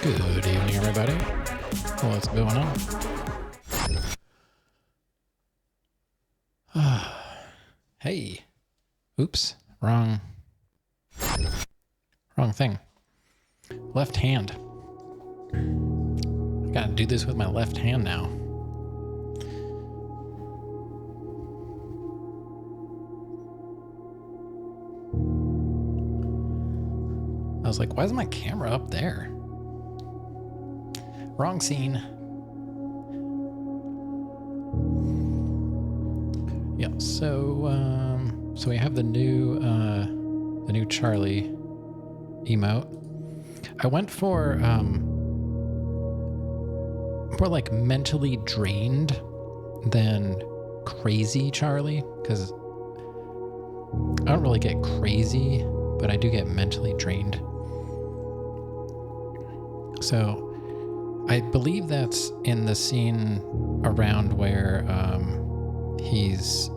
Good evening, everybody. What's going on? Hey. Oops. Wrong thing. Left hand. I gotta do this with my left hand now. I was like, why is my camera up there? Wrong scene. Yeah, so we have the new Charlie emote. I went for more like mentally drained than crazy Charlie, because I don't really get crazy, but I do get mentally drained. So I believe that's in the scene around where he's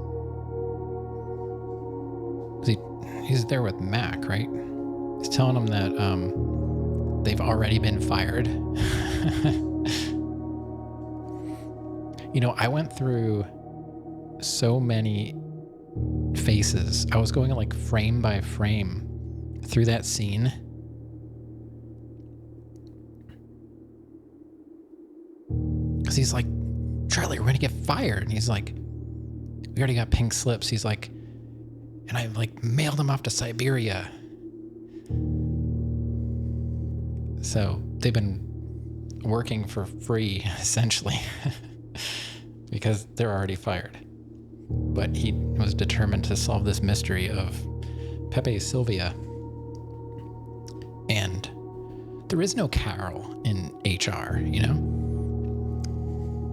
there with Mac, right? He's telling him that they've already been fired. You know, I went through so many faces. I was going like frame by frame through that scene. Because he's like, Charlie, we're going to get fired. And he's like, we already got pink slips. He's like, and I like mailed him off to Siberia. So they've been working for free, essentially, because they're already fired. But he was determined to solve this mystery of Pepe Sylvia. And there is no Carol in HR, you know?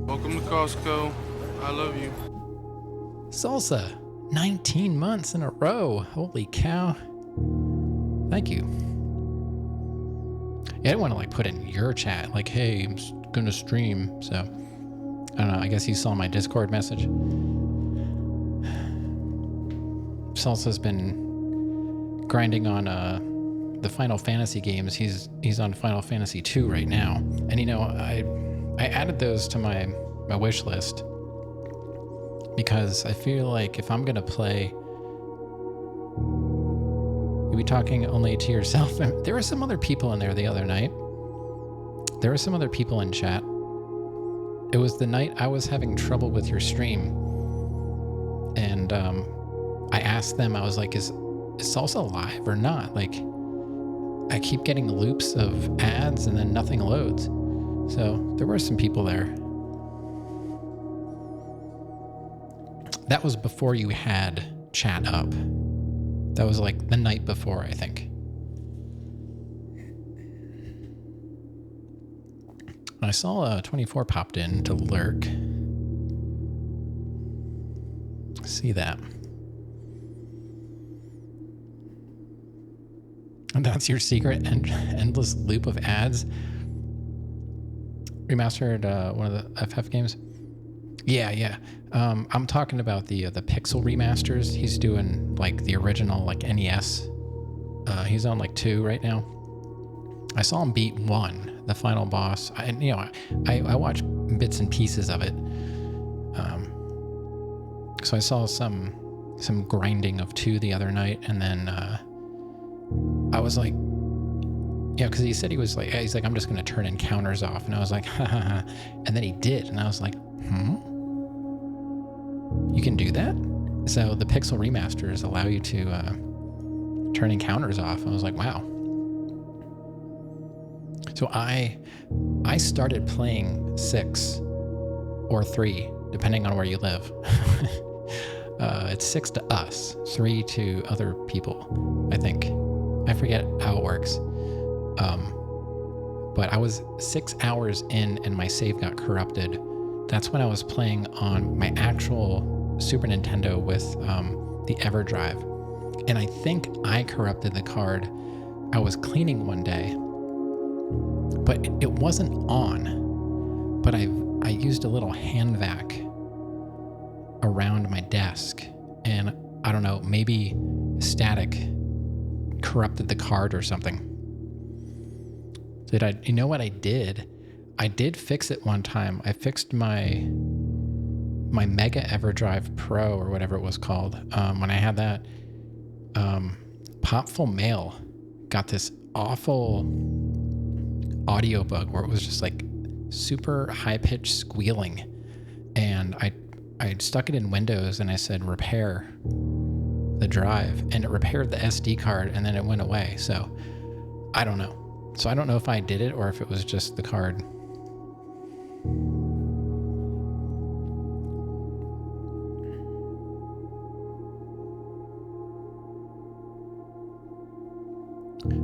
Welcome to Costco. I love you. Salsa, 19 months in a row. Holy cow. Thank you. Yeah, I didn't want to like put in your chat, like, hey, I'm gonna stream. So, I don't know. I guess you saw my Discord message. Salsa's been grinding on the Final Fantasy games. He's on Final Fantasy 2 right now. And you know, I added those to my wish list because I feel like if I'm gonna play, you'll be talking only to yourself. There were some other people in there the other night. There were some other people in chat. It was the night I was having trouble with your stream, and I asked them. I was like, "Is Salsa live or not?" Like, I keep getting loops of ads and then nothing loads. So there were some people there. That was before you had chat up. That was like the night before, I think. I saw 24 popped in to lurk. See that. And that's your secret endless loop of ads. Remastered one of the FF games. Yeah. I'm talking about the Pixel remasters. He's doing like the original like NES. He's on like 2 right now. I saw him beat 1, the final boss. I watched bits and pieces of it. So I saw some grinding of 2 the other night, and then I was like, because he said he's like, I'm just gonna turn encounters off, and I was like, ha. And then he did, and I was like, you can do that? So the Pixel remasters allow you to turn encounters off. I was like, wow. So I started playing 6 or 3, depending on where you live. It's 6 to us, 3 to other people, I think. I forget how it works. But I was 6 hours in and my save got corrupted. That's when I was playing on my actual Super Nintendo with the EverDrive. And I think I corrupted the card. I was cleaning one day, but it wasn't on. But I used a little hand vac around my desk, and I don't know, maybe static corrupted the card or something. You know what I did? I did fix it one time. I fixed my Mega EverDrive Pro or whatever it was called. When I had that, Popful Mail got this awful audio bug where it was just like super high-pitched squealing, and I stuck it in Windows and I said repair the drive, and it repaired the SD card, and then it went away. So I don't know. So I don't know if I did it or if it was just the card.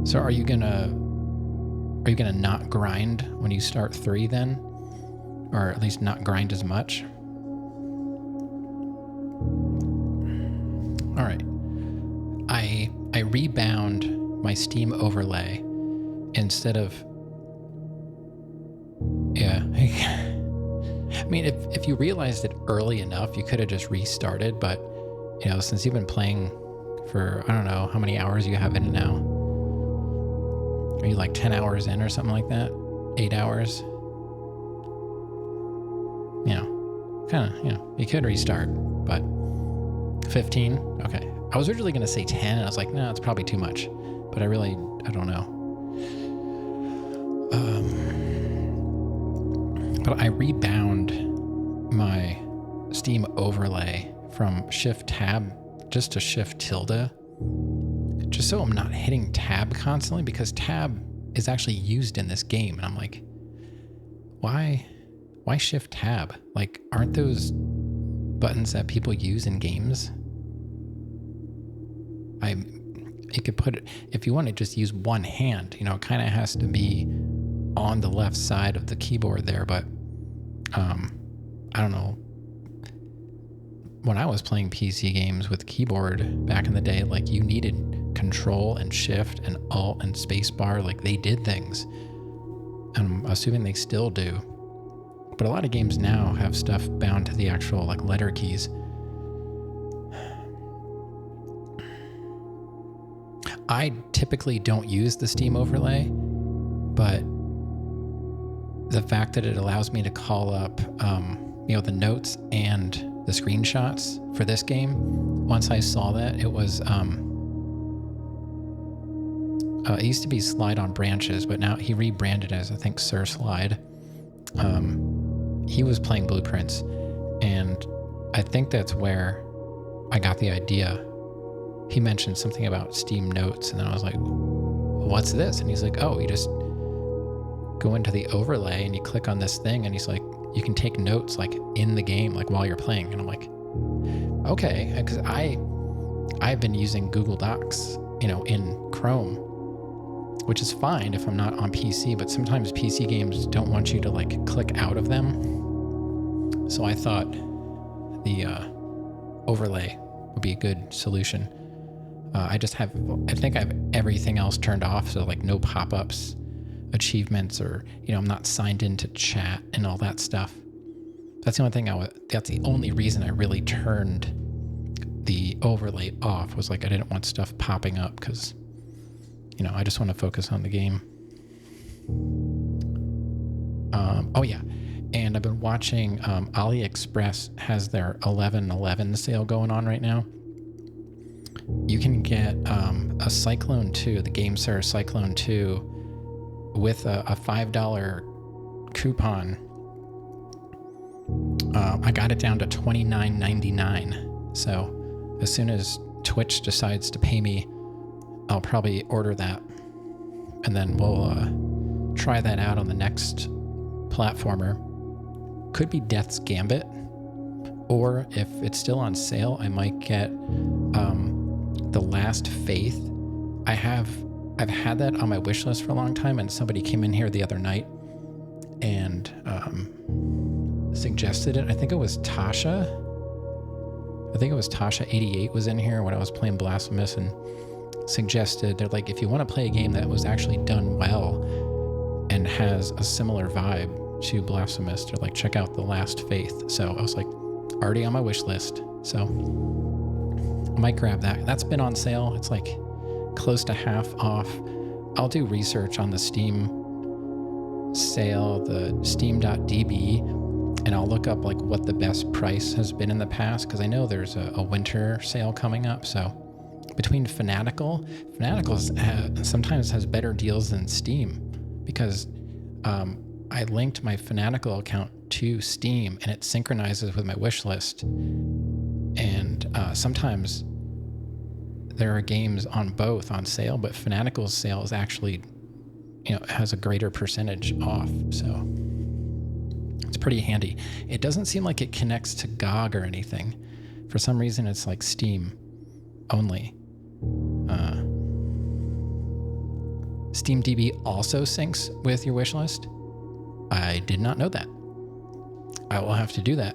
So are you gonna not grind when you start 3 then? Or at least not grind as much? All right. I rebound my Steam overlay instead of, I mean, if you realized it early enough, you could have just restarted, but since you've been playing for, I don't know how many hours you have in it now. Are you like 10 hours in or something like that? 8 hours? You could restart, but 15? Okay. I was originally going to say 10, and I was like, no, it's probably too much. But I don't know. But I rebound my Steam overlay from Shift Tab just to Shift tilde, just so I'm not hitting Tab constantly, because Tab is actually used in this game. And I'm like, why Shift Tab? Like, aren't those buttons that people use in games? You could put it, if you want to just use one hand, it kind of has to be on the left side of the keyboard there, but I don't know. When I was playing PC games with keyboard back in the day, like, you needed Control and Shift and Alt and Spacebar, like they did things. And I'm assuming they still do. But a lot of games now have stuff bound to the actual like letter keys. I typically don't use the Steam overlay, but the fact that it allows me to call up, the notes and the screenshots for this game, once I saw that, it was, it used to be Slide on Branches, but now he rebranded as, I think, Surslide. But it used to be Slide on Branches, but now he rebranded as, I think, Surslide. he was playing Blueprints, and I think that's where I got the idea. He mentioned something about Steam Notes, and then I was like, what's this? And he's like, oh, you just go into the overlay and you click on this thing, and he's like, you can take notes like in the game, like while you're playing. And I'm like, okay, because I've been using Google Docs, in Chrome, which is fine if I'm not on PC, but sometimes PC games don't want you to like click out of them. So I thought the overlay would be a good solution. I think I have everything else turned off, so like no pop-ups, achievements, or I'm not signed into chat and all that stuff. That's the only reason I really turned the overlay off, was like I didn't want stuff popping up, because I just want to focus on the game. Oh yeah, and I've been watching AliExpress has their 11/11 sale going on right now. You can get a Cyclone 2, the GameSir Cyclone 2, with a $5 coupon. I got it down to $29.99. So as soon as Twitch decides to pay me, I'll probably order that, and then we'll try that out on the next platformer. Could be Death's Gambit, or if it's still on sale, I might get The Last Faith. I've had that on my wish list for a long time, and somebody came in here the other night and suggested it. I think it was Tasha. Tasha 88 was in here when I was playing Blasphemous, and suggested, they're like, if you want to play a game that was actually done well and has a similar vibe to Blasphemous, they're like, check out The Last Faith. So I was like, already on my wish list, so I might grab that. That's been on sale. It's like close to half off. I'll do research on the Steam sale, the steam.db, and I'll look up like what the best price has been in the past, because I know there's a winter sale coming up. So between Fanatical sometimes has better deals than Steam, because I linked my Fanatical account to Steam and it synchronizes with my wish list. And sometimes there are games on both on sale, but Fanatical's sale is actually, has a greater percentage off. So it's pretty handy. It doesn't seem like it connects to GOG or anything. For some reason, it's like Steam only. SteamDB also syncs with your wish list. I did not know that. I will have to do that.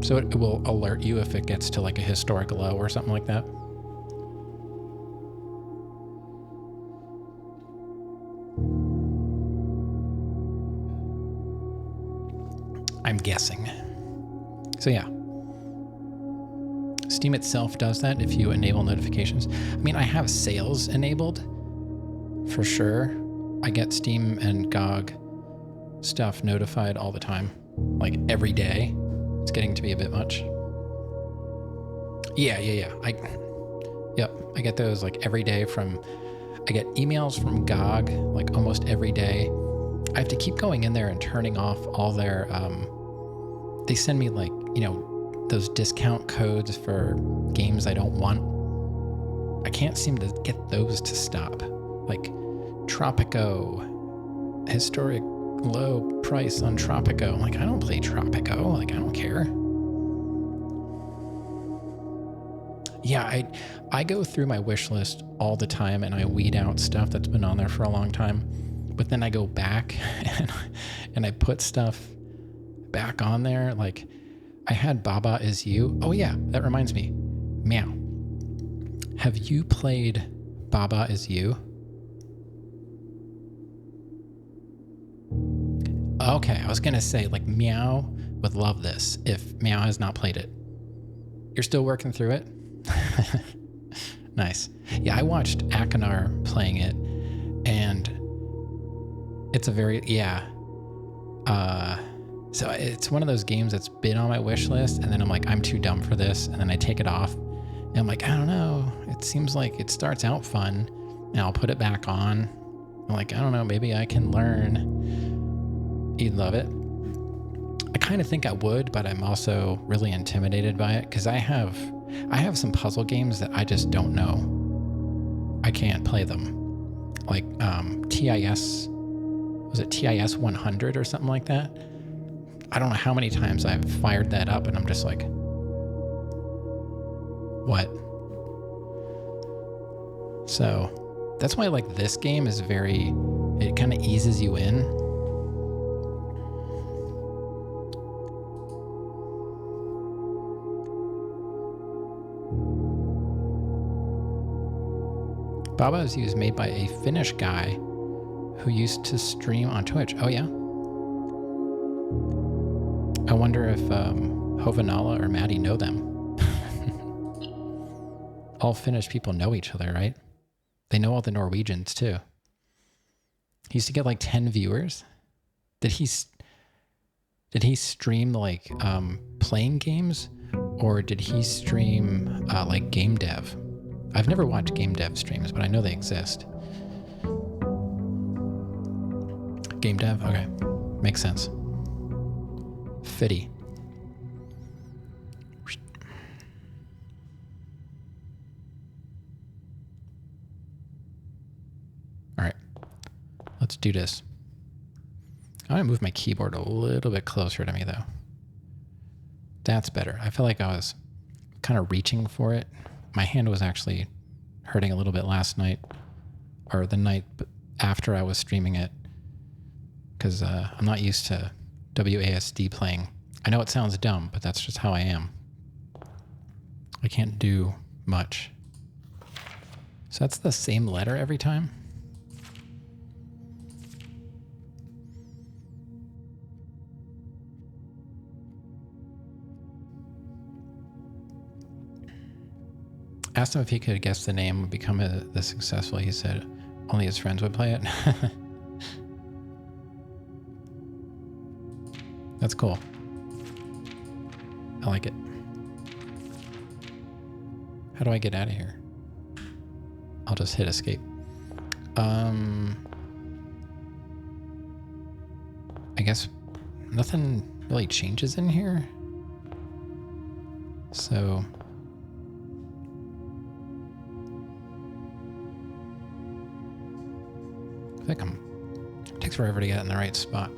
So it will alert you if it gets to like a historic low or something like that. I'm guessing. So yeah. Steam itself does that if you enable notifications. I mean, I have sales enabled for sure. I get Steam and GOG stuff notified all the time, like every day. It's getting to be a bit much. Yeah. I get those like every day I get emails from GOG like almost every day. I have to keep going in there and turning off all their, they send me like, those discount codes for games I don't want. I can't seem to get those to stop. Like Tropico, historic low price on Tropico. I'm like, I don't play Tropico. Like, I don't care. Yeah, I go through my wish list all the time and I weed out stuff that's been on there for a long time. But then I go back and I put stuff back on there. Like, I had Baba Is You. Oh yeah, that reminds me. Meow. Have you played Baba Is You? Okay, I was gonna say like Meow would love this if Meow has not played it. You're still working through it? Nice. Yeah, I watched Akanar playing it, and it's a very, so it's one of those games that's been on my wish list, and then I'm like, I'm too dumb for this, and then I take it off, and I'm like, I don't know, it seems like it starts out fun, and I'll put it back on. I'm like, I don't know, maybe I can learn. You'd love it. I kind of think I would, but I'm also really intimidated by it because I have some puzzle games that I just don't know. I can't play them. Like TIS, was it TIS 100 or something like that? I don't know how many times I've fired that up and I'm just like, what? So that's why like this game is it kind of eases you in. Baba Is You is made by a Finnish guy who used to stream on Twitch. Oh yeah? I wonder if Hovanala or Maddie know them. All Finnish people know each other, right? They know all the Norwegians too. He used to get like 10 viewers. Did he stream like playing games, or did he stream like game dev? I've never watched game dev streams, but I know they exist. Game dev? Okay. Makes sense. Fitty. All right. Let's do this. I'm going to move my keyboard a little bit closer to me, though. That's better. I feel like I was kind of reaching for it. My hand was actually hurting a little bit last night, or the night after I was streaming it, because I'm not used to WASD playing. I know it sounds dumb, but that's just how I am. I can't do much. So that's the same letter every time? Asked him if he could guess the name would become the successful. He said only his friends would play it. That's cool. I like it. How do I get out of here? I'll just hit escape. I guess nothing really changes in here. So I think it takes forever to get in the right spot.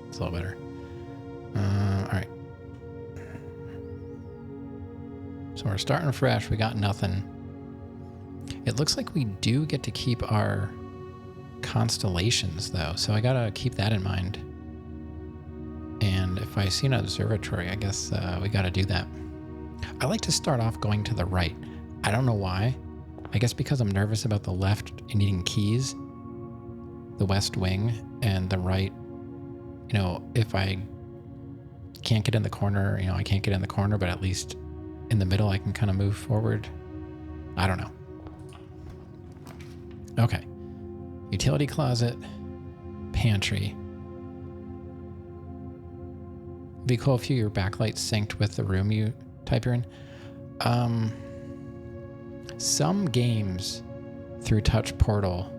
It's a little better. All right. So we're starting fresh. We got nothing. It looks like we do get to keep our constellations, though. So I gotta keep that in mind. And if I see an observatory, I guess we gotta do that. I like to start off going to the right. I don't know why. I guess because I'm nervous about the left and needing keys. The west wing and the right, you know, if I can't get in the corner, you know, I can't get in the corner, but at least in the middle I can kind of move forward. I don't know. Okay. Utility closet, pantry. It'd be cool if your backlight synced with the room you type you're in. Some games through Touch Portal,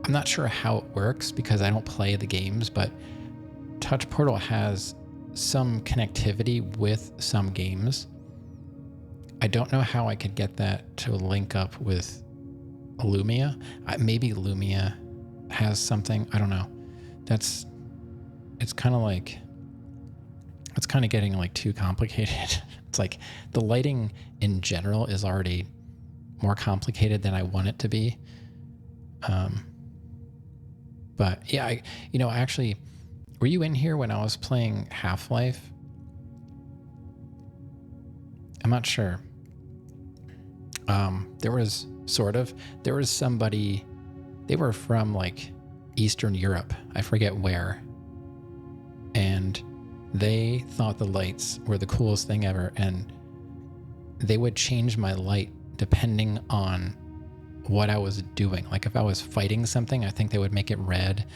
I'm not sure how it works because I don't play the games, but Touch Portal has some connectivity with some games. I don't know how I could get that to link up with Lumia. Maybe Lumia has something. I don't know. It's kind of getting like too complicated. It's like the lighting in general is already more complicated than I want it to be. But yeah, actually, were you in here when I was playing Half-Life? I'm not sure. There was somebody, they were from like Eastern Europe. I forget where. And they thought the lights were the coolest thing ever. And they would change my light depending on what I was doing. Like if I was fighting something, I think they would make it red,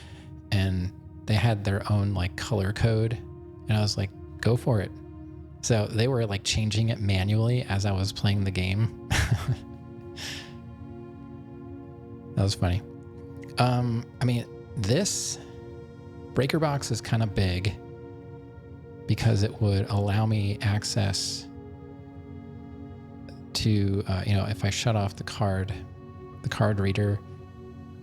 and they had their own like color code, and I was like, go for it. So they were like changing it manually as I was playing the game. That was funny. I mean, this Breaker box is kind of big because it would allow me access to, if I shut off the card reader,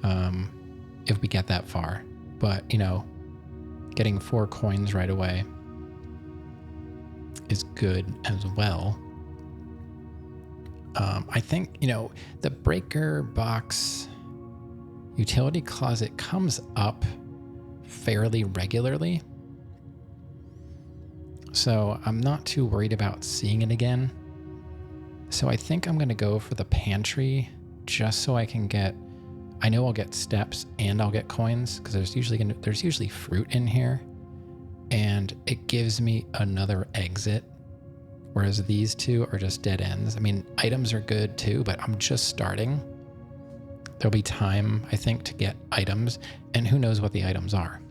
if we get that far. But, getting 4 coins right away is good as well. I think, the breaker box utility closet comes up fairly regularly. So I'm not too worried about seeing it again. So I think I'm going to go for the pantry just so I can get, I know I'll get steps and I'll get coins because there's usually fruit in here, and it gives me another exit. Whereas these two are just dead ends. I mean, items are good too, but I'm just starting. There'll be time, I think, to get items, and who knows what the items are.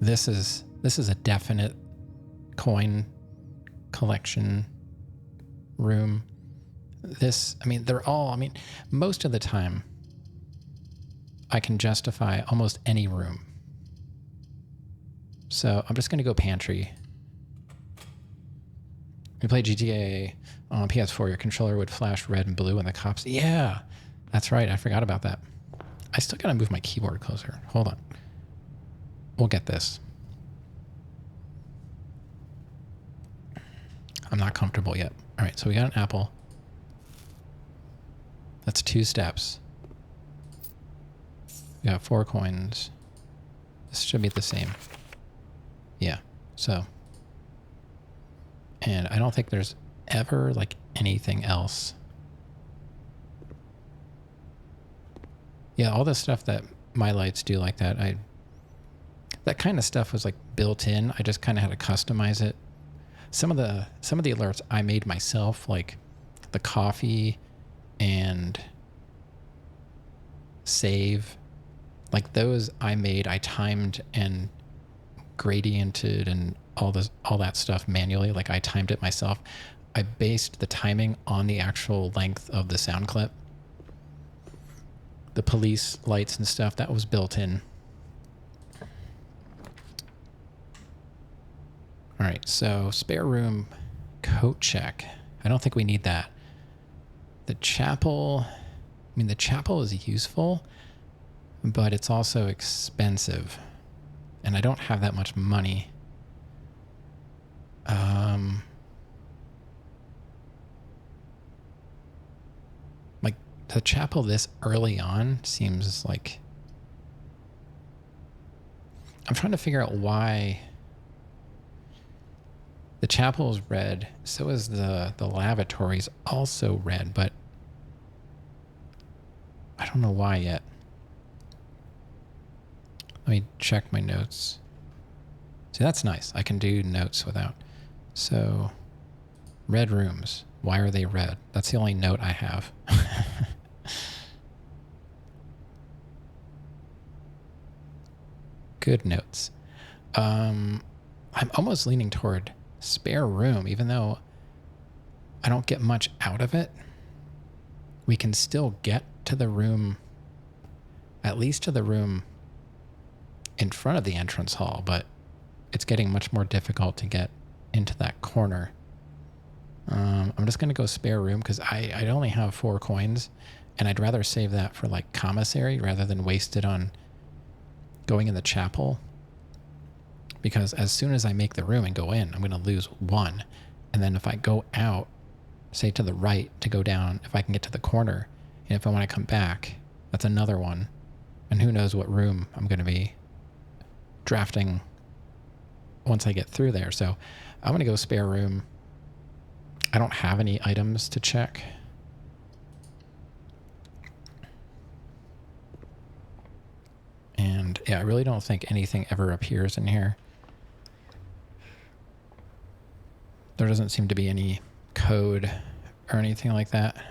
This is a definite coin collection room. Most of the time I can justify almost any room. So I'm just going to go pantry. We played GTA on PS4. Your controller would flash red and blue and the cops. Yeah, that's right. I forgot about that. I still got to move my keyboard closer. Hold on. We'll get this. I'm not comfortable yet. All right, so we got an apple. That's 2 steps. We got 4 coins. This should be the same. Yeah, so. And I don't think there's ever like anything else. Yeah, all the stuff that my lights do like that, that kind of stuff was like built in. I just kind of had to customize it. Some of the alerts I made myself, like the coffee and save, like those I timed and gradiented and all that stuff manually. Like I timed it myself. I based the timing on the actual length of the sound clip. The police lights and stuff, that was built in. All right, so spare room coat check. I don't think we need that. The chapel is useful, but it's also expensive. And I don't have that much money. Like the chapel this early on seems like, I'm trying to figure out why the chapel is red. So is the lavatories also red, but I don't know why yet. Let me check my notes. See, that's nice. I can do notes without. So, red rooms. Why are they red? That's the only note I have. Good notes. I'm almost leaning toward spare room, even though I don't get much out of it. We can still get to the room, at least to the room in front of the entrance hall, but it's getting much more difficult to get into that corner. I'm just going to go spare room because I only have 4 coins, and I'd rather save that for like commissary rather than waste it on going in the chapel. Because as soon as I make the room and go in, I'm going to lose 1. And then if I go out, say to the right to go down, if I can get to the corner, and if I want to come back, that's another 1. And who knows what room I'm going to be drafting once I get through there. So I'm going to go spare room. I don't have any items to check. And yeah, I really don't think anything ever appears in here. There doesn't seem to be any code or anything like that.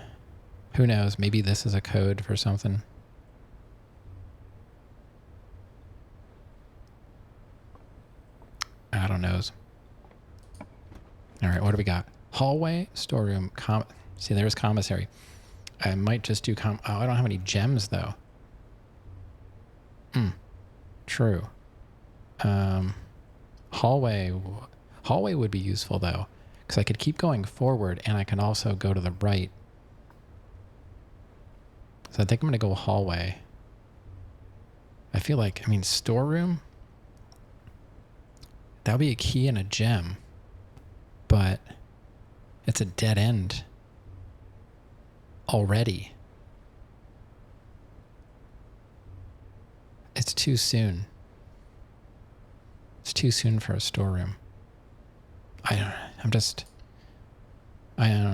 Who knows? Maybe this is a code for something. I don't know. All right, what do we got? Hallway, storeroom, see, there's commissary. I might just do I don't have any gems though. True. Hallway would be useful though, because I could keep going forward and I can also go to the right. So I think I'm going to go hallway. I feel like, I mean, storeroom, that would be a key and a gem, but it's a dead end already. It's too soon. It's too soon for a storeroom. I don't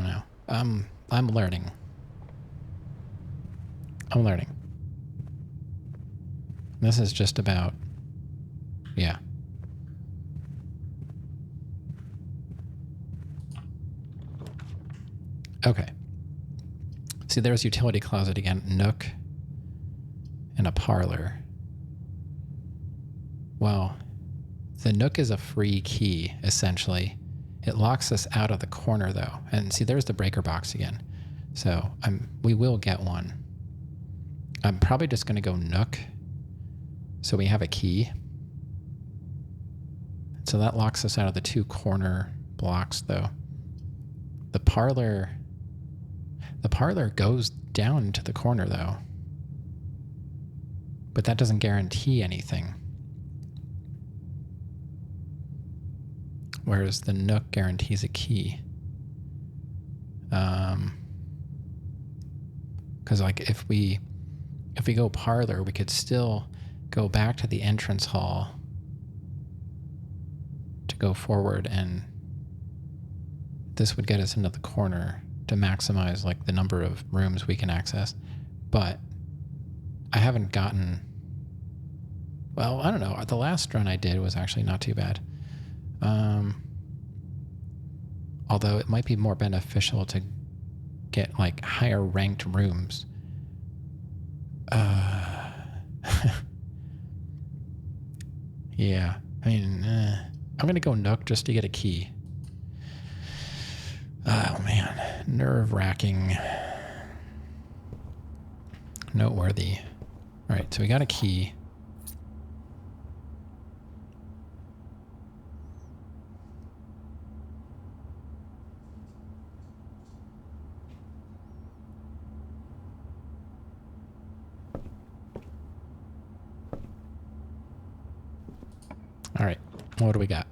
know. I'm learning. This is just about, yeah. Okay. See, there's utility closet again. Nook and a parlor. Well, the Nook is a free key, essentially. It locks us out of the corner, though. And see, there's the breaker box again. So we will get one. I'm probably just going to go Nook. So we have a key. So that locks us out of the 2 corner blocks, though. The parlor goes down to the corner, though. But that doesn't guarantee anything. Whereas the Nook guarantees a key. Because like if we go parlor, we could still go back to the entrance hall to go forward, and this would get us into the corner to maximize like the number of rooms we can access. But I haven't gotten, well, I don't know. The last run I did was actually not too bad. Although it might be more beneficial to get like higher ranked rooms. Yeah, I mean, I'm going to go Nook just to get a key. Oh man, nerve-wracking. Noteworthy. All right, so we got a key. All right, what do we got?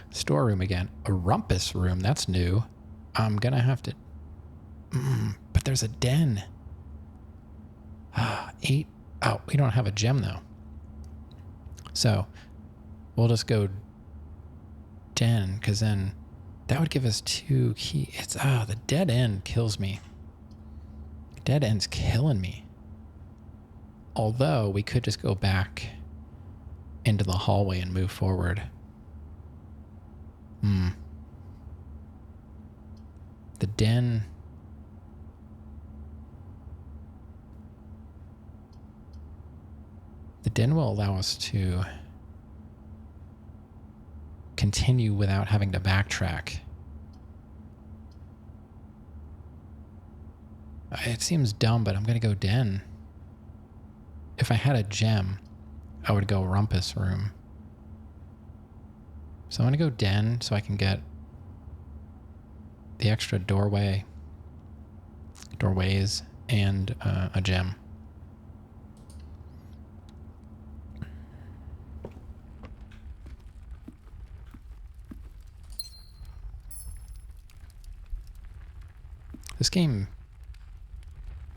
Storeroom again. A rumpus room, that's new. I'm gonna have to... but there's a den. 8. Oh, we don't have a gem though. So we'll just go den, because then that would give us 2 keys. It's, the dead end kills me. Dead end's killing me. Although we could just go back into the hallway and move forward. The den. The den will allow us to continue without having to backtrack. It seems dumb, but I'm going to go den. If I had a gem, I would go rumpus room. So I'm going to go den so I can get the extra doorways, and a gem. This game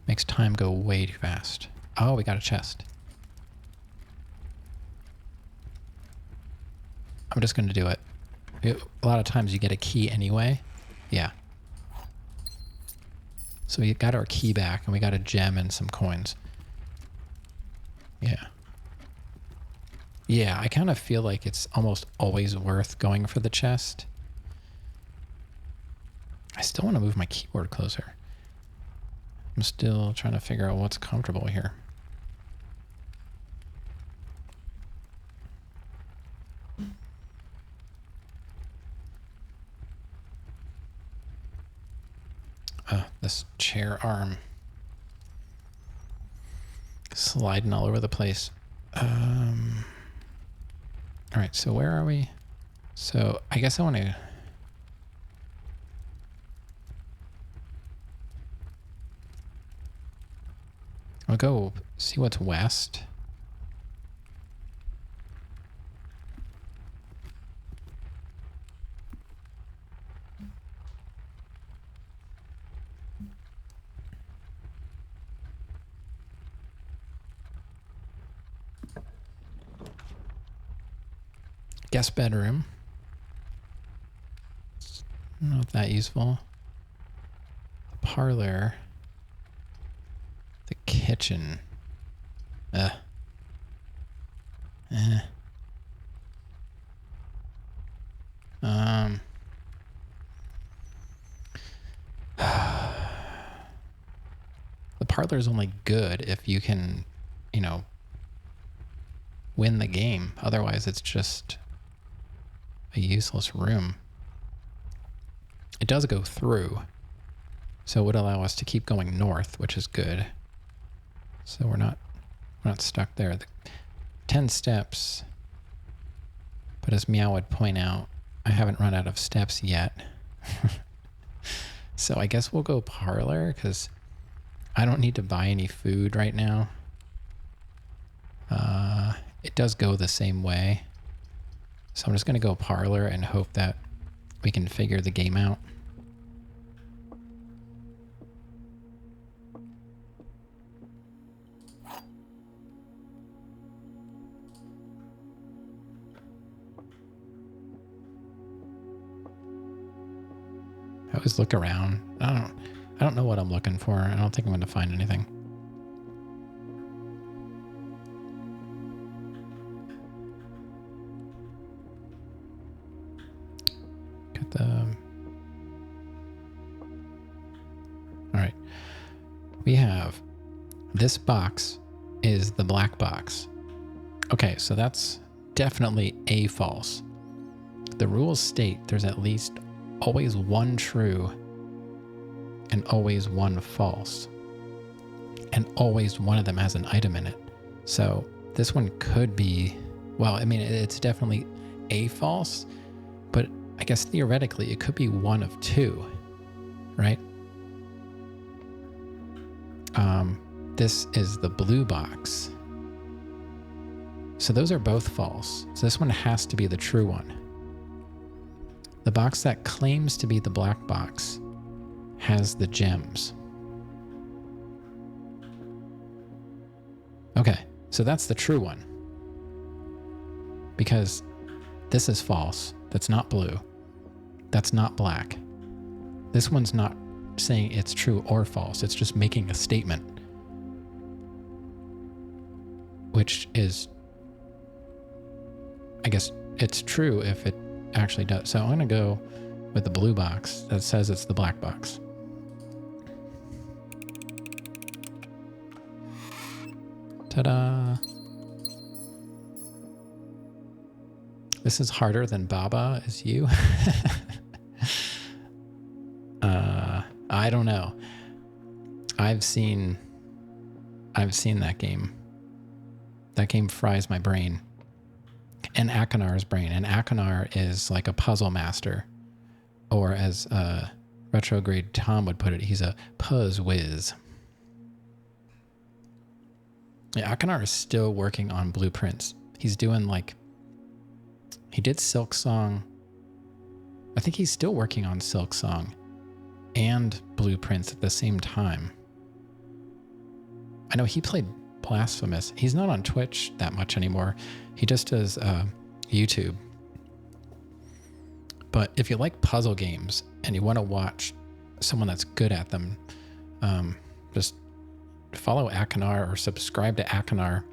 makes time go way too fast. Oh, we got a chest. I'm just going to do it. A lot of times you get a key anyway. Yeah. So we got our key back, and we got a gem and some coins. Yeah. Yeah, I kind of feel like it's almost always worth going for the chest. I still want to move my keyboard closer. I'm still trying to figure out what's comfortable here. This chair arm sliding all over the place. All right, so where are we? So I guess I want to... I'll go see what's west. Guest bedroom. Not that useful. The parlor. The kitchen. Eh. The parlor is only good if you can, you know, win the game. Otherwise, it's just a useless room. It does go through, so it would allow us to keep going north, which is good. So we're not stuck there. The 10 steps, but as Meow would point out, I haven't run out of steps yet. So I guess we'll go parlor, because I don't need to buy any food right now. It does go the same way. So I'm just going to go parlor and hope that we can figure the game out. I always look around. I don't know what I'm looking for. I don't think I'm going to find anything. Got the... All right. We have... This box is the black box. Okay, so that's definitely a false. The rules state there's at least always one true and always one false. And always one of them has an item in it. So this one could be, well, I mean, it's definitely a false, but I guess theoretically it could be one of two, right? This is the blue box. So those are both false. So this one has to be the true one. The box that claims to be the black box has the gems. Okay, so that's the true one. Because this is false. That's not blue. That's not black. This one's not saying it's true or false. It's just making a statement. Which is, I guess it's true if it actually does. So I'm going to go with the blue box that says it's the black box. Ta-da! This is harder than Baba is you. I don't know. I've seen that game. That game fries my brain. And Akonar's brain. And Akonar is like a puzzle master. Or as Retrograde Tom would put it, he's a puzz whiz. Yeah, Akonar is still working on blueprints. He's doing like... He did Silk Song. I think he's still working on Silk Song and blueprints at the same time. I know he played Blasphemous. He's not on Twitch that much anymore. He just does YouTube. But if you like puzzle games and you want to watch someone that's good at them, just follow Akonar or subscribe to Akonar.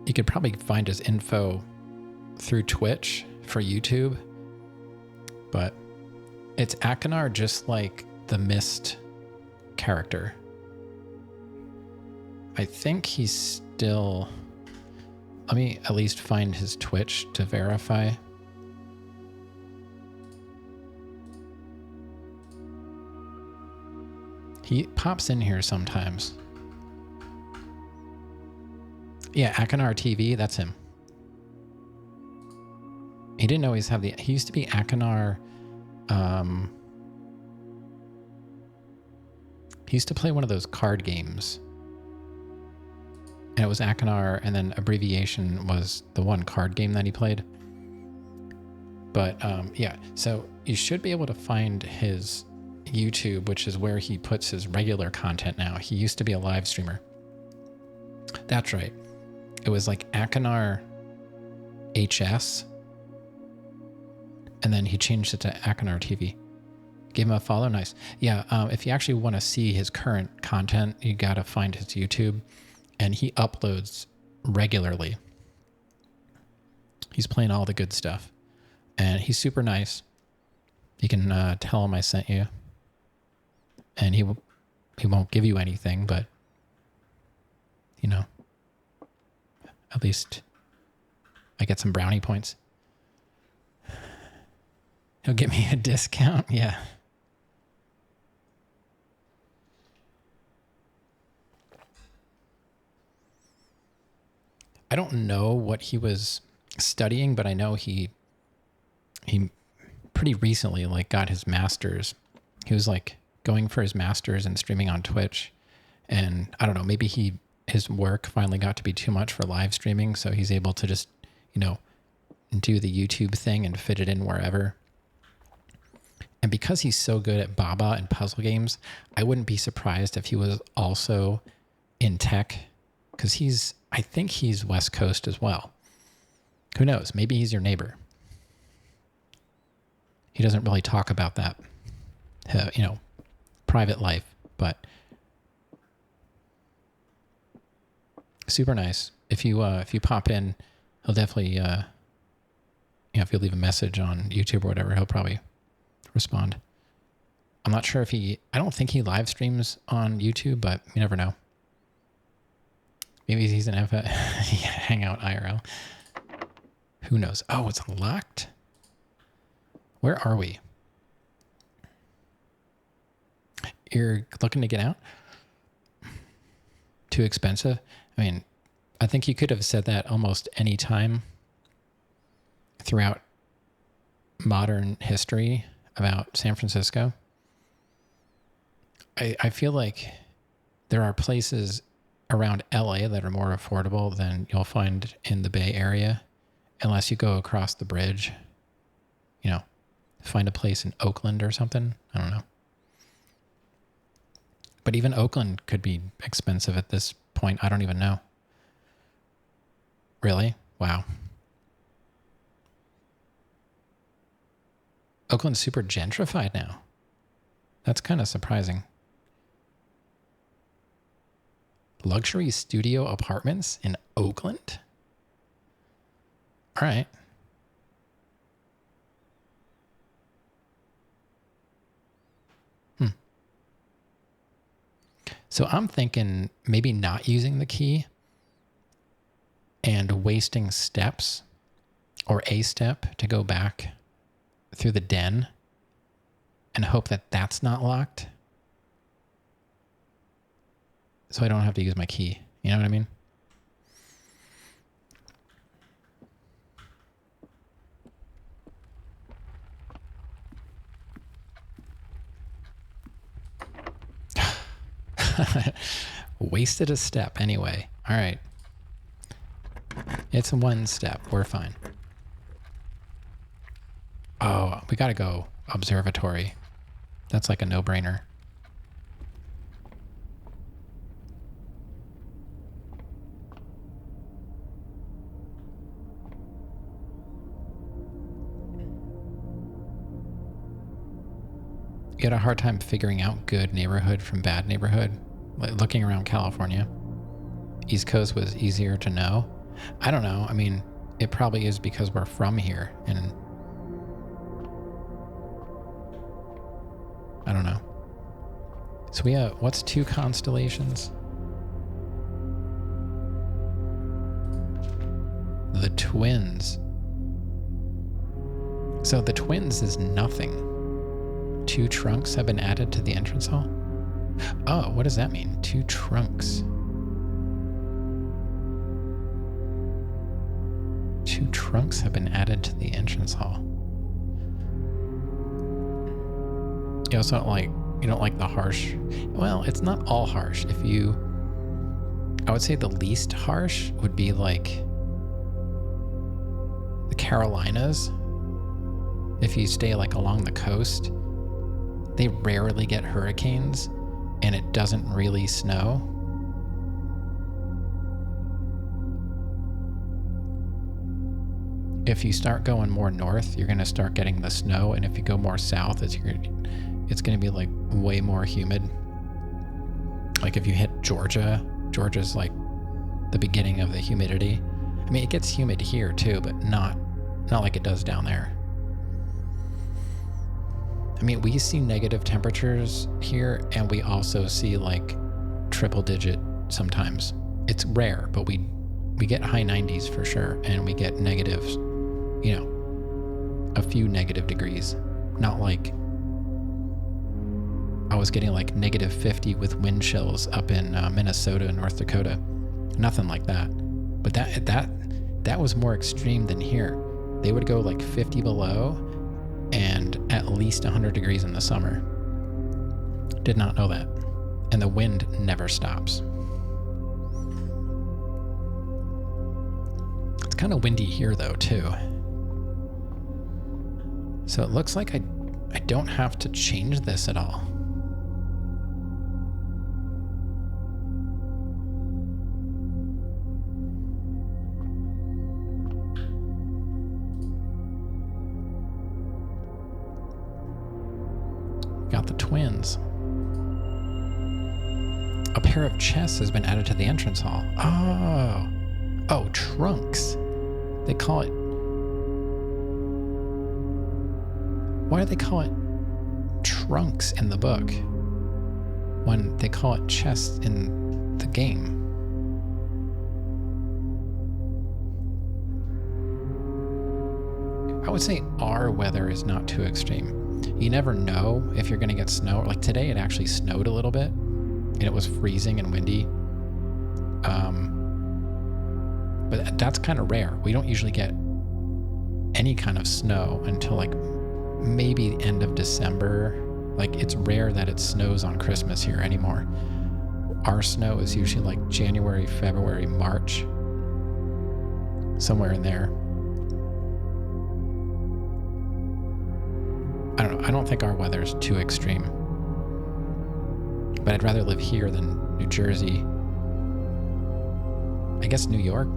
You could probably find his info through Twitch for YouTube, but it's Akonar just like the Myst character. I think he's still... Let me at least find his Twitch to verify. He pops in here sometimes. Yeah, Akanar TV, that's him. He didn't always have he used to be Akanar. He used to play one of those card games. And it was Akanar, and then abbreviation was the one card game that he played. But yeah, so you should be able to find his YouTube, which is where he puts his regular content now. He used to be a live streamer. That's right. It was like Akanar HS, and then he changed it to Akanar TV. Give him a follow. Nice. Yeah, if you actually want to see his current content, you got to find his YouTube, and he uploads regularly. He's playing all the good stuff, and he's super nice. You can tell him I sent you, and he won't give you anything, but you know, at least I get some brownie points. He'll give me a discount. Yeah. I don't know what he was studying, but I know he pretty recently like got his master's. He was like going for his master's and streaming on Twitch. And I don't know, maybe his work finally got to be too much for live streaming, so he's able to just, you know, do the YouTube thing and fit it in wherever. And because he's so good at Baba and puzzle games, I wouldn't be surprised if he was also in tech, because I think he's West Coast as well. Who knows? Maybe he's your neighbor. He doesn't really talk about that, you know, private life, but super nice. If you pop in, he'll definitely, you know, if you leave a message on YouTube or whatever, he'll probably respond. I'm not sure if I don't think he live streams on YouTube, but you never know. Maybe he's an Hangout IRL. Who knows? Oh, it's locked. Where are we? You're looking to get out? Too expensive? I mean, I think you could have said that almost any time throughout modern history about San Francisco. I feel like there are places around LA that are more affordable than you'll find in the Bay Area, unless you go across the bridge, you know, find a place in Oakland or something. I don't know. But even Oakland could be expensive at this point. I don't even know. Really? Wow. Oakland's super gentrified now. That's kind of surprising. Luxury studio apartments in Oakland? All right. So I'm thinking maybe not using the key and wasting steps or a step to go back through the den and hope that that's not locked, so I don't have to use my key. You know what I mean? Wasted a step anyway. All right. It's one step. We're fine. Oh, we got to go observatory. That's like a no-brainer. You had a hard time figuring out good neighborhood from bad neighborhood? Like looking around California, East Coast was easier to know. I don't know. I mean, it probably is because we're from here, and I don't know. So we have, what's 2 constellations? The Twins. So the Twins is nothing. 2 trunks have been added to the entrance hall? Oh, what does that mean? 2 trunks. 2 trunks have been added to the entrance hall. You also don't like the harsh. Well, it's not all harsh. I would say the least harsh would be like the Carolinas. If you stay like along the coast, they rarely get hurricanes and it doesn't really snow. If you start going more north, you're going to start getting the snow, and if you go more south, it's going to be like way more humid. Like if you hit Georgia's like the beginning of the humidity. I mean, it gets humid here too, but not like it does down there. I mean, we see negative temperatures here, and we also see like triple digit sometimes. It's rare, but we get high 90s for sure, and we get negatives, a few negative degrees. Not like I was getting like negative 50 with wind chills up in Minnesota and North Dakota. Nothing like that. But that was more extreme than here. They would go like 50 below and at least 100 degrees in the summer. Did not know that. And the wind never stops. It's kind of windy here though too. So it looks like I don't have to change this at all. Got the twins. A pair of chests has been added to the entrance hall. Oh, trunks. They call it... Why do they call it trunks in the book when they call it chests in the game? I would say our weather is not too extreme. You never know if you're going to get snow. Like today, it actually snowed a little bit, and it was freezing and windy. But that's kind of rare. We don't usually get any kind of snow until like maybe the end of December. Like it's rare that it snows on Christmas here anymore. Our snow is usually like January, February, March, somewhere in there. I don't know. I don't think our weather is too extreme. But I'd rather live here than New Jersey. I guess New York.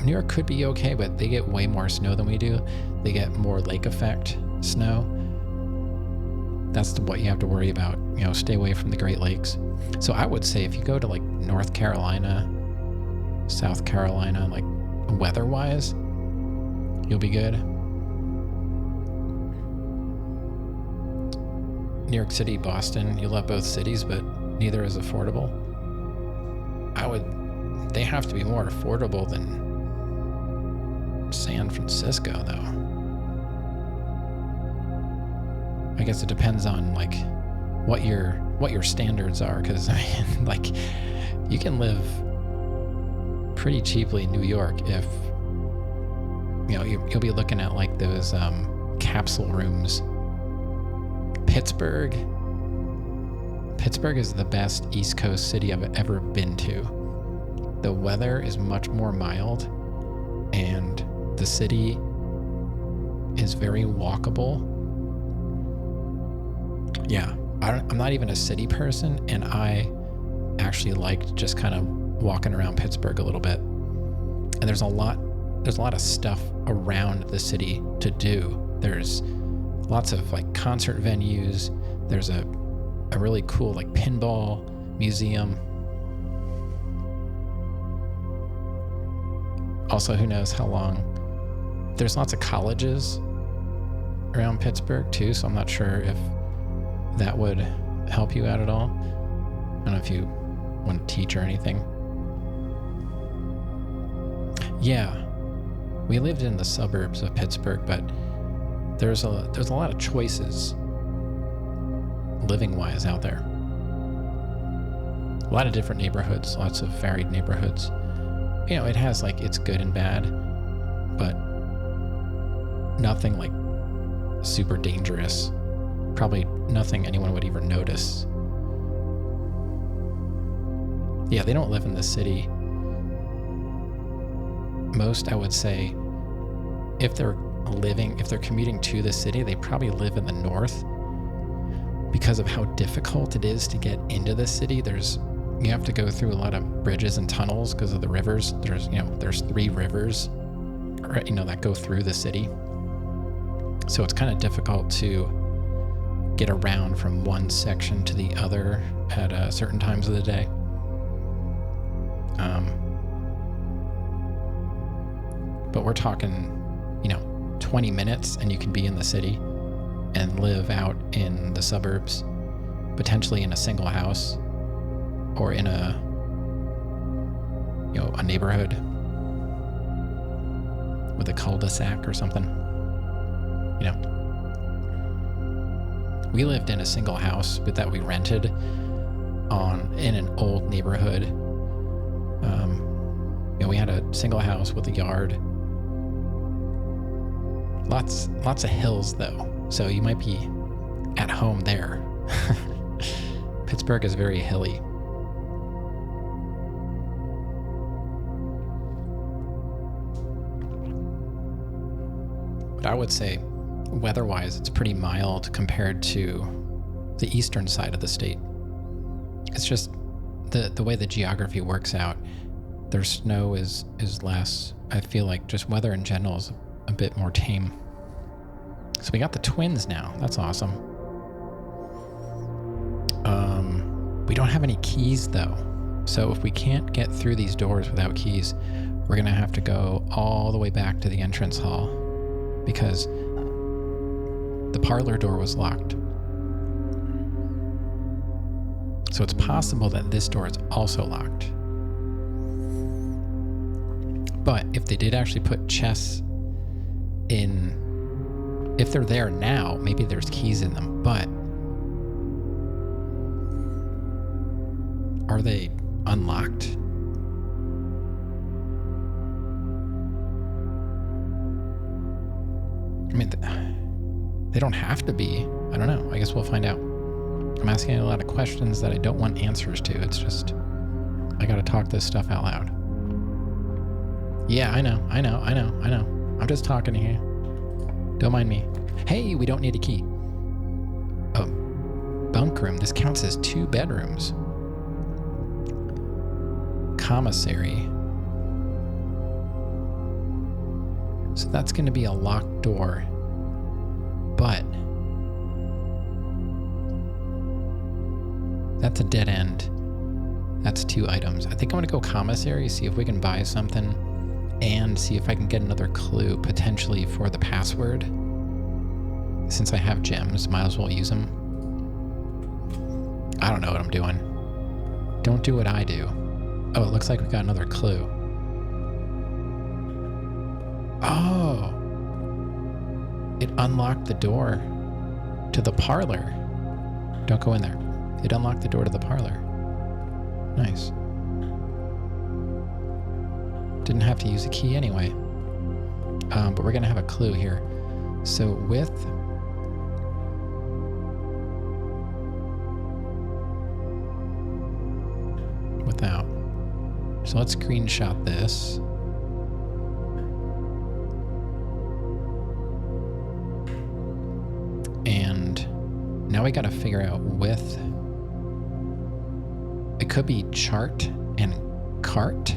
New York could be okay, but they get way more snow than we do. They get more lake effect snow. That's what you have to worry about. Stay away from the Great Lakes. So I would say if you go to like North Carolina, South Carolina, like weather-wise, you'll be good. New York City, Boston, you love both cities, but neither is affordable. They have to be more affordable than San Francisco, though. I guess it depends on like what your standards are, because like you can live pretty cheaply in New York if you'll be looking at like those capsule rooms. Pittsburgh is the best East Coast city I've ever been to. The weather is much more mild, and the city is very walkable. Yeah, I'm not even a city person, and I actually liked just kind of walking around Pittsburgh a little bit. And there's a lot of stuff around the city to do. There's lots of like concert venues. There's a really cool like pinball museum. Also, who knows how long. There's lots of colleges around Pittsburgh too, so I'm not sure if that would help you out at all. I don't know if you want to teach or anything. Yeah, we lived in the suburbs of Pittsburgh, but there's a lot of choices living wise out there. A lot of different neighborhoods, lots of varied neighborhoods. You know, it has like its good and bad, but nothing like super dangerous. Probably nothing anyone would even notice. Yeah, they don't live in the city. Most, I would say, if they're commuting to the city, they probably live in the north because of how difficult it is to get into the city. You have to go through a lot of bridges and tunnels because of the rivers. There's 3 rivers, that go through the city. So it's kind of difficult to get around from one section to the other at certain times of the day. But we're talking, 20 minutes and you can be in the city and live out in the suburbs, potentially in a single house or in a neighborhood with a cul-de-sac or something. We lived in a single house that we rented in an old neighborhood. We had a single house with a yard. Lots of hills though, so you might be at home there. Pittsburgh is very hilly. But I would say weather-wise, it's pretty mild compared to the eastern side of the state. It's just the way the geography works out. Their snow is less. I feel like just weather in general is a bit more tame. So we got the twins now. That's awesome. We don't have any keys though. So if we can't get through these doors without keys, we're gonna have to go all the way back to the entrance hall because the parlor door was locked. So it's possible that this door is also locked. But if they did actually put chests in, if they're there now, maybe there's keys in them, but are they unlocked? I mean, they don't have to be. I don't know. I guess we'll find out. I'm asking a lot of questions that I don't want answers to. It's just, I gotta talk this stuff out loud. Yeah, I know. I'm just talking here. Don't mind me. Hey, we don't need a key. Oh, bunk room. This counts as 2 bedrooms. Commissary. So that's going to be a locked door. But that's a dead end. That's 2 items. I think I'm going to go commissary, see if we can buy something, and see if I can get another clue, potentially for the password. Since I have gems, might as well use them. I don't know what I'm doing. Don't do what I do. Oh, it looks like we got another clue. Oh! It unlocked the door to the parlor. Don't go in there. It unlocked the door to the parlor. Nice. Didn't have to use a key anyway. But we're gonna have a clue here. So without. So let's screenshot this. And now we gotta figure out with. It could be chart and cart.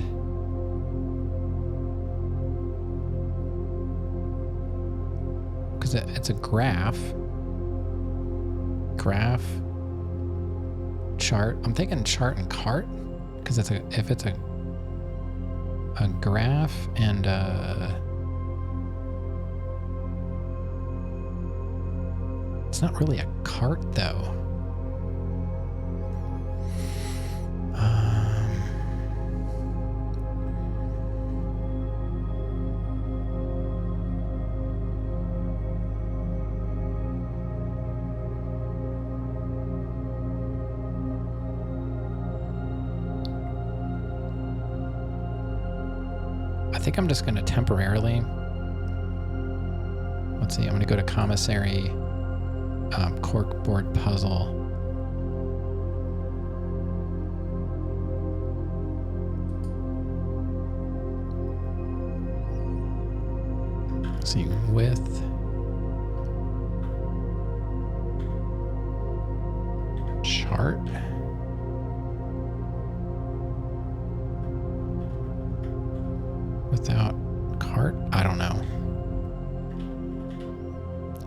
Because it's a graph. Chart. I'm thinking chart and cart. Because if it's a graph and it's not really a cart though. think I'm just going to temporarily, let's see, I'm going to go to commissary, corkboard puzzle. Let's see, width. Chart. Without cart? I don't know.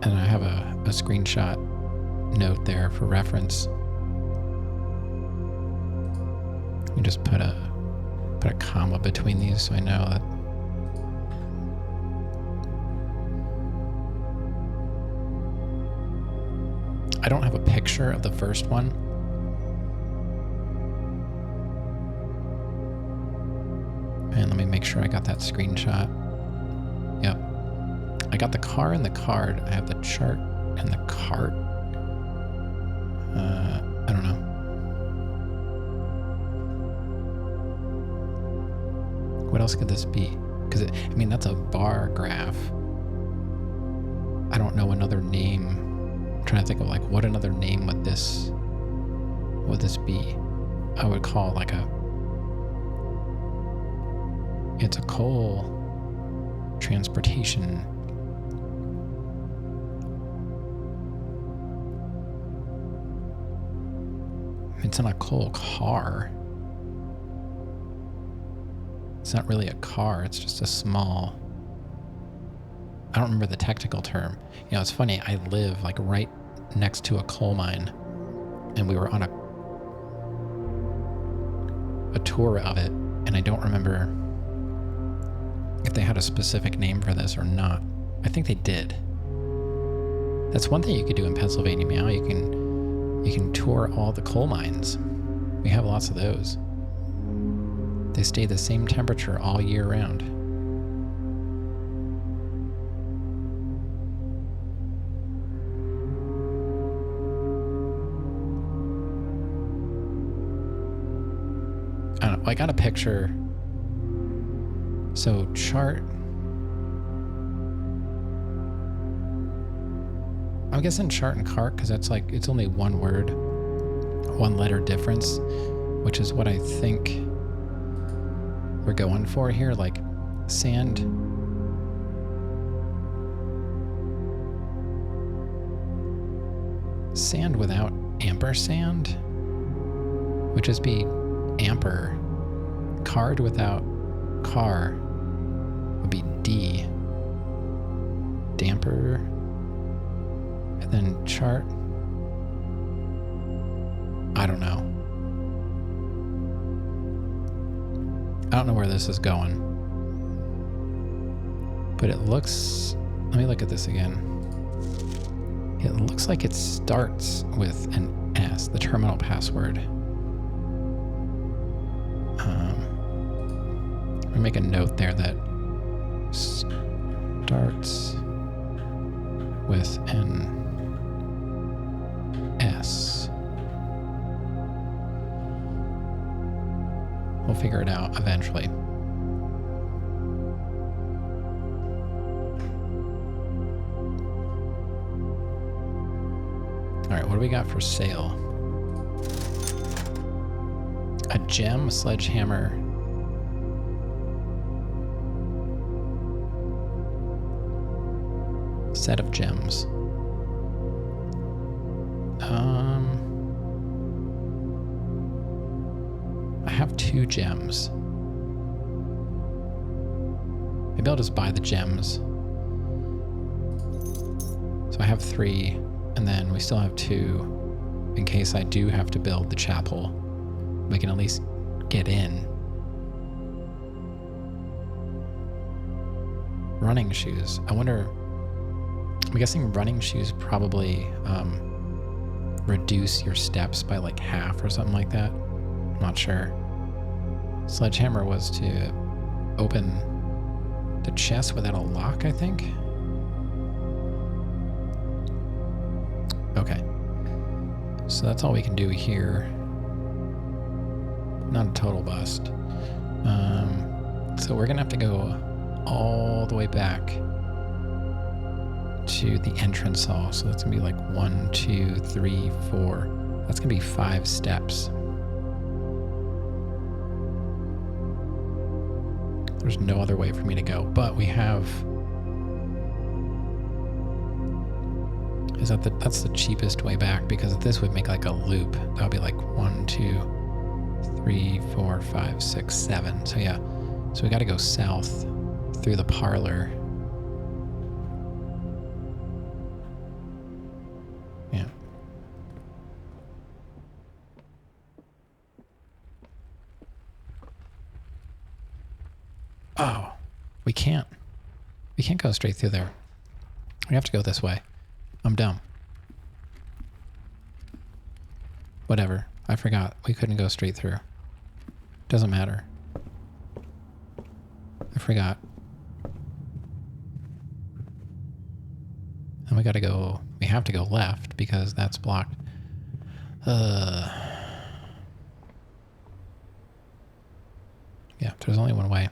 And I have a screenshot note there for reference. You just put a comma between these so I know that. I don't have a picture of the first one. And let me make sure I got that screenshot. Yep. I got the car and the card. I have the chart and the cart. I don't know. What else could this be? Because, I mean, that's a bar graph. I don't know another name. I'm trying to think of, like, what another name would this be? I would call like it's a coal transportation. It's not a coal car. It's not really a car, it's just a small, I don't remember the technical term. You know, it's funny, I live like right next to a coal mine, and we were on a tour of it, and I don't remember if they had a specific name for this or not. I think they did. That's one thing you could do in Pennsylvania Meow. You can tour all the coal mines. We have lots of those. They stay the same temperature all year round. I don't know, I got a picture. So chart. I'm guessing chart and cart because that's like, it's only one word, one letter difference, which is what I think we're going for here. Like sand. Sand without ampersand would just be amper. Card without car would be D. Damper. And then chart. I don't know. I don't know where this is going. But it looks, let me look at this again. It looks like it starts with an S, the terminal password. I'm gonna make a note there that starts with an S. We'll figure it out eventually. All right, what do we got for sale? A gem, a sledgehammer. Set of gems. I have 2 gems. Maybe I'll just buy the gems. So I have 3, and then we still have 2 in case I do have to build the chapel. We can at least get in. Running shoes. I wonder, I'm guessing running shoes probably reduce your steps by like half or something like that. I'm not sure. Sledgehammer was to open the chest without a lock, I think. Okay. So that's all we can do here. Not a total bust. So we're gonna have to go all the way back to the entrance hall. So that's gonna be like 1, 2, 3, 4. That's gonna be 5 steps. There's no other way for me to go, but we have. That's the cheapest way back, because this would make like a loop. That would be like 1, 2, 3, 4, 5, 6, 7. So yeah, so we got to go south through the parlor. Yeah. Oh, we can't go straight through there. We have to go this way. I'm dumb. Whatever. I forgot. We couldn't go straight through. Doesn't matter. I forgot. And we gotta go... We have to go left because that's blocked. Yeah, there's only one way.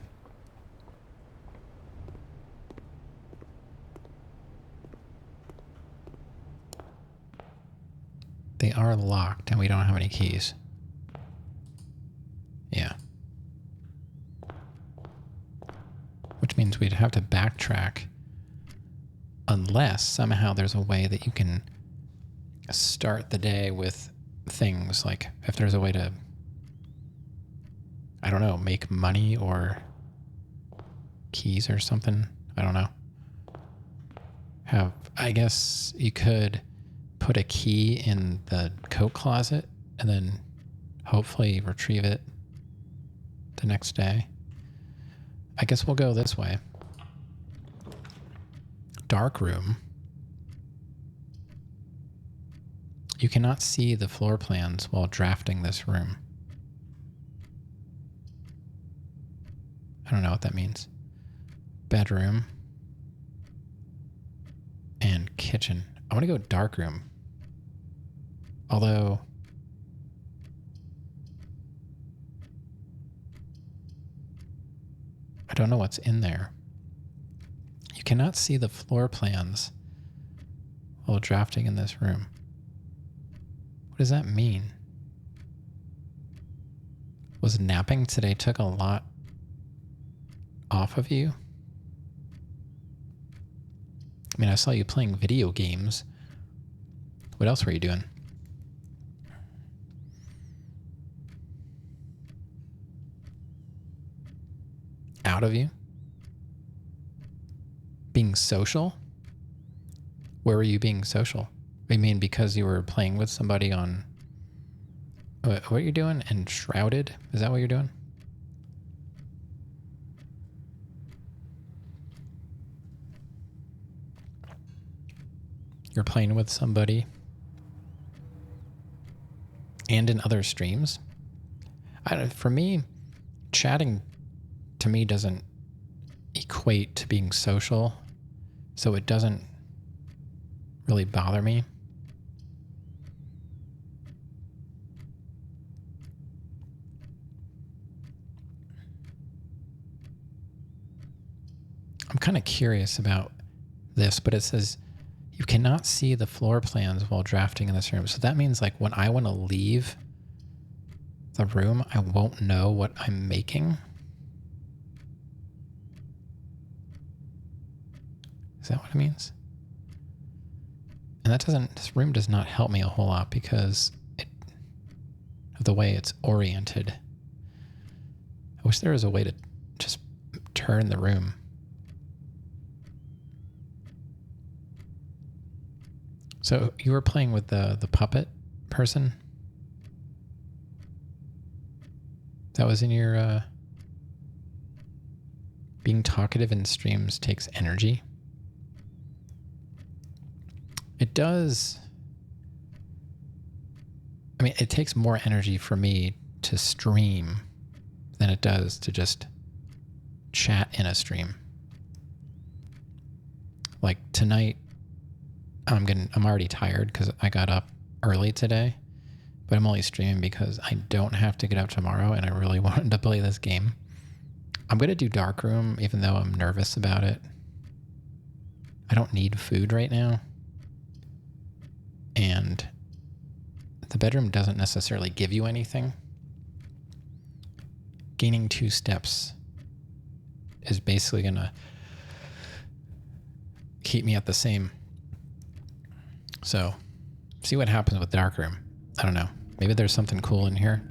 They are locked, and we don't have any keys. Yeah. Which means we'd have to backtrack unless somehow there's a way that you can start the day with things, like if there's a way to, I don't know, make money or keys or something. I don't know. I guess you could put a key in the coat closet and then hopefully retrieve it the next day. I guess we'll go this way. Dark room. You cannot see the floor plans while drafting this room. I don't know what that means. Bedroom. And kitchen. I want to go dark room. Although... I don't know what's in there. You cannot see the floor plans while drafting in this room. What does that mean? Was napping today took a lot off of you? I mean, I saw you playing video games. What else were you doing? Out of you? Being social? Where were you being social? I mean, because you were playing with somebody on... What you're doing? Enshrouded? Is that what you're doing? You're playing with somebody. And in other streams. For me, chatting to me doesn't equate to being social. So it doesn't really bother me. I'm kind of curious about this, but it says you cannot see the floor plans while drafting in this room. So that means like when I want to leave the room, I won't know what I'm making. Is that what it means? And this room does not help me a whole lot because of the way it's oriented. I wish there was a way to just turn the room. So you were playing with the puppet person? That was in your... being talkative in streams takes energy. It does... I mean, it takes more energy for me to stream than it does to just chat in a stream. Like tonight, I'm already tired because I got up early today, but I'm only streaming because I don't have to get up tomorrow and I really wanted to play this game. I'm going to do dark room, even though I'm nervous about it. I don't need food right now. And the bedroom doesn't necessarily give you anything. Gaining 2 steps is basically going to keep me at the same. So, see what happens with dark room. I don't know. Maybe there's something cool in here.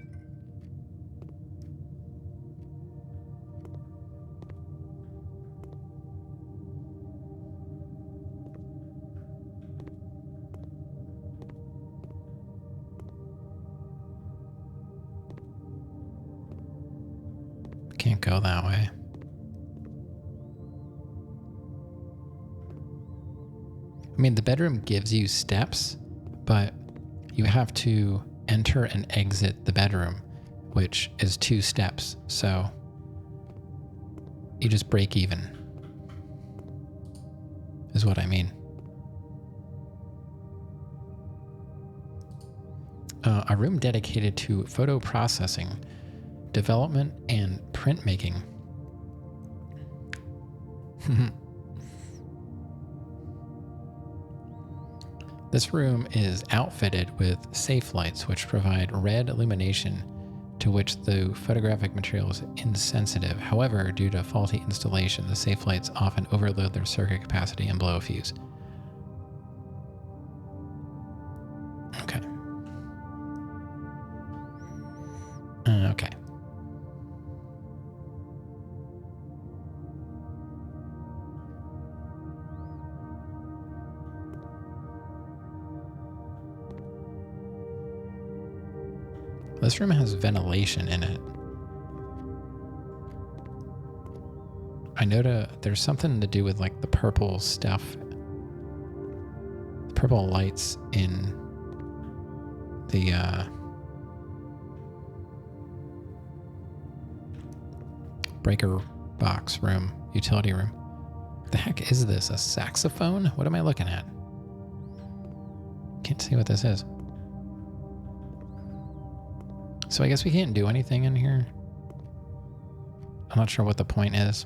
Can't go that way. I mean, the bedroom gives you steps, but you have to enter and exit the bedroom, which is 2 steps. So you just break even, is what I mean. A room dedicated to photo processing, development, and printmaking. This room is outfitted with safe lights, which provide red illumination to which the photographic material is insensitive. However, due to faulty installation, the safe lights often overload their circuit capacity and blow a fuse. Okay. Okay. This room has ventilation in it. I know there's something to do with like the purple stuff. Purple lights in the breaker box room, utility room. What the heck is this? A saxophone? What am I looking at? Can't see what this is. So I guess we can't do anything in here. I'm not sure what the point is.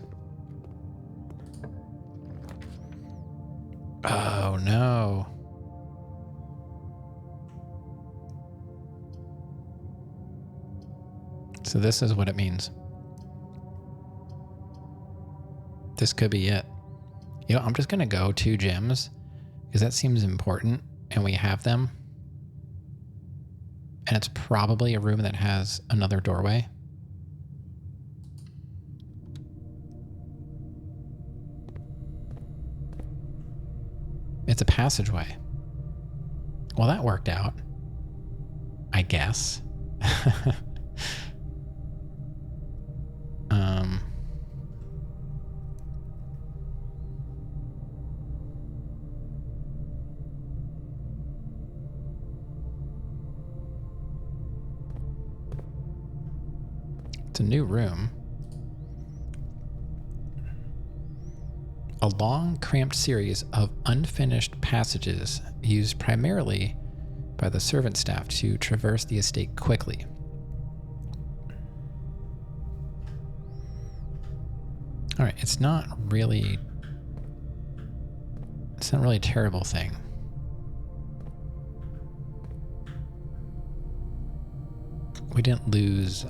Oh no. So this is what it means. This could be it. You know, I'm just gonna go 2 gems because that seems important and we have them. And it's probably a room that has another doorway. It's a passageway. Well, that worked out, I guess. It's a new room. A long, cramped series of unfinished passages used primarily by the servant staff to traverse the estate quickly. All right, it's not really a terrible thing. We didn't lose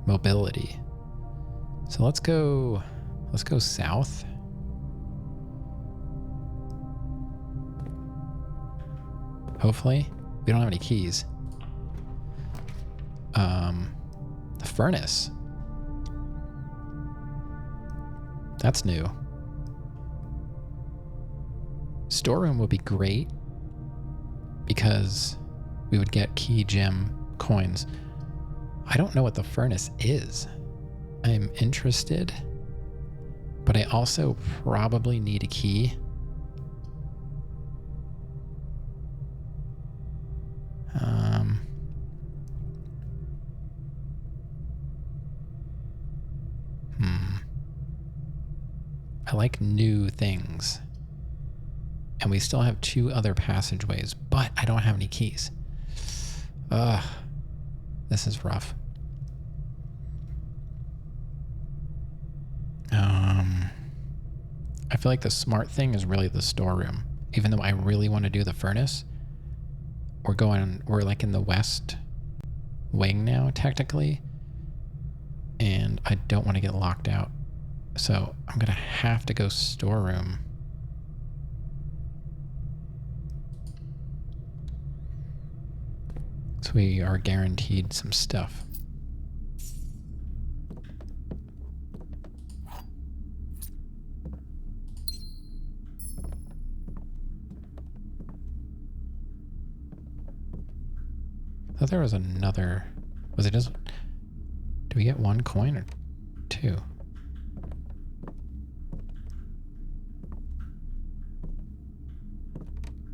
mobility. So let's go south. Hopefully. We don't have any keys. The furnace. That's new. Storeroom would be great because we would get key gem coins. I don't know what the furnace is. I'm interested, but I also probably need a key. I like new things. And we still have 2 other passageways, but I don't have any keys. Ugh. This is rough. feel like the smart thing is really the storeroom. Even though I really want to do the furnace, we're like in the west wing now, technically. And I don't want to get locked out. So I'm going to have to go storeroom. So we are guaranteed some stuff. I thought there was another... Was it just... Do we get 1 coin or 2? Is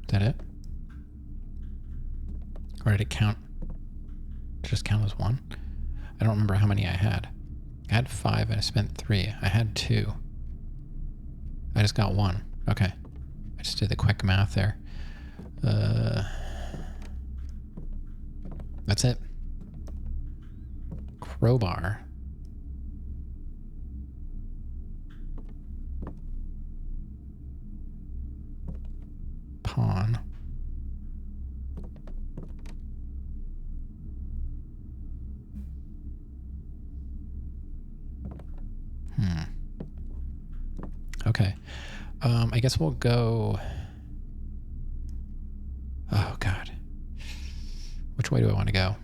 that it? Or did it count? Just count as 1? I don't remember how many I had. I had 5 and I spent 3. I had 2. I just got 1. Okay. I just did the quick math there. That's it. Crowbar. Pawn. Okay. I guess we'll go... Oh, God. Which way do I want to go?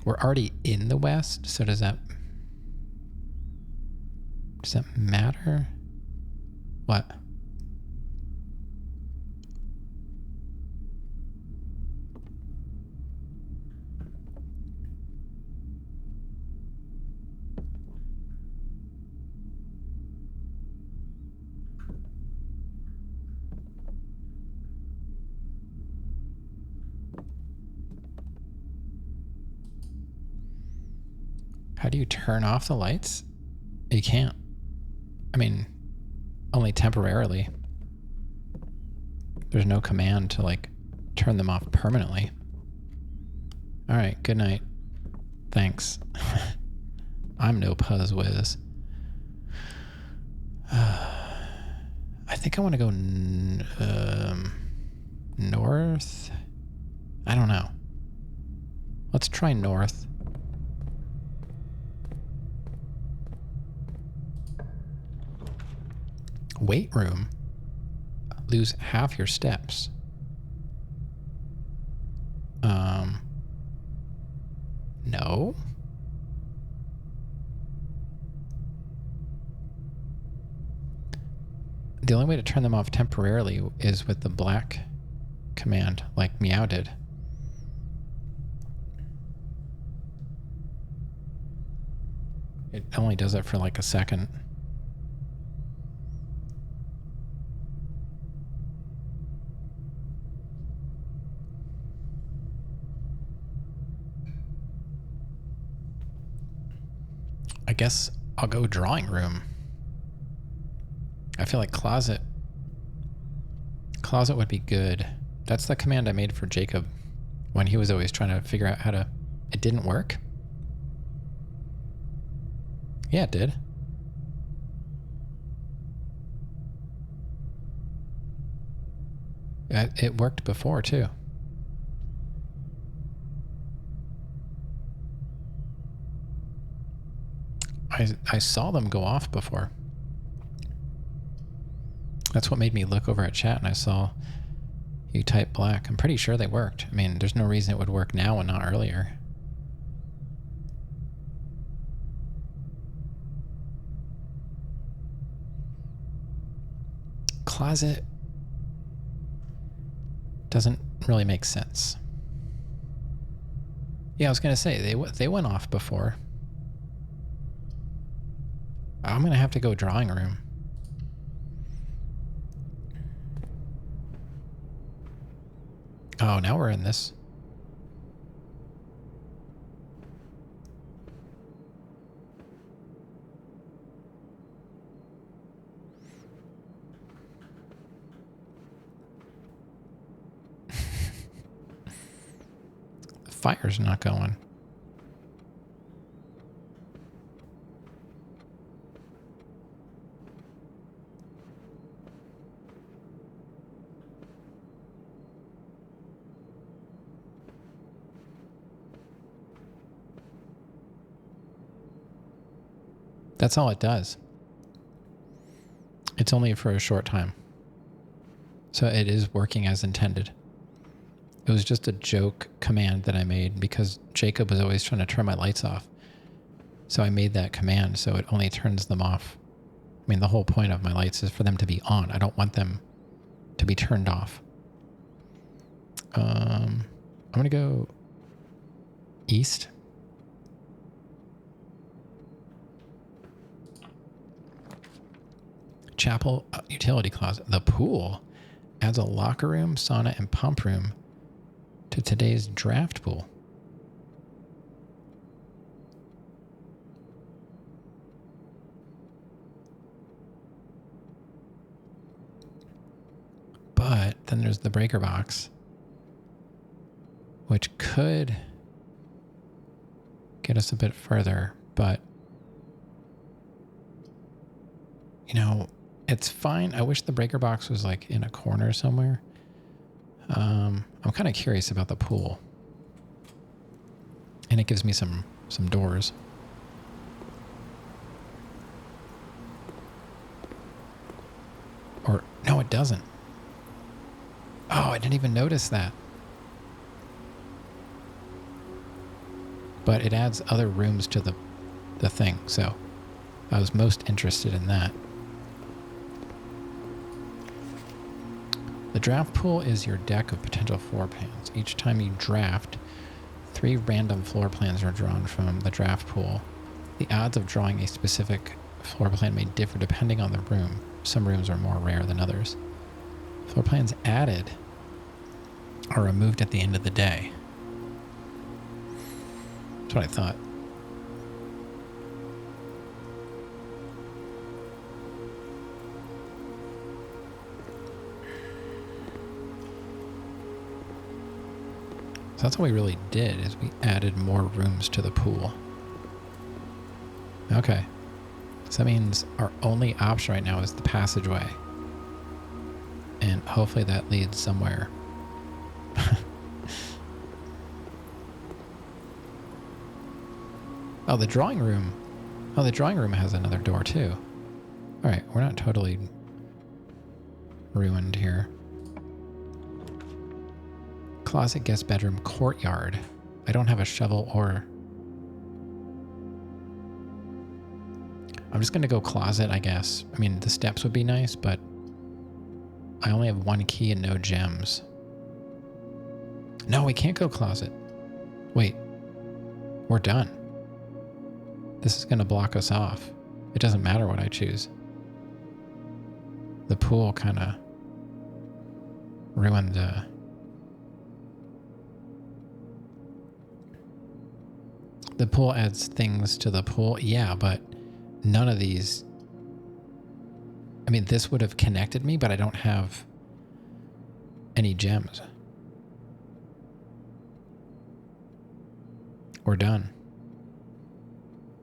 We're already in the west, so does that matter? What? How do you turn off the lights? You can't. I mean, only temporarily. There's no command to, like, turn them off permanently. All right, good night. Thanks. I'm no puzz whiz. I think I want to go north. I don't know. Let's try north. Weight room. Lose half your steps. No. The only way to turn them off temporarily is with the black command, like Meow did. It only does it for like a second. I guess I'll go drawing room. I feel like closet would be good. That's the command I made for Jacob when he was always trying to figure out how to... It didn't work? Yeah, it did. It worked before, too. I saw them go off before. That's what made me look over at chat and I saw you type black. I'm pretty sure they worked. I mean, there's no reason it would work now and not earlier. Closet doesn't really make sense. Yeah, I was gonna say they went off before. I'm gonna have to go drawing room. Oh, now we're in this. The fire's not going. That's all it does. It's only for a short time. So it is working as intended. It was just a joke command that I made because Jacob was always trying to turn my lights off. So I made that command so it only turns them off. I mean, the whole point of my lights is for them to be on. I don't want them to be turned off. I'm going to go east. Chapel utility closet. The pool adds a locker room, sauna, and pump room to today's draft pool. But then there's the breaker box, which could get us a bit further, but you know, it's fine. I wish the breaker box was like in a corner somewhere. I'm kind of curious about the pool. And it gives me some doors. Or, no, it doesn't. Oh, I didn't even notice that. But it adds other rooms to the thing, so I was most interested in that. The draft pool is your deck of potential floor plans. Each time you draft, 3 random floor plans are drawn from the draft pool. The odds of drawing a specific floor plan may differ depending on the room. Some rooms are more rare than others. Floor plans added are removed at the end of the day. That's what I thought. So that's all we really did, is we added more rooms to the pool. Okay. So that means our only option right now is the passageway. And hopefully that leads somewhere. Oh, the drawing room. Oh, the drawing room has another door too. All right, we're not totally ruined here. Closet, guest bedroom, courtyard. I don't have a shovel or... I'm just going to go closet, I guess. I mean, the steps would be nice, but I only have 1 key and no gems. No, we can't go closet. Wait. We're done. This is going to block us off. It doesn't matter what I choose. The pool kind of ruined the pool adds things to the pool. Yeah, but none of these... I mean, this would have connected me, but I don't have any gems. We're done.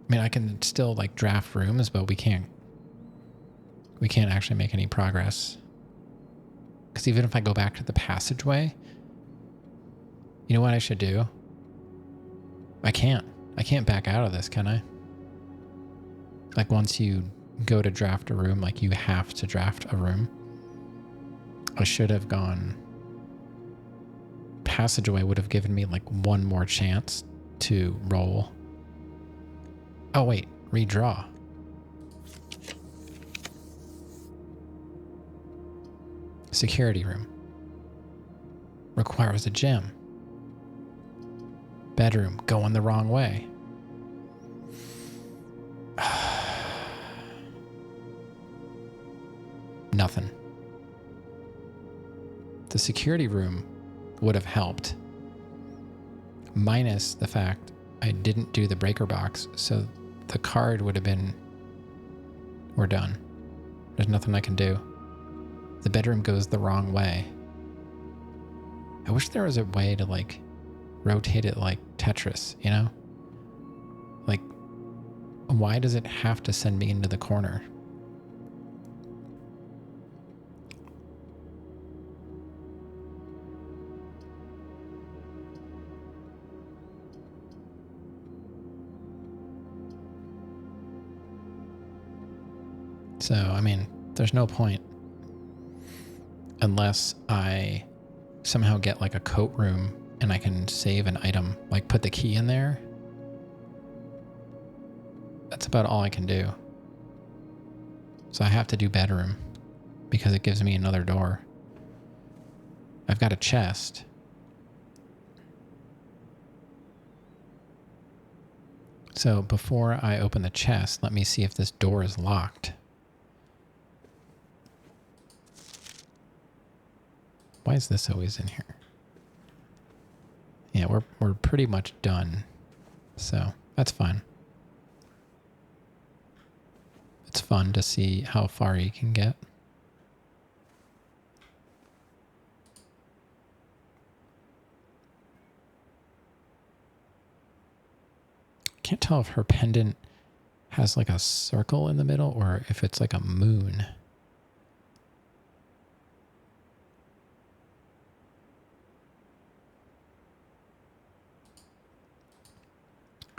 I mean, I can still like draft rooms, but we can't actually make any progress. Because even if I go back to the passageway, you know what I should do? I can't back out of this, can I? Like once you go to draft a room, like you have to draft a room. I should have gone. Passageway would have given me like 1 more chance to roll. Oh wait, redraw. Security room. Requires a gem. Bedroom, going the wrong way. Nothing. The security room would have helped. Minus the fact I didn't do the breaker box, so the card would have been, we're done. There's nothing I can do. The bedroom goes the wrong way. I wish there was a way to like rotate it like Tetris, you know? Like, why does it have to send me into the corner? So, I mean, there's no point unless I somehow get like a coat room and I can save an item, like put the key in there. That's about all I can do. So I have to do bedroom because it gives me another door. I've got a chest. So before I open the chest, let me see if this door is locked. Why is this always in here? Yeah, we're pretty much done. So that's fine. It's fun to see how far you can get. Can't tell if her pendant has like a circle in the middle or if it's like a moon.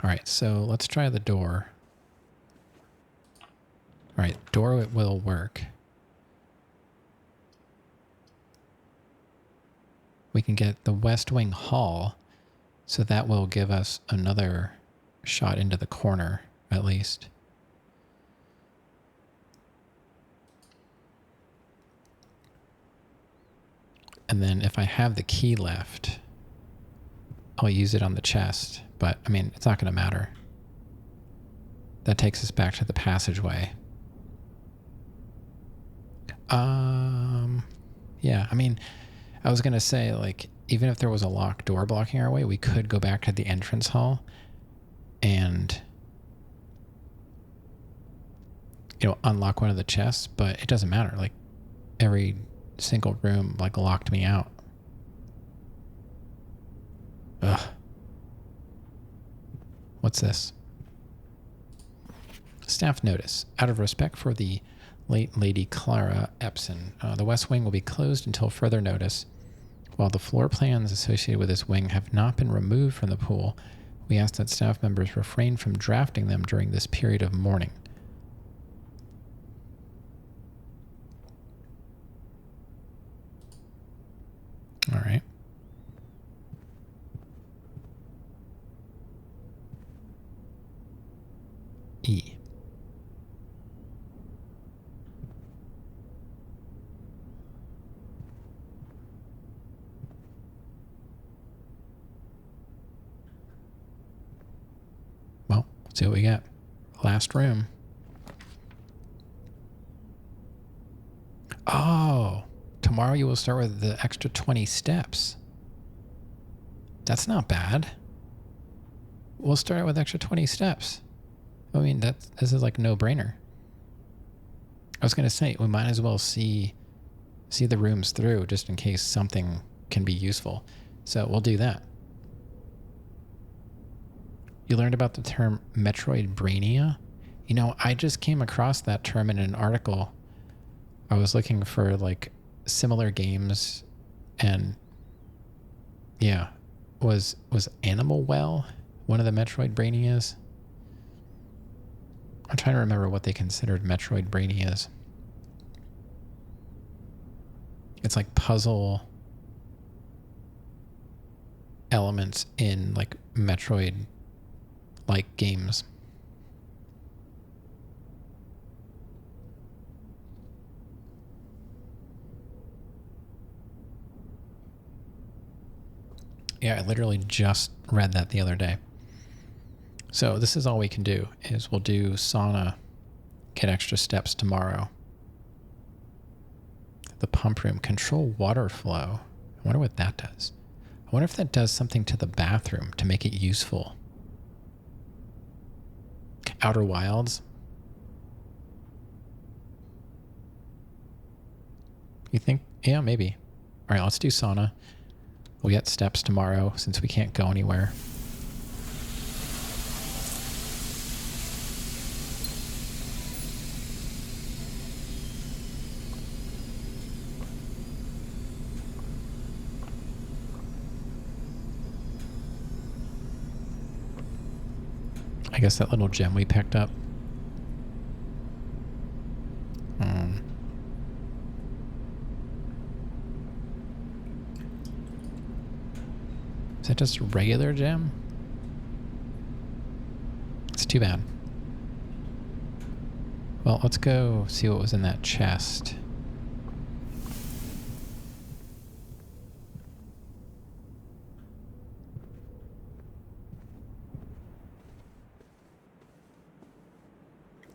All right, so let's try the door. All right, door will work. We can get the West Wing Hall, so that will give us another shot into the corner, at least. And then if I have the key left, I'll use it on the chest. But, I mean, it's not going to matter. That takes us back to the passageway. Yeah, I mean, I was going to say, like, even if there was a locked door blocking our way, we could go back to the entrance hall and, you know, unlock one of the chests, but it doesn't matter. Like, every single room, like, locked me out. Ugh. What's this? Staff notice. Out of respect for the late Lady Clara Epson, the West Wing will be closed until further notice. While the floor plans associated with this wing have not been removed from the pool, we ask that staff members refrain from drafting them during this period of mourning. All right. E. Well, let's see what we got. Last room. Oh, tomorrow you will start with the extra 20 steps. That's not bad. We'll start with extra 20 steps. I mean, this is like no brainer. I was going to say, we might as well see the rooms through just in case something can be useful. So we'll do that. You learned about the term Metroidvania? You know, I just came across that term in an article. I was looking for like similar games, and yeah, was Animal Well one of the Metroidvanias? I'm trying to remember what they considered Metroidvanias. It's like puzzle elements in like Metroid-like games. Yeah, I literally just read that the other day. So this is all we can do, is we'll do sauna, get extra steps tomorrow. The pump room, control water flow. I wonder what that does. I wonder if that does something to the bathroom to make it useful. Outer Wilds. You think? Yeah, maybe. All right, let's do sauna. We'll get steps tomorrow since we can't go anywhere. I guess that little gem we picked up. that just regular gem? It's too bad. Well, let's go see what was in that chest.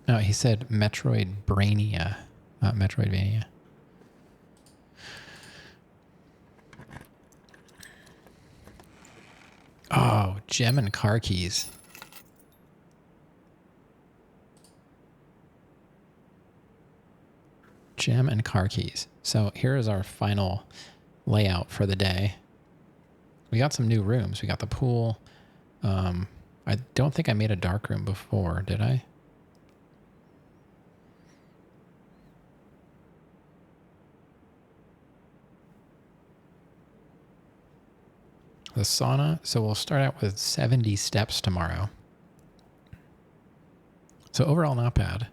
No, he said Metroid Brainia, not Metroidvania. Oh, gem and car keys. Gem and car keys. So here is our final layout for the day. We got some new rooms. We got the pool. I don't think I made a dark room before, did I? The sauna. So we'll start out with 70 steps tomorrow. So overall, not bad.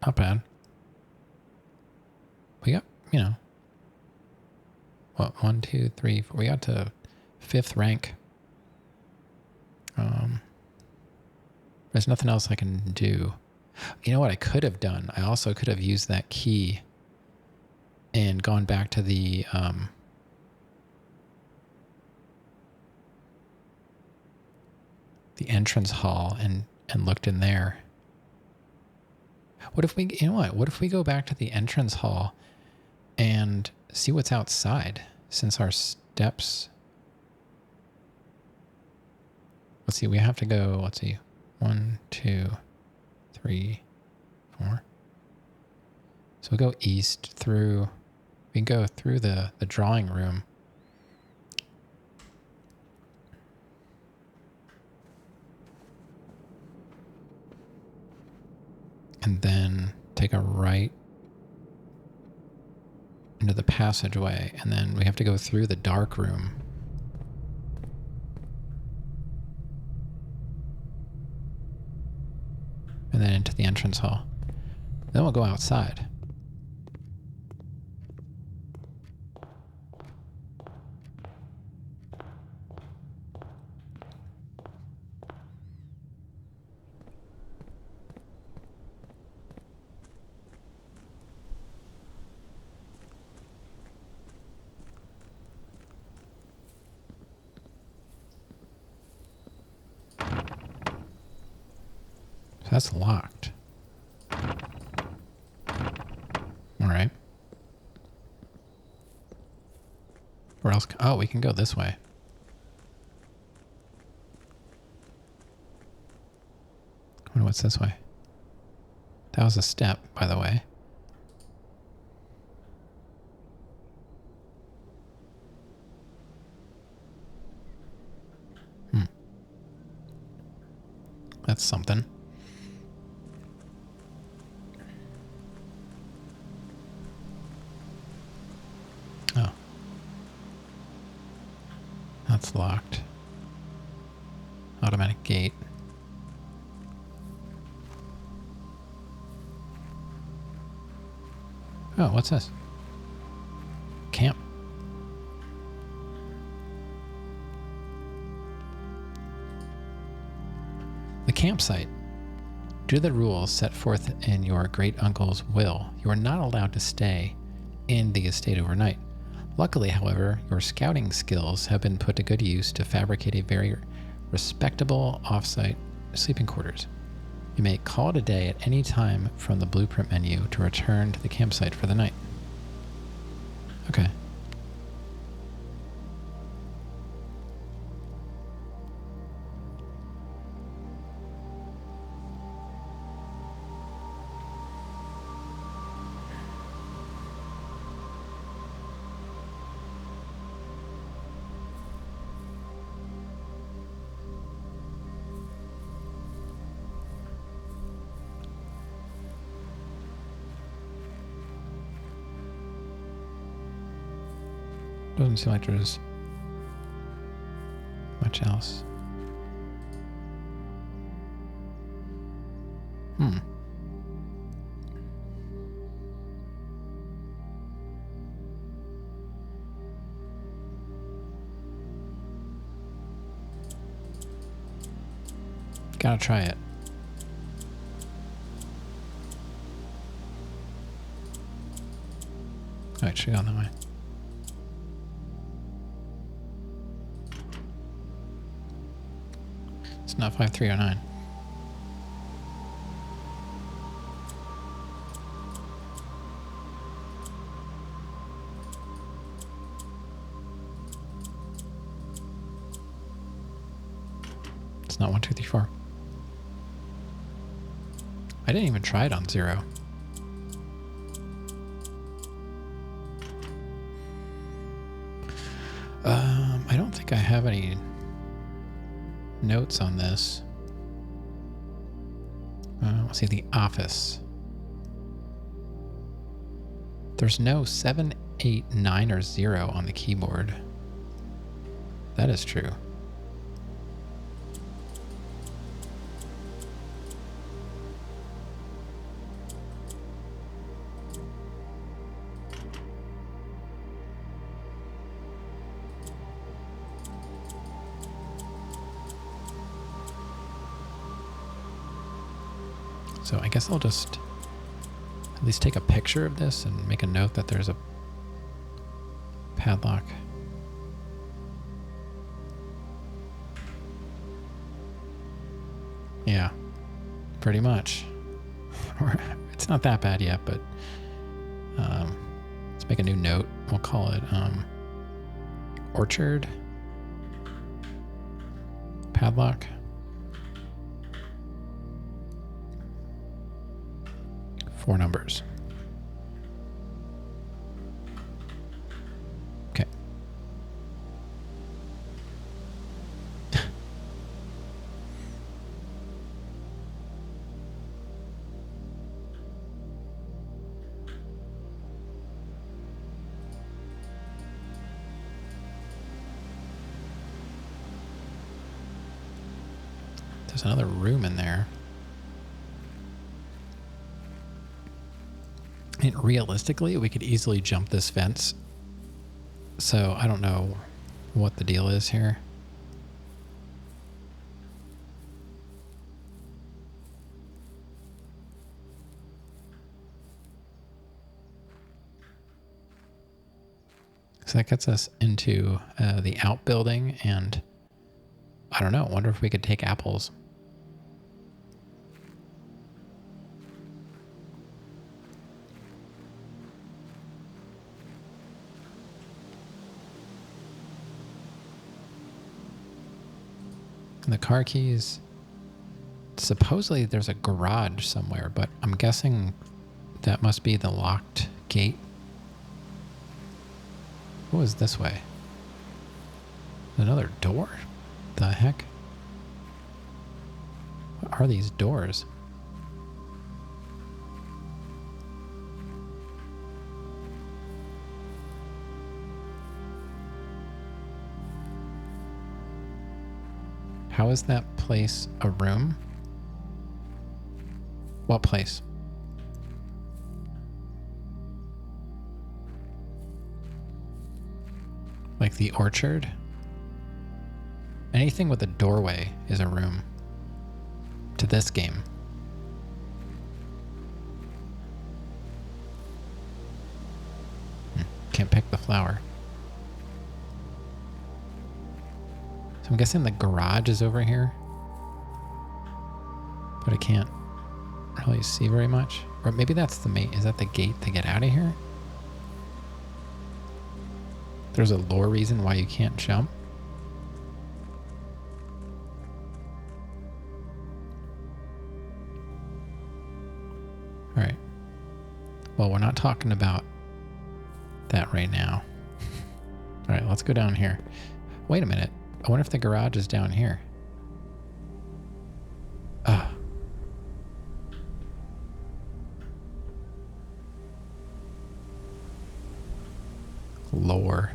Not bad. We got, you know, what, 1, 2, 3, 4. We got to 5th rank. There's nothing else I can do. You know what I could have done? I also could have used that key and gone back to the entrance hall and looked in there. What if we, you know what if we go back to the entrance hall and see what's outside, since our steps, let's see, we have to go, let's see, 1, 2, 3, 4. So we go east through, we can go through the drawing room. And then take a right into the passageway, and then we have to go through the dark room. And then into the entrance hall. Then we'll go outside. So that's locked. All right. Where else? Oh, we can go this way. I wonder what's this way. That was a step, by the way. That's something. Oh. That's locked. Automatic gate. Oh, what's this? Camp. The campsite. Due to the rules set forth in your great uncle's will, you are not allowed to stay in the estate overnight. Luckily, however, your scouting skills have been put to good use to fabricate a very respectable off-site sleeping quarters. You may call it a day at any time from the blueprint menu to return to the campsite for the night. Okay. Doesn't seem like there's much else. Gotta try it. Oh, it should go that way. It's not 5309. It's not 1234. I didn't even try it on 0. I don't think I have any notes on this. Let's see, the office. There's no 7, 8, 9, or 0 on the keyboard. That is true. So I guess I'll just at least take a picture of this and make a note that there's a padlock. Yeah, pretty much. It's not that bad yet, but let's make a new note. We'll call it Orchard Padlock. Four numbers. Okay. There's another room in there. And realistically, we could easily jump this fence. So I don't know what the deal is here. So that gets us into the outbuilding, and I don't know. I wonder if we could take apples. And the car keys. Supposedly there's a garage somewhere, but I'm guessing that must be the locked gate. What was this way? Another door? The heck? What are these doors? How is that place a room? What place? Like the orchard? Anything with a doorway is a room. To this game. Can't pick the flower. So I'm guessing the garage is over here. But I can't really see very much. Or maybe that's the main. Is that the gate to get out of here? There's a lore reason why you can't jump. All right. Well, we're not talking about that right now. All right, let's go down here. Wait a minute. I wonder if the garage is down here. Lore.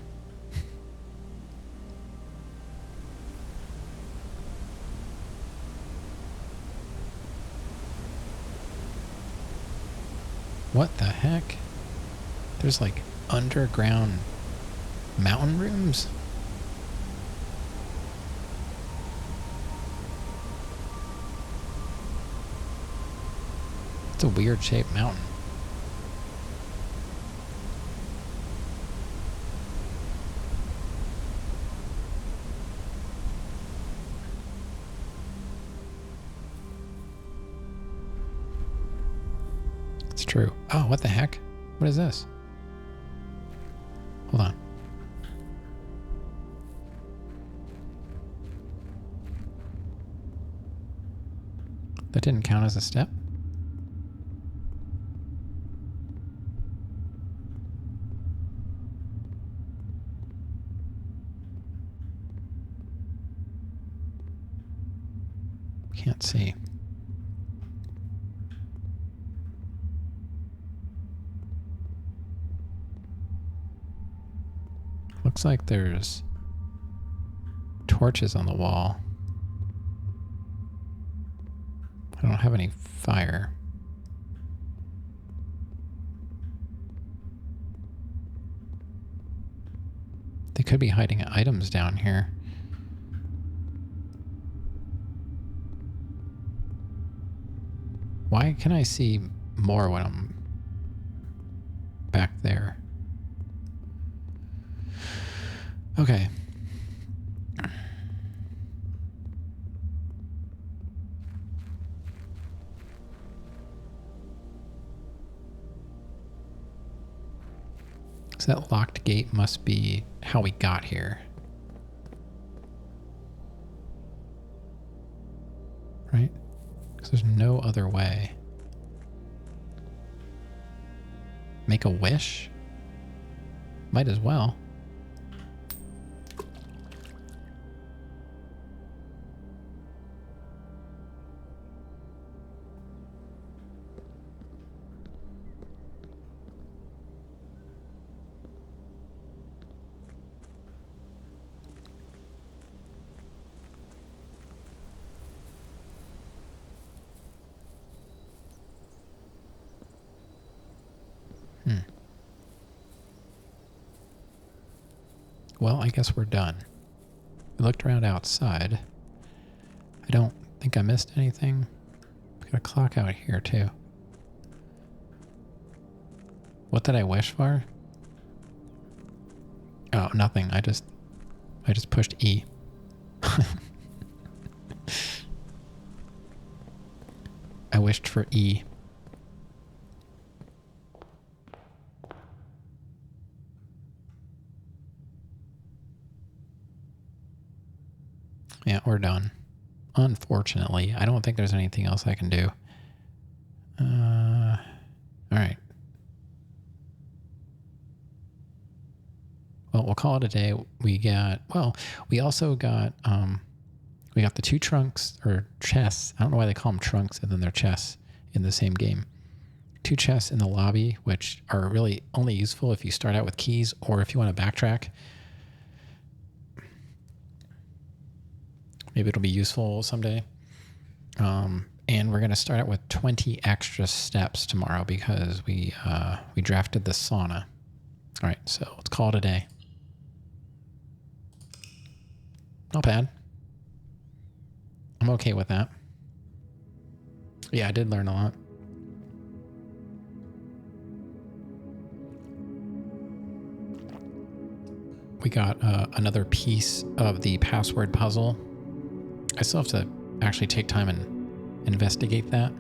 What the heck? There's like underground mountain rooms? It's a weird shaped mountain. It's true. Oh, what the heck? What is this? Hold on. That didn't count as a step? Can't see. Looks like there's torches on the wall. I don't have any fire. They could be hiding items down here. Why can I see more when I'm back there? Okay. So that locked gate must be how we got here. Right? Because there's no other way. Make a wish? Might as well. Well, I guess we're done. We looked around outside. I don't think I missed anything. We got a clock out here too. What did I wish for? Oh, nothing. I just pushed E. I wished for E. Yeah, we're done. Unfortunately, I don't think there's anything else I can do. All right. Well, we'll call it a day. We also got, we got the 2 trunks or chests. I don't know why they call them trunks and then they're chests in the same game. 2 chests in the lobby, which are really only useful if you start out with keys or if you want to backtrack. Maybe it'll be useful someday. And we're going to start out with 20 extra steps tomorrow because we drafted the sauna. All right, so let's call it a day. Not bad. I'm okay with that. Yeah, I did learn a lot. We got another piece of the password puzzle. I still have to actually take time and investigate that.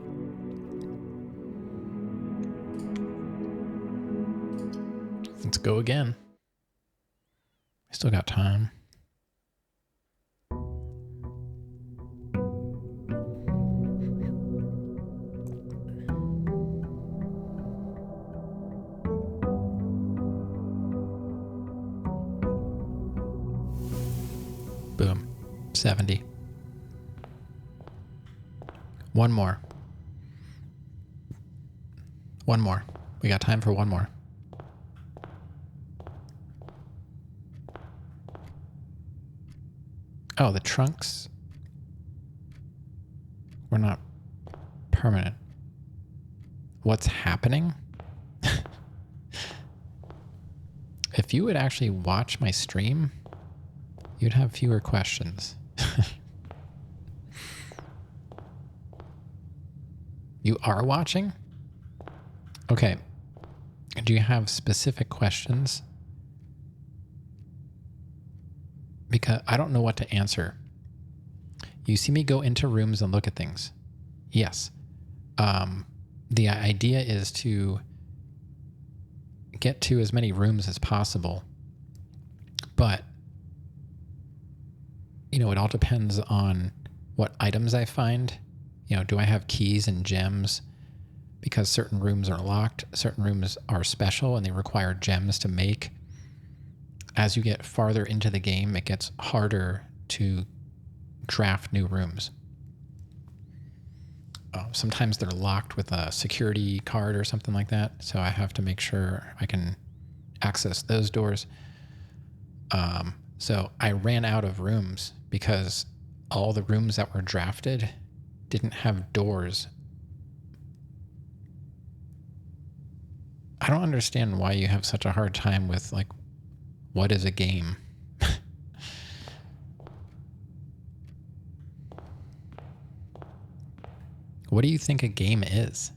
Let's go again. I still got time. Boom. 70. One more. One more. We got time for one more. Oh, the trunks were not permanent. What's happening? If you would actually watch my stream, you'd have fewer questions. You are watching? Okay. Do you have specific questions? Because I don't know what to answer. You see me go into rooms and look at things. Yes. The idea is to get to as many rooms as possible. But, it all depends on what items I find. Do I have keys and gems? Because certain rooms are locked, certain rooms are special, and they require gems to make. As you get farther into the game, it gets harder to draft new rooms. Sometimes they're locked with a security card or something like that, so I have to make sure I can access those doors. So I ran out of rooms because all the rooms that were drafted didn't have doors. I don't understand why you have such a hard time with, like, what is a game? What do you think a game is?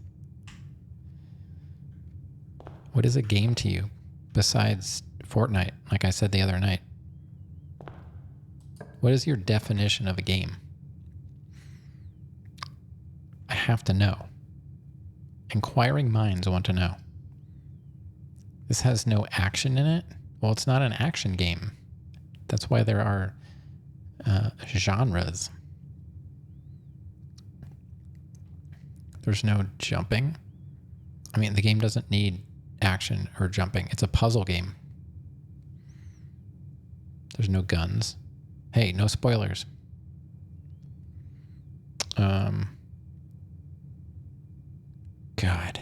What is a game to you besides Fortnite, like I said the other night? What is your definition of a game? I have to know. Inquiring minds want to know. This has no action in it? Well, it's not an action game. That's why there are genres. There's no jumping. I mean, the game doesn't need action or jumping. It's a puzzle game. There's no guns. Hey, no spoilers. God.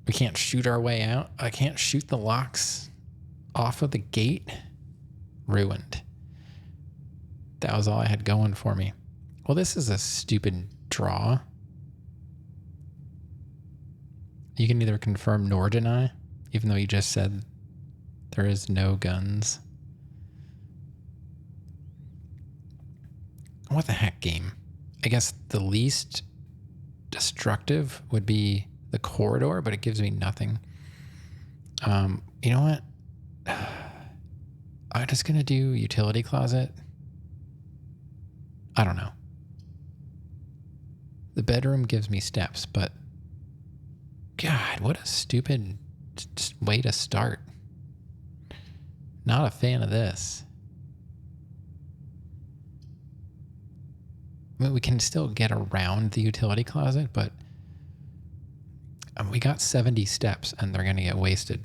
We can't shoot our way out. I can't shoot the locks off of the gate. Ruined. That was all I had going for me. Well, this is a stupid draw. You can neither confirm nor deny, even though you just said there is no guns. What the heck game? I guess the least destructive would be the corridor, but it gives me nothing. You know what? I'm just going to do utility closet. I don't know. The bedroom gives me steps, but God, what a stupid way to start. Not a fan of this. I mean, we can still get around the utility closet, but we got 70 steps and they're going to get wasted.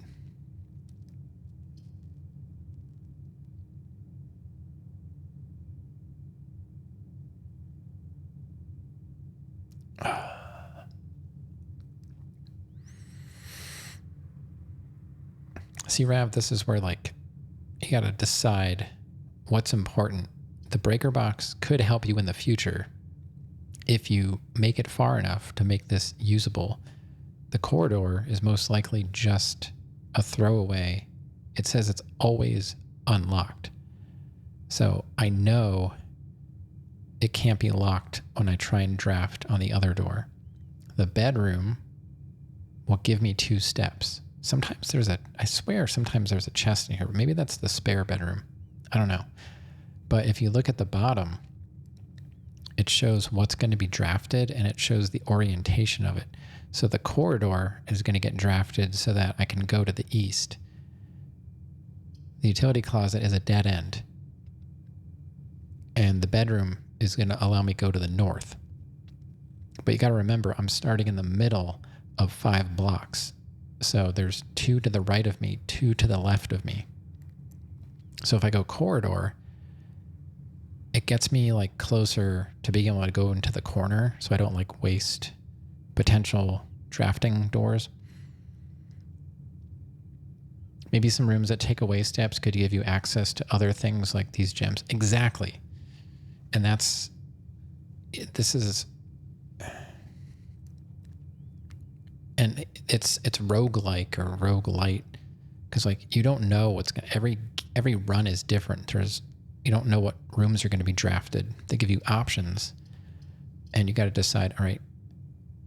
See, Rav, this is where, like, you got to decide what's important. The breaker box could help you in the future if you make it far enough to make this usable. The corridor is most likely just a throwaway. It says it's always unlocked. So I know it can't be locked when I try and draft on the other door. The bedroom will give me 2 steps. Sometimes I swear sometimes there's a chest in here. Maybe that's the spare bedroom. I don't know. But if you look at the bottom, it shows what's going to be drafted and it shows the orientation of it. So the corridor is going to get drafted so that I can go to the east. The utility closet is a dead end. And the bedroom is going to allow me to go to the north. But you got to remember, I'm starting in the middle of 5 blocks. So there's 2 to the right of me, 2 to the left of me. So if I go corridor, it gets me like closer to being able to go into the corner so I don't like waste potential drafting doors. Maybe some rooms that take away steps could give you access to other things like these gems. Exactly. And this is, and it's roguelike or roguelite because like you don't know what's gonna, every run is different. You don't know what rooms are going to be drafted. They give you options, and you got to decide. All right,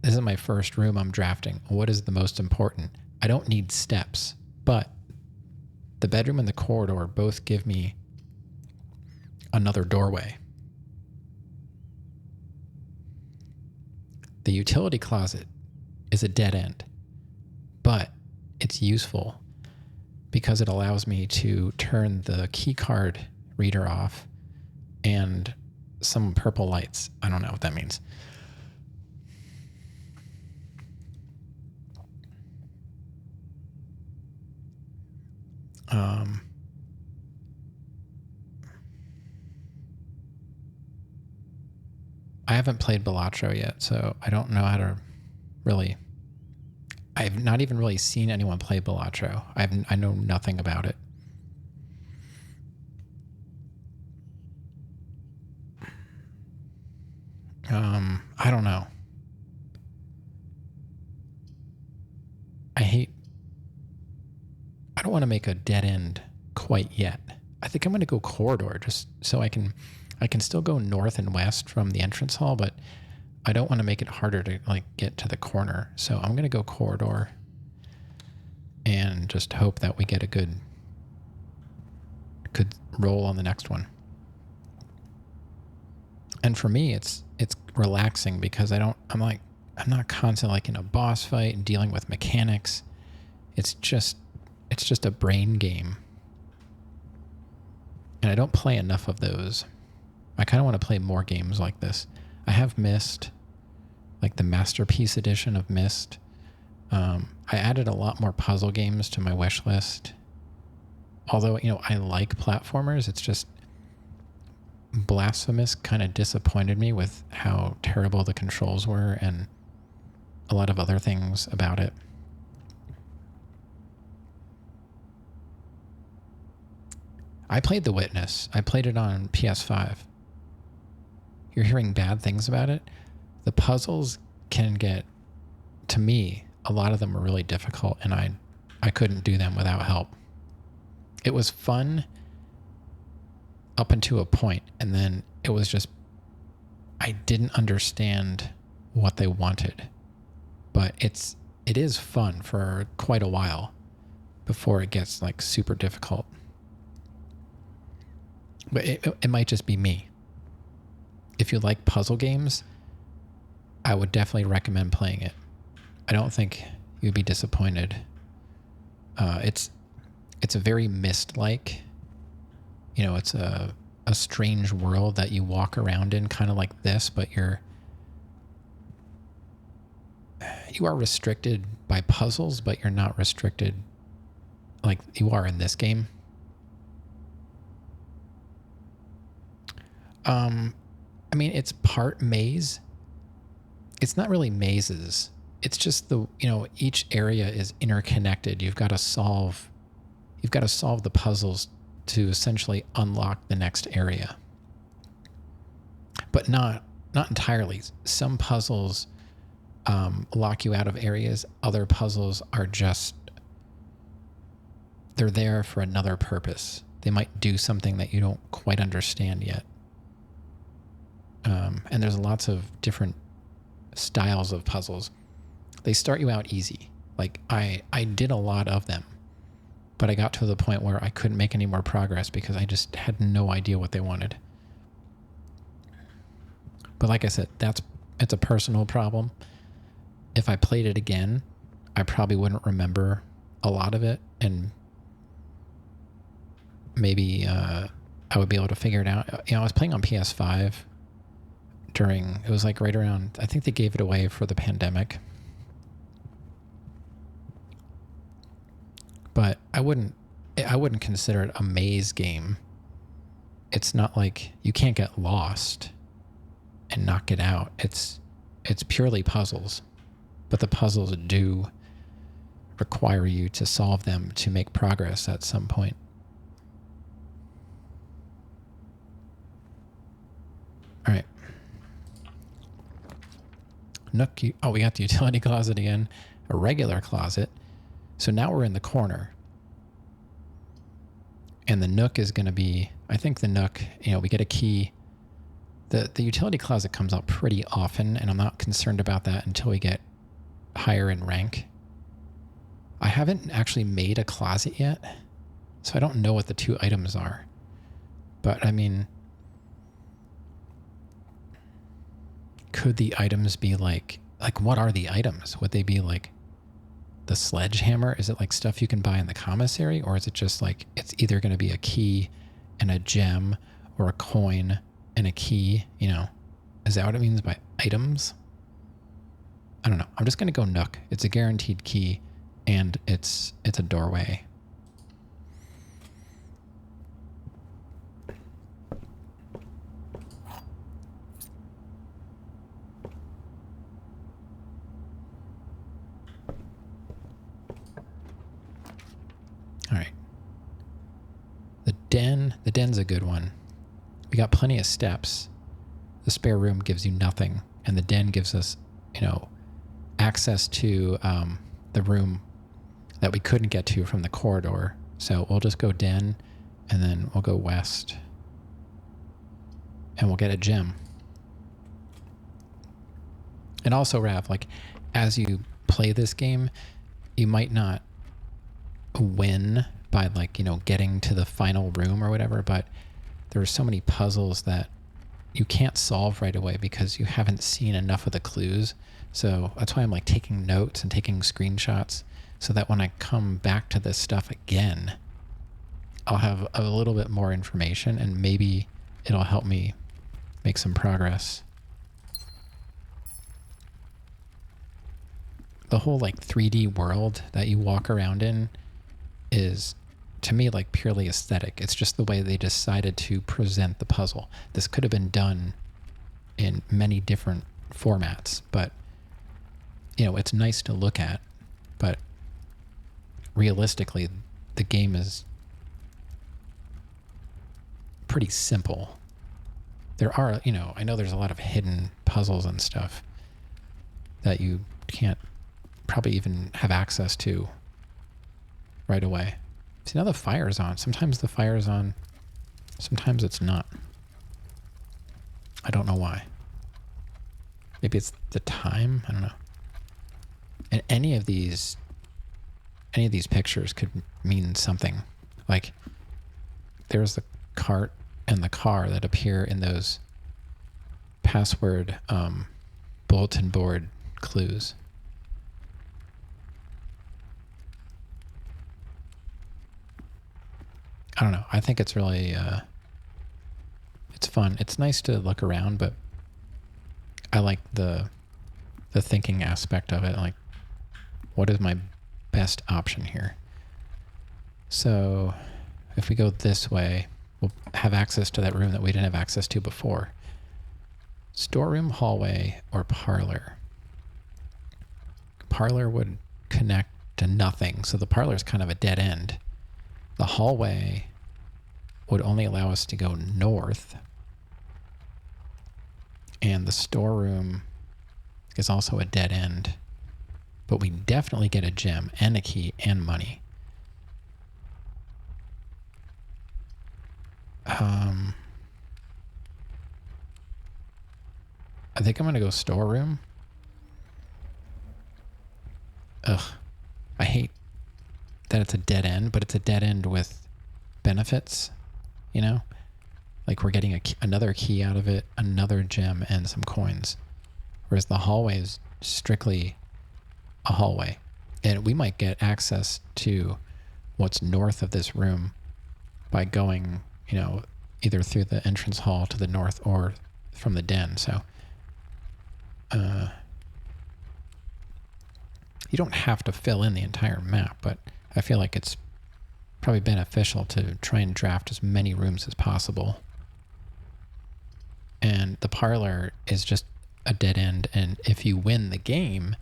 this is my first room I'm drafting. What is the most important? I don't need steps, but the bedroom and the corridor both give me another doorway. The utility closet is a dead end, but it's useful because it allows me to turn the key card reader off and some purple lights. I don't know what that means. I haven't played Balatro yet, so I don't know how to really... I've not even really seen anyone play Balatro. I know nothing about it. I don't know. I don't want to make a dead end quite yet. I think I'm going to go corridor just so I can still go north and west from the entrance hall, but I don't want to make it harder to like get to the corner. So I'm going to go corridor and just hope that we get a good roll on the next one. And for me, it's relaxing because I'm not constantly like in a boss fight and dealing with mechanics. It's just a brain game. And I don't play enough of those. I kind of want to play more games like this. I have Myst, like the Masterpiece Edition of Myst. I added a lot more puzzle games to my wish list. Although, I like platformers, it's just Blasphemous kind of disappointed me with how terrible the controls were and a lot of other things about it. I played The Witness. I played it on PS5. You're hearing bad things about it. The puzzles can get, to me, a lot of them are really difficult, and I couldn't do them without help. It was fun up until a point, and then it was just, I didn't understand what they wanted. But it is fun for quite a while before it gets like super difficult. But it might just be me. If you like puzzle games, I would definitely recommend playing it. I don't think you'd be disappointed. It's a very Myst-like. It's a strange world that you walk around in, kind of like this, but you are restricted by puzzles, but you're not restricted like you are in this game. It's part maze. It's not really mazes. It's just each area is interconnected. You've got to solve the puzzles to essentially unlock the next area. But not entirely. Some puzzles lock you out of areas. Other puzzles are just, they're there for another purpose. They might do something that you don't quite understand yet. And there's lots of different styles of puzzles. They start you out easy. Like I did a lot of them, but I got to the point where I couldn't make any more progress because I just had no idea what they wanted. But like I said, it's a personal problem. If I played it again, I probably wouldn't remember a lot of it, and maybe I would be able to figure it out. I was playing on PS5 it was like right around, I think they gave it away for the pandemic. But I wouldn't consider it a maze game. It's not like you can't get lost and not get out. It's purely puzzles. But the puzzles do require you to solve them to make progress at some point. All right. Nook, we got the utility closet again, a regular closet. So now we're in the corner. And the Nook is going to be, I think the Nook, we get a key. The utility closet comes out pretty often, and I'm not concerned about that until we get higher in rank. I haven't actually made a closet yet, so I don't know what the two items are. But I mean, could the items be like what are the items? Would they be like the sledgehammer? Is it like stuff you can buy in the commissary, or is it just like it's either going to be a key and a gem, or a coin and a key? Is that what it means by items? I don't know. I'm just going to go Nook. It's a guaranteed key, and it's a doorway. All right. The den's a good one. We got plenty of steps. The spare room gives you nothing, and the den gives us, access to the room that we couldn't get to from the corridor. So we'll just go den, and then we'll go west, and we'll get a gem. And also, Rav, as you play this game, you might not win by getting to the final room or whatever, but there are so many puzzles that you can't solve right away because you haven't seen enough of the clues. So that's why I'm taking notes and taking screenshots, so that when I come back to this stuff again, I'll have a little bit more information, and maybe it'll help me make some progress. The whole 3D world that you walk around in is, to me, purely aesthetic. It's just the way they decided to present the puzzle. This could have been done in many different formats, but it's nice to look at. But realistically, the game is pretty simple. There are, I know there's a lot of hidden puzzles and stuff that you can't probably even have access to right away. See, now the fire's on. Sometimes the fire's on, sometimes it's not. I don't know why. Maybe it's the time. I don't know. And any of these pictures could mean something. There's the cart and the car that appear in those password bulletin board clues. I don't know. I think it's really, it's fun. It's nice to look around, but I like the thinking aspect of it. What is my best option here? So if we go this way, we'll have access to that room that we didn't have access to before. Storeroom, hallway, or parlor. Parlor would connect to nothing, so the parlor is kind of a dead end. The hallway would only allow us to go north. And the storeroom is also a dead end. But we definitely get a gem and a key and money. I think I'm going to go storeroom. Ugh. I hate that it's a dead end, but it's a dead end with benefits, we're getting another key out of it, another gem, and some coins. Whereas the hallway is strictly a hallway. And we might get access to what's north of this room by going, either through the entrance hall to the north or from the den. So, you don't have to fill in the entire map, but I feel like it's probably beneficial to try and draft as many rooms as possible. And the parlor is just a dead end, and if you win the game,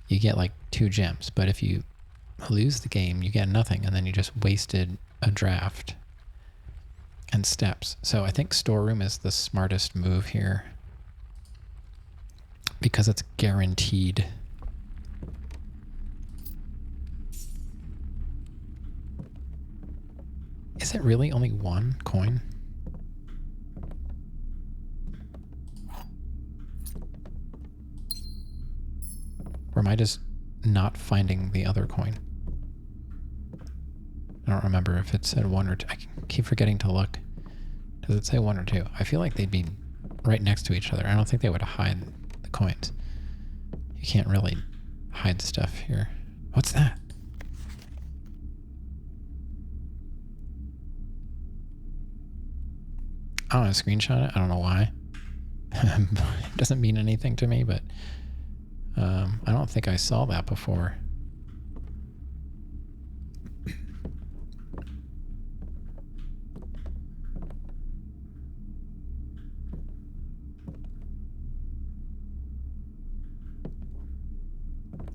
you get 2 gems. But if you lose the game, you get nothing, and then you just wasted a draft and steps. So I think storeroom is the smartest move here because it's guaranteed. Is it really only one coin? Or am I just not finding the other coin? I don't remember if it said 1 or 2. I keep forgetting to look. Does it say 1 or 2? I feel like they'd be right next to each other. I don't think they would hide the coins. You can't really hide stuff here. What's that? I want to screenshot it. I don't know why. It doesn't mean anything to me, but I don't think I saw that before.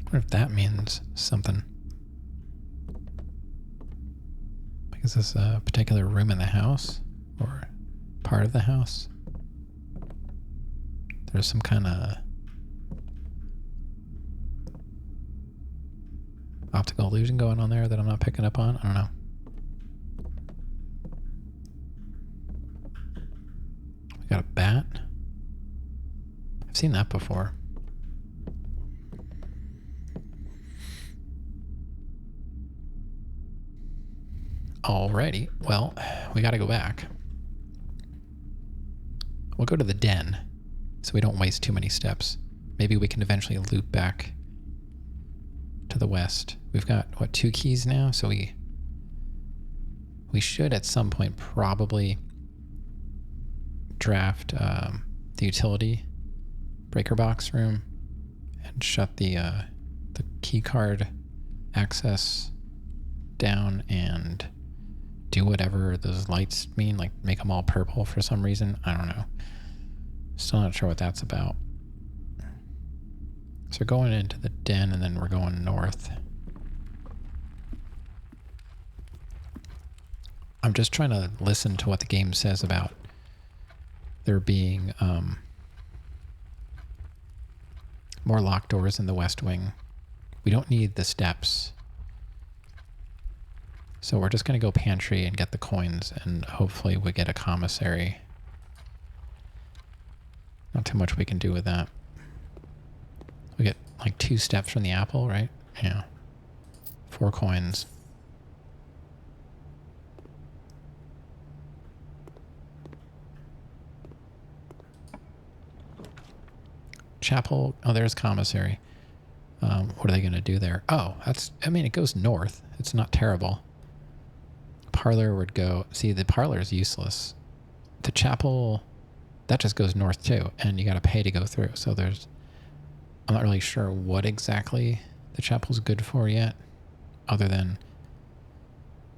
I wonder if that means something. Like, is this a particular room in the house? Or part of the house? There's some kind of optical illusion going on there that I'm not picking up on. I don't know. We got a bat. I've seen that before. Alrighty. Well, we got to go back. We'll go to the den so we don't waste too many steps. Maybe we can eventually loop back to the west. We've got, what, 2 keys now? So we should at some point probably draft the utility breaker box room and shut the key card access down and do whatever those lights mean, like make them all purple for some reason. I don't know. Still not sure what that's about. So we're going into the den and then we're going north. I'm just trying to listen to what the game says about there being more locked doors in the West Wing. We don't need the steps. So we're just going to go pantry and get the coins, and hopefully we get a commissary. Not too much we can do with that. We get like 2 steps from the apple, right? Yeah. 4 coins. Chapel. Oh, there's commissary. What are they going to do there? Oh, I mean, it goes north. It's not terrible. Parlor would go, see, the parlor is useless. The chapel, that just goes north too, and you got to pay to go through. So I'm not really sure what exactly the chapel's good for yet, other than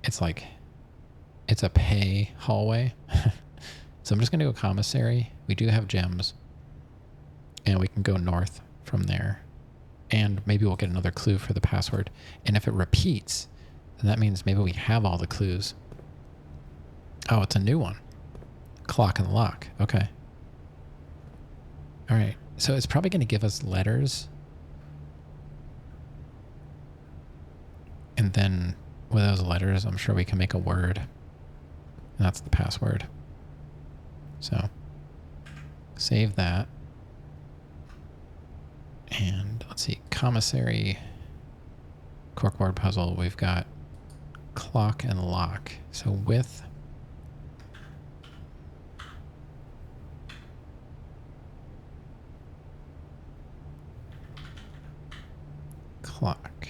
it's a pay hallway. So I'm just going to go commissary. We do have gems, and we can go north from there. And maybe we'll get another clue for the password. And if it repeats, then that means maybe we have all the clues. Oh, it's a new one. Clock and lock. Okay. All right. So it's probably going to give us letters. And then with those letters, I'm sure we can make a word. And that's the password. So save that. And let's see, commissary, corkboard puzzle. We've got clock and lock. So with clock,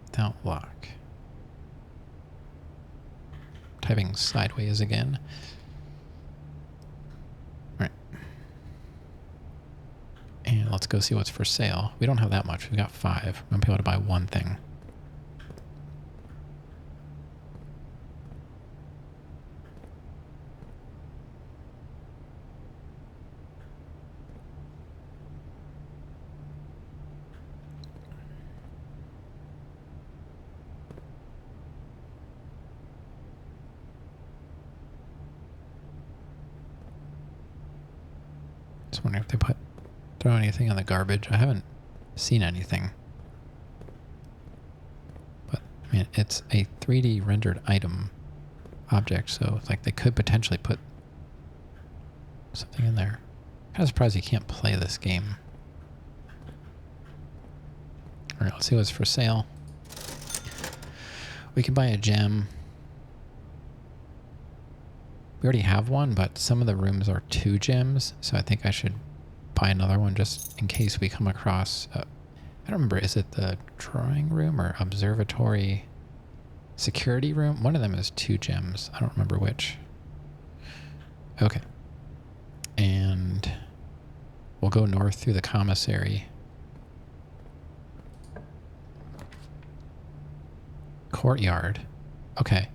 without lock. Typing sideways again. Right. And let's go see what's for sale. We don't have that much. We've got 5. We're going to be able to buy 1 thing. Just wondering if they throw anything in the garbage. I haven't seen anything. mean, it's a 3D rendered item object, so it's like they could potentially put something in there. Kind of surprised you can't play this game. All right, let's see what's for sale. We can buy a gem. We already have one, but some of the rooms are 2 gems, so I think I should buy another one just in case we come across... I don't remember, is it the drawing room or observatory security room? One of them is 2 gems. I don't remember which. Okay. And we'll go north through the commissary. Courtyard. Okay.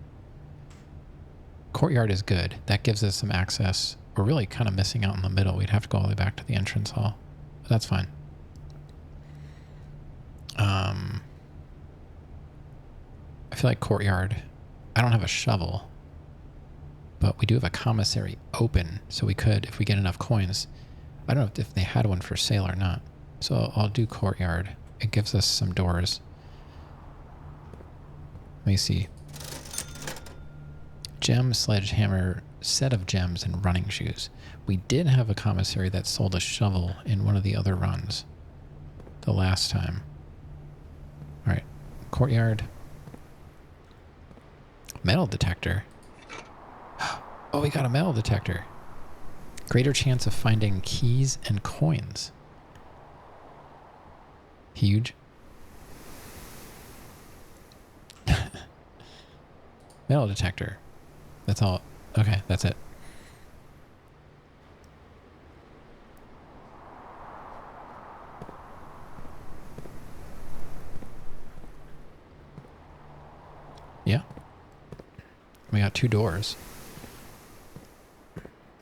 Courtyard is good. That gives us some access. We're really kind of missing out in the middle. We'd have to go all the way back to the entrance hall. But that's fine. I feel like courtyard. I don't have a shovel. But we do have a commissary open. So we could, if we get enough coins. I don't know if they had one for sale or not. So I'll do courtyard. It gives us some doors. Let me see. Gem, sledgehammer, set of gems, and running shoes. We did have a commissary that sold a shovel in one of the other runs. The last time. Alright. Courtyard. Metal detector. Oh, we got a metal detector. Greater chance of finding keys and coins. Huge. Metal detector. That's all. Okay, that's it. Yeah. We got 2 doors.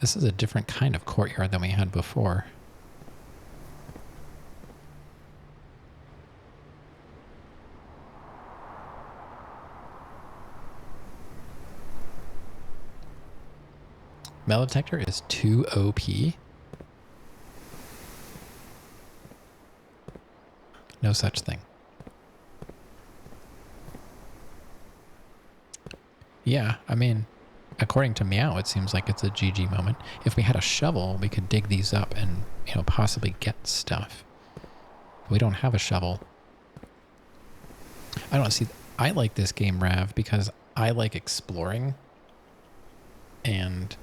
This is a different kind of courtyard than we had before. Metal detector is 2 OP. No such thing. Yeah, I mean, according to Meow, it seems like it's a GG moment. If we had a shovel, we could dig these up and, you know, possibly get stuff. We don't have a shovel. I don't see. I like this game, Rav, because I like exploring and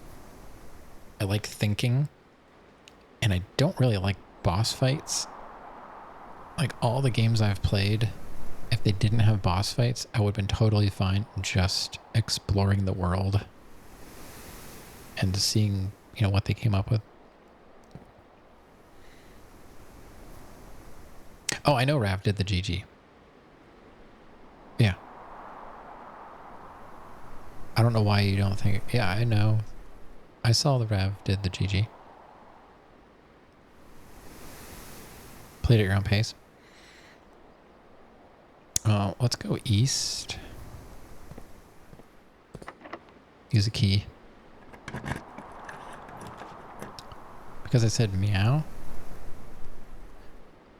I like thinking, and I don't really like boss fights. Like all the games I've played, if they didn't have boss fights, I would have been totally fine just exploring the world and seeing, you know, what they came up with. Oh, I know Rav did the GG. Yeah. I don't know why you don't think... Yeah, I know. I saw the Rav did the GG. Played at your own pace. Let's go east. Use a key. Because I said meow.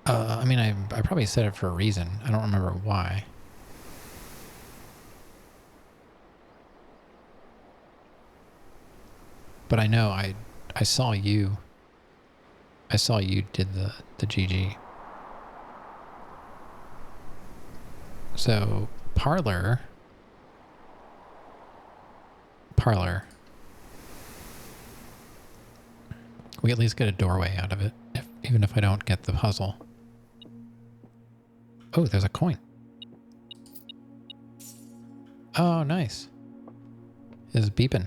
I mean, I probably said it for a reason. I don't remember why. But I know I saw you. I saw you did the GG. So parlor. We at least get a doorway out of it, even if I don't get the puzzle. Oh, there's a coin. Oh, nice. It's beeping.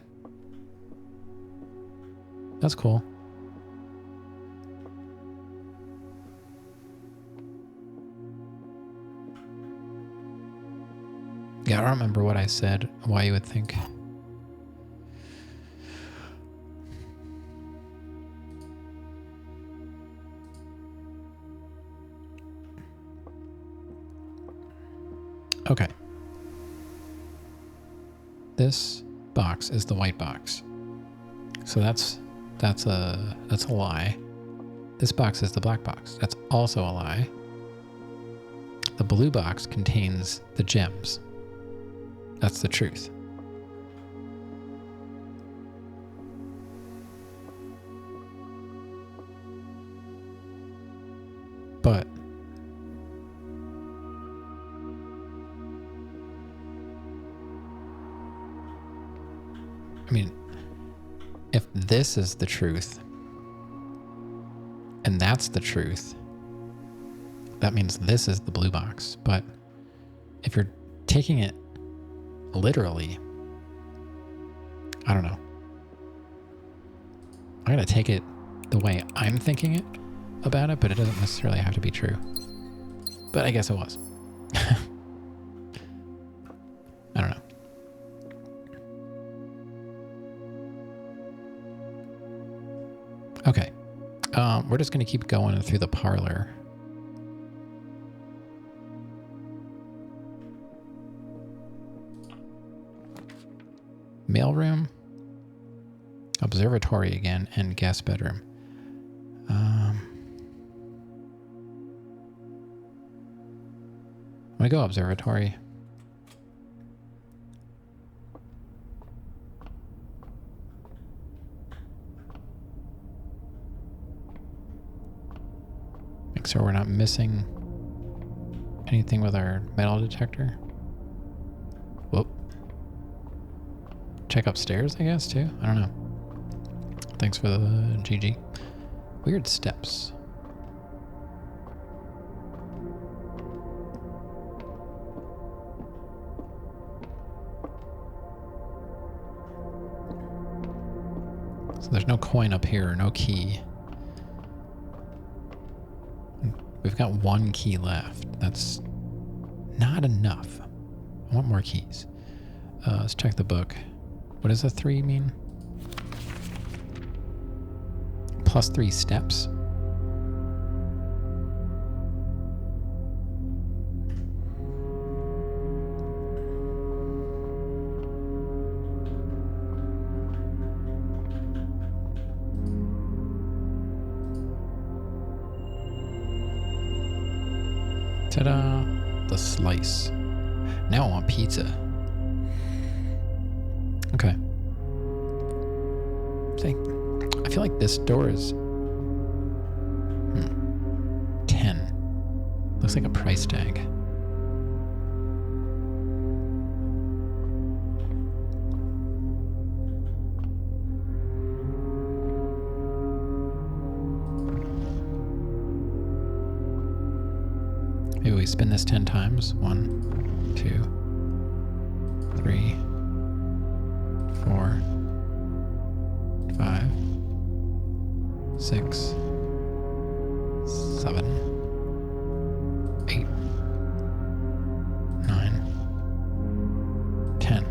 That's cool. Yeah, I don't remember what I said, why you would think. Okay. This box is the white box. So that's a lie. This box is the black box. That's also a lie. The blue box contains the gems. That's the truth. But I mean, if this is the truth and that's the truth, that means this is the blue box. But if you're taking it literally, I don't know. I'm going to take it the way I'm thinking it about it, but it doesn't necessarily have to be true. But I guess it was. I don't know. Okay. We're just going to keep going through the parlor. Mailroom, observatory again, and guest bedroom. I'm gonna go observatory. Make sure we're not missing anything with our metal detector. Whoop. Check upstairs, I guess, too. I don't know. Thanks for the GG. Weird steps. So there's no coin up here, no key. We've got one key left. That's not enough. I want more keys. Let's check the book. What does a 3 mean? +3 steps. Ta-da! The slice. Now I want pizza. Okay. I feel like this door is 10. Looks like a price tag. Maybe we spin this 10 times. 1, 2, 3, 4, 5, 6, 7, 8, 9, 10.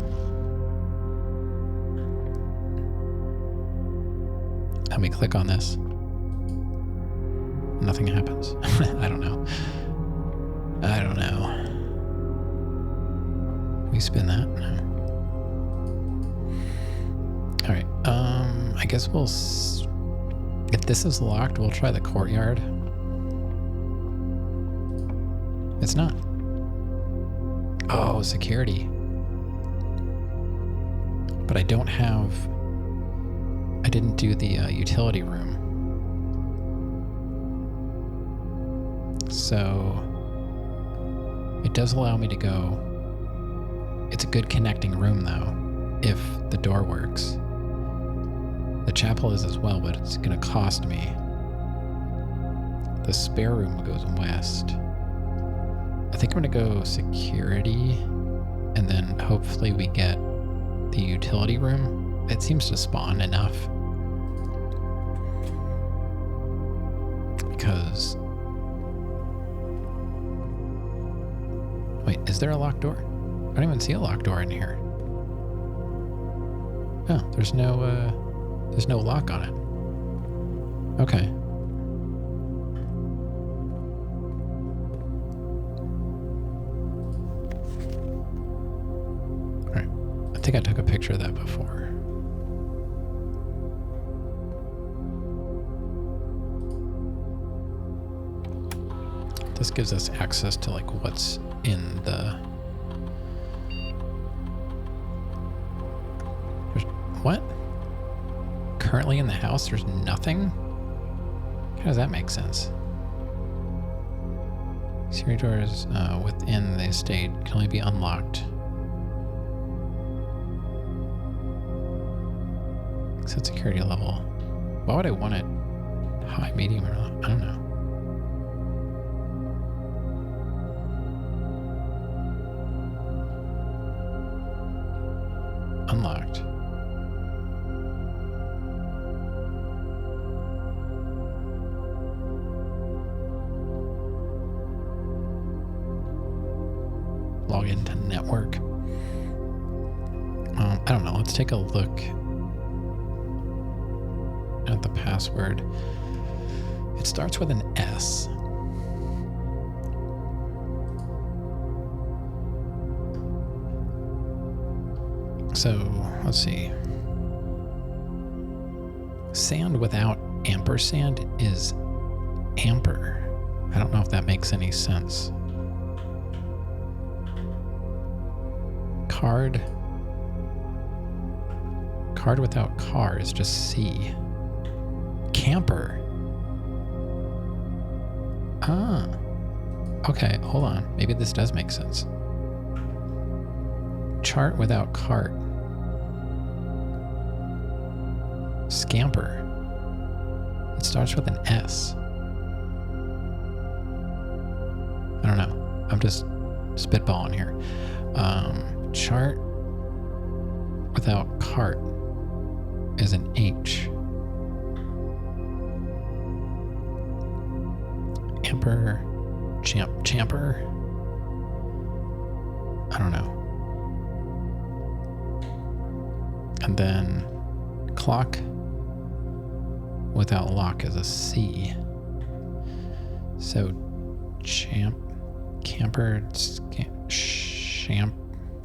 Let me click on this. Nothing happens. I don't know. I don't know. We spin that? No. All right. I guess we'll. If this is locked, we'll try the courtyard. It's not. Oh, security. But I don't have. I didn't do the utility room. So it does allow me to go. It's a good connecting room though, if the door works. The chapel is as well, but it's gonna cost me. The spare room goes west. I think I'm gonna go security, and then hopefully we get the utility room. It seems to spawn enough. Because... Wait, is there a locked door? I don't even see a locked door in here. Oh, there's no lock on it. Okay. All right. I think I took a picture of that before. This gives us access to like what's in the What? Currently in the house, there's nothing? How does that make sense? Exterior doors within the estate can only be unlocked. Set security level. Why would I want it high, medium, or low? I don't know. Unlocked. Log into network. I don't know. Let's take a look at the password. It starts with an S. So let's see. Sand without ampersand is amper. I don't know if that makes any sense. Card without car is just C. Camper. Ah. Okay, hold on. Maybe this does make sense. Chart without cart. Scamper. It starts with an S. I don't know. I'm just spitballing here. Chart without cart is an H. Amper, champer. I don't know. And then clock without lock is a C. So camper,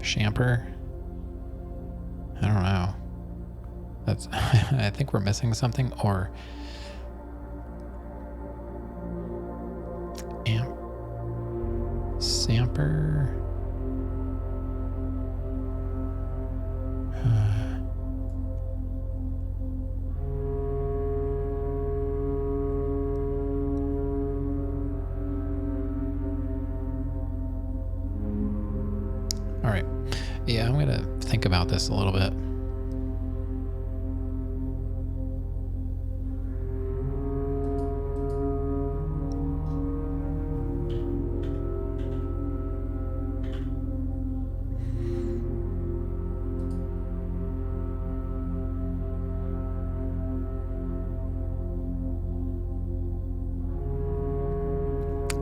shamper. I don't know. That's I think we're missing something, or samper. All right. Yeah, I'm going to think about this a little bit.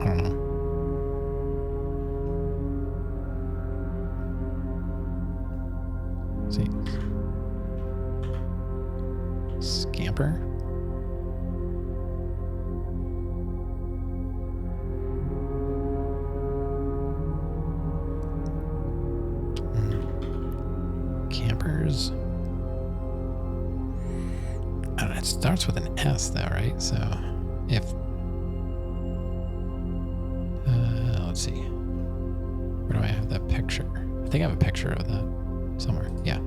I don't know. See. Scamper. Campers. I don't know, it starts with an S though, right? So if let's see. Where do I have that picture? I think I have a picture of that somewhere. Yeah.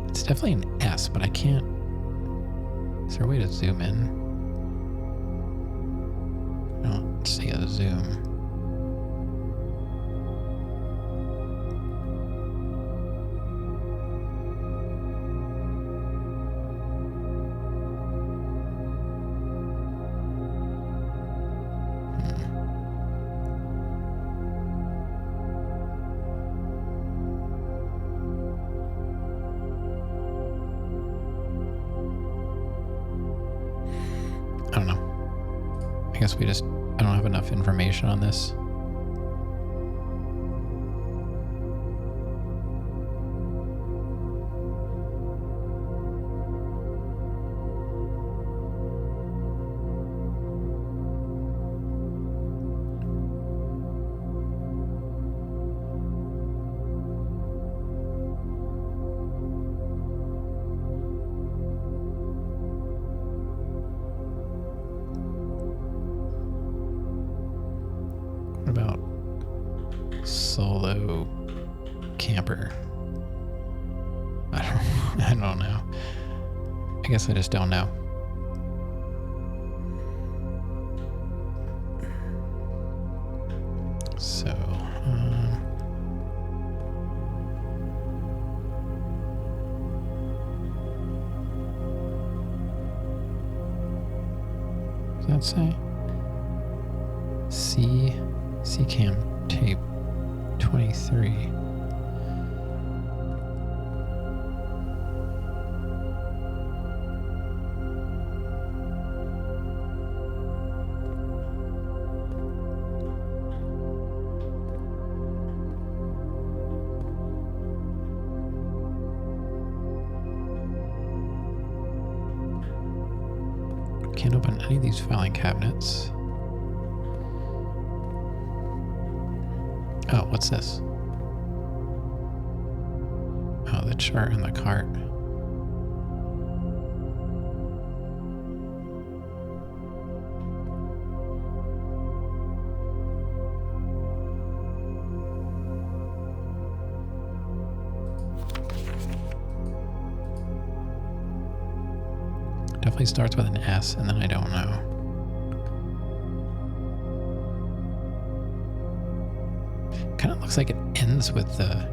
It's definitely an S, but I can't. Is there a way to zoom in? I don't see a zoom. I don't know. I guess I don't have enough information on this. What about solo camper? I I don't know. I guess I just don't know. So, does that say? C-cam tape 23. Can't open any of these filing cabinets. Oh, what's this? Oh, the chart and the cart. Definitely starts with an S, and then I don't know. Kind of looks like it ends with the...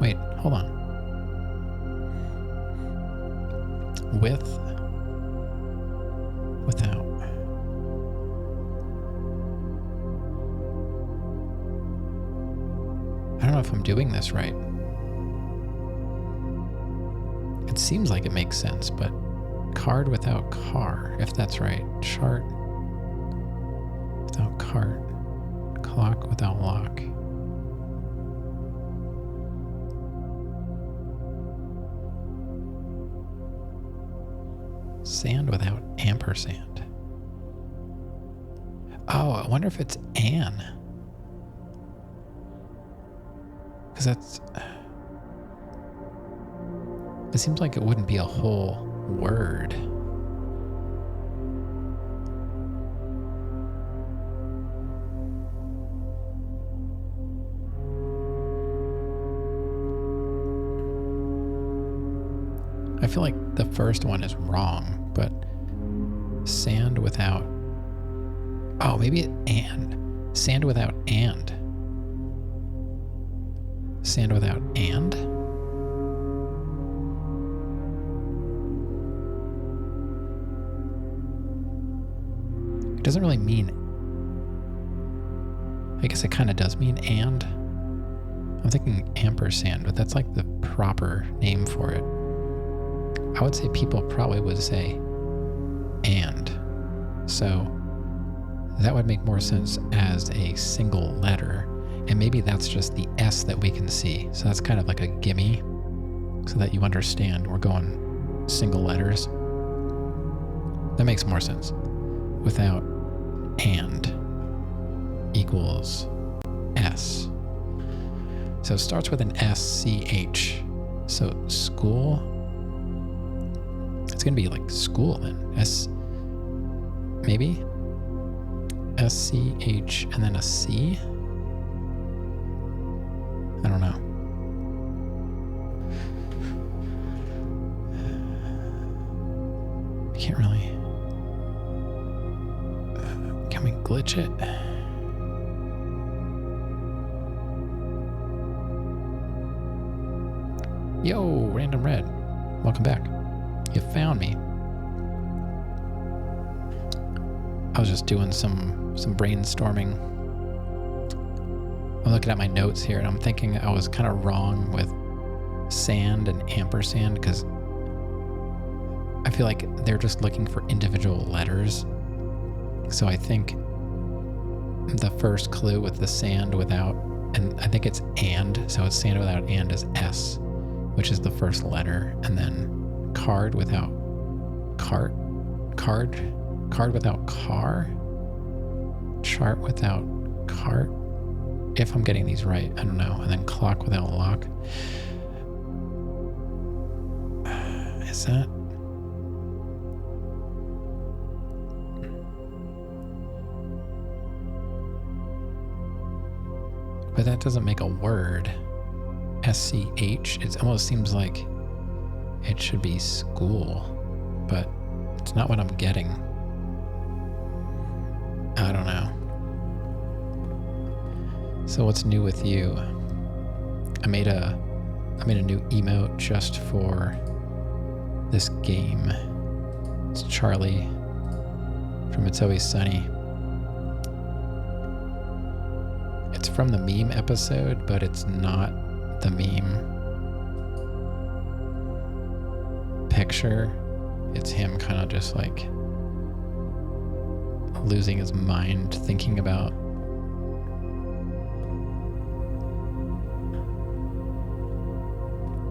Wait, hold on. With... Without. I don't know if I'm doing this right. It seems like it makes sense, but card without car, if that's right. Chart without cart. Clock without lock. Sand without ampersand. Oh, I wonder if it's Anne. Because that's... It seems like it wouldn't be a whole word. I feel like the first one is wrong, but sand without... Oh, maybe and. Sand without and. Sand without and? It doesn't really mean... I guess it kind of does mean and. I'm thinking ampersand, but that's like the proper name for it. I would say people probably would say and. So that would make more sense as a single letter. And maybe that's just the S that we can see. So that's kind of like a gimme so that you understand we're going single letters. That makes more sense. Without and equals S. So it starts with an S-C-H. So school, it's going to be like school then. S, maybe? S-C-H and then a C? I don't know. I can't really... can we glitch it? Yo, Random Red. Welcome back. You found me. I was just doing some brainstorming. I'm looking at my notes here and I'm thinking I was kind of wrong with sand and ampersand because I feel like they're just looking for individual letters. So I think the first clue with the sand without, and I think it's and, so it's sand without and is S, which is the first letter, and then card without cart, card without car, chart without cart, if I'm getting these right, I don't know, and then clock without lock. Is that? But that doesn't make a word. SCH. It almost seems like it should be school, but it's not what I'm getting. I don't know. So what's new with you? I made a new emote just for this game. It's Charlie from It's Always Sunny. It's from the meme episode, but it's not the meme picture. It's him kind of just like losing his mind thinking about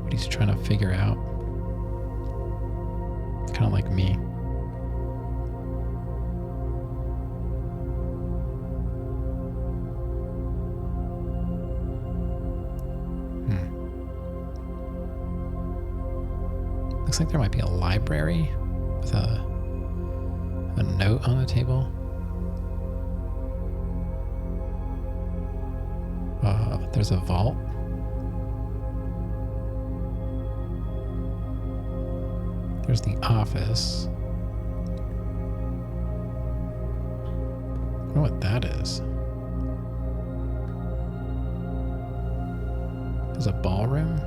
what he's trying to figure out. Kind of like me. Looks like there might be a library with a note on the table. There's a vault. There's the office. I wonder what that is. There's a ballroom.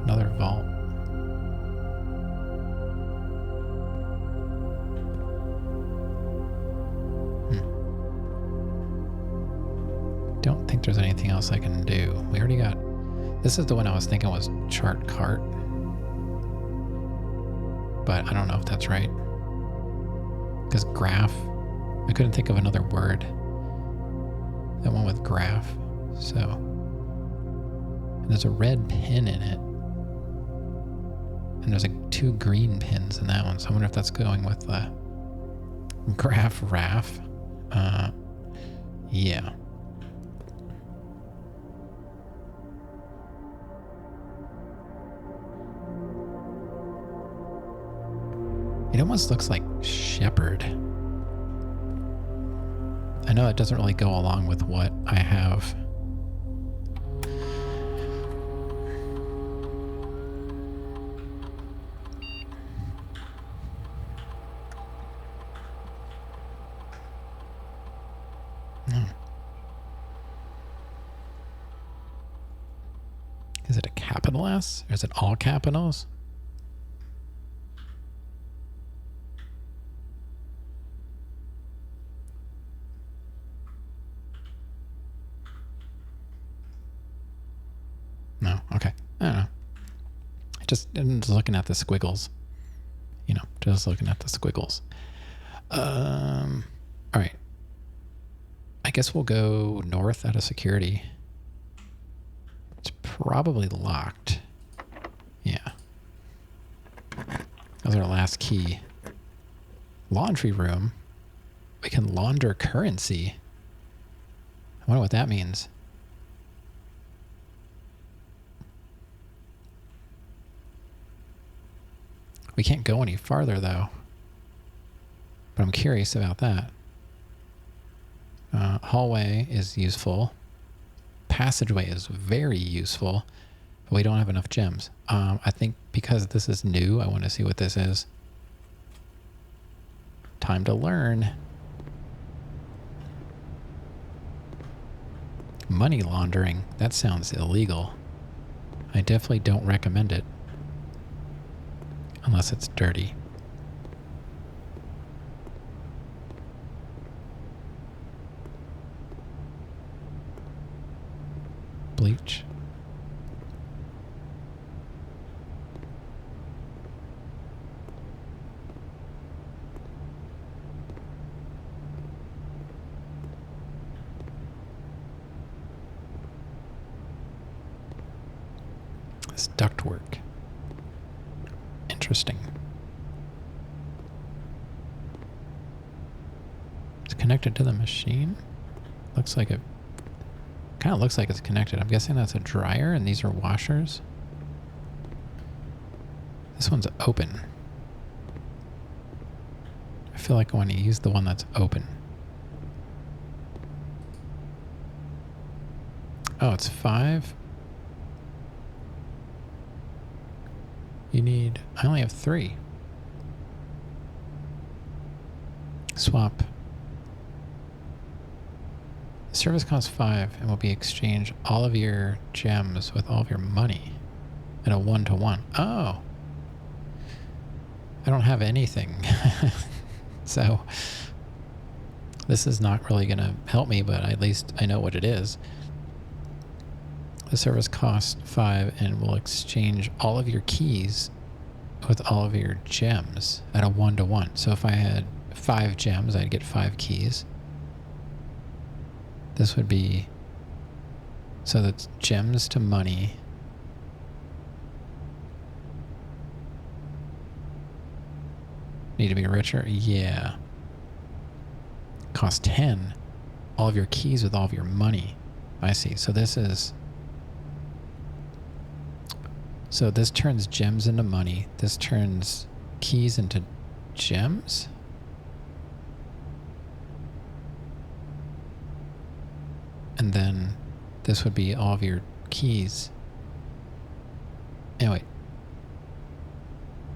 Another vault. Don't think there's anything else I can do. We already got... This is the one I was thinking was chart cart. But I don't know if that's right. Because graph, I couldn't think of another word that went with graph. So, and there's a red pin in it. And there's 2 green pins in that one. So I wonder if that's going with the graph RAF. Yeah. It almost looks like shepherd. I know it doesn't really go along with what I have. Is it a capital S or is it all capitals? No, okay. I don't know. I'm just looking at the squiggles. You know, just looking at the squiggles. All right. I guess we'll go north out of security. It's probably locked. Yeah. That was our last key. Laundry room. We can launder currency. I wonder what that means. We can't go any farther though. But I'm curious about that. Hallway is useful. Passageway is very useful, but we don't have enough gems. I think because this is new, I want to see what this is. Time to learn. Money laundering. That sounds illegal. I definitely don't recommend it. Unless it's dirty. Bleach. It's ductwork. Interesting. It's connected to the machine. Looks like it. Kind of looks like it's connected. I'm guessing that's a dryer and these are washers. This one's open. I feel like I want to use the one that's open. Oh, it's 5? You need... I only have 3. Swap. The service costs 5 and will be exchanged all of your gems with all of your money at a 1-to-1. Oh. I don't have anything. So this is not really going to help me, but at least I know what it is. The service costs 5 and will exchange all of your keys with all of your gems at a 1-to-1. So if I had 5 gems, I'd get 5 keys. This would be... So that's gems to money. Need to be richer? Yeah. Cost 10. All of your keys with all of your money. I see. So this is... So this turns gems into money. This turns keys into gems? And then this would be all of your keys. Anyway.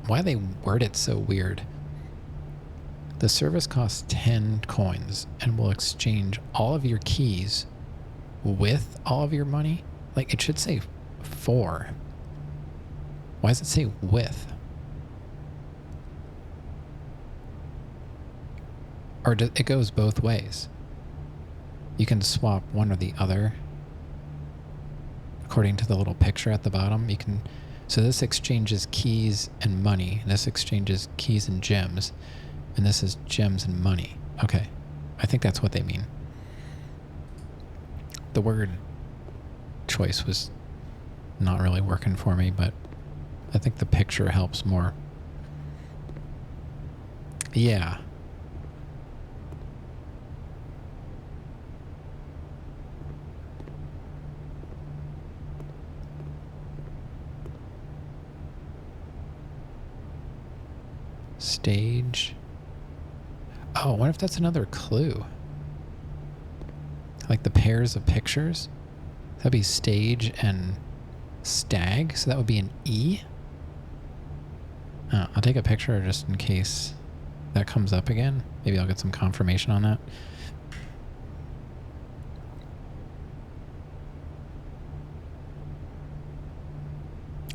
Why they word it so weird? The service costs 10 coins and will exchange all of your keys with all of your money? Like, it should say 4. Why does it say with? Or it goes both ways. You can swap one or the other. According to the little picture at the bottom, you can... So this exchanges keys and money. This exchanges keys and gems. And this is gems and money. Okay. I think that's what they mean. The word choice was not really working for me, but I think the picture helps more. Yeah. Stage. Oh, what if that's another clue? Like the pairs of pictures? That'd be stage and stag, so that would be an E? Oh, I'll take a picture just in case that comes up again. Maybe I'll get some confirmation on that.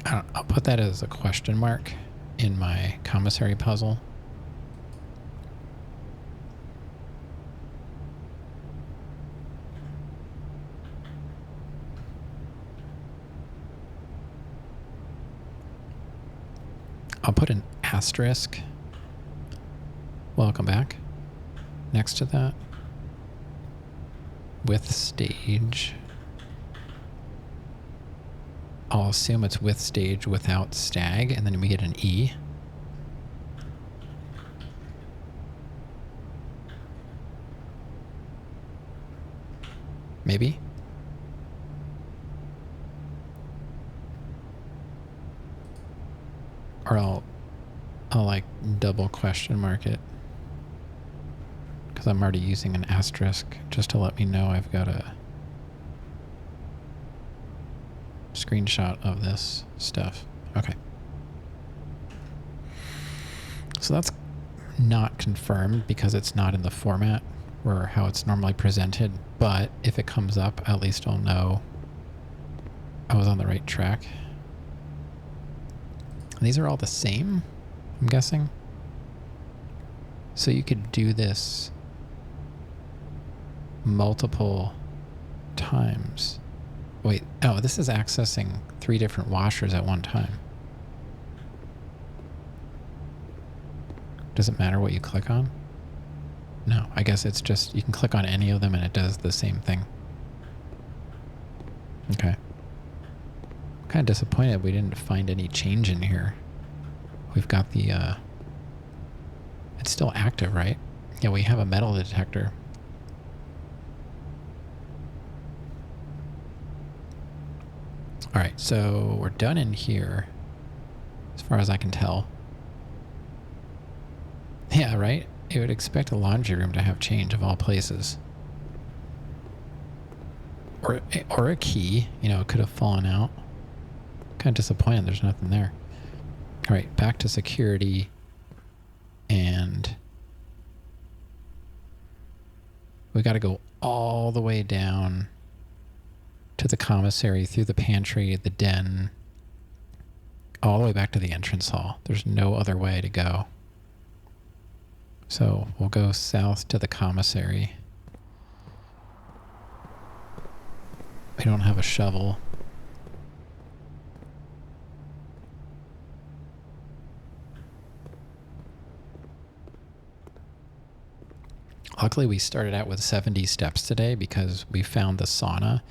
I'll put that as a question mark in my commissary puzzle. I'll put an asterisk. Welcome back. Next to that. With stage. I'll assume it's with stage without stag, and then we get an E. Maybe? Or I'll like double question mark it. Because I'm already using an asterisk just to let me know I've got a screenshot of this stuff. Okay. So that's not confirmed because it's not in the format or how it's normally presented, but if it comes up, at least I'll know I was on the right track. And these are all the same, I'm guessing. So you could do this multiple times. Wait, oh, this is accessing 3 different washers at one time. Does it matter what you click on? No, I guess it's just, you can click on any of them and it does the same thing. Okay. I'm kind of disappointed we didn't find any change in here. We've got the, it's still active, right? Yeah, we have a metal detector. All right, so we're done in here, as far as I can tell. Yeah, right? You would expect a laundry room to have change of all places. or a key. You know, it could have fallen out. Kind of disappointed there's nothing there. All right, back to security. And we got to go all the way down to the commissary, through the pantry, the den, all the way back to the entrance hall. There's no other way to go. So we'll go south to the commissary. We don't have a shovel. Luckily, we started out with 70 steps today because we found the sauna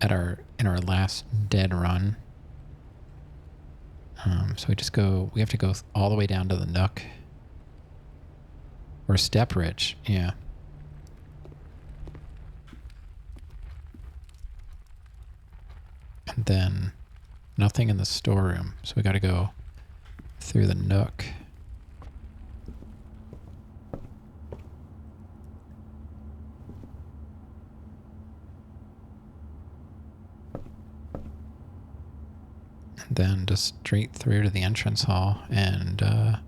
in our last dead run. So we have to go all the way down to the Nook. Or Step Rich, yeah. And then nothing in the storeroom, so we got to go through the Nook. Then just straight through to the entrance hall and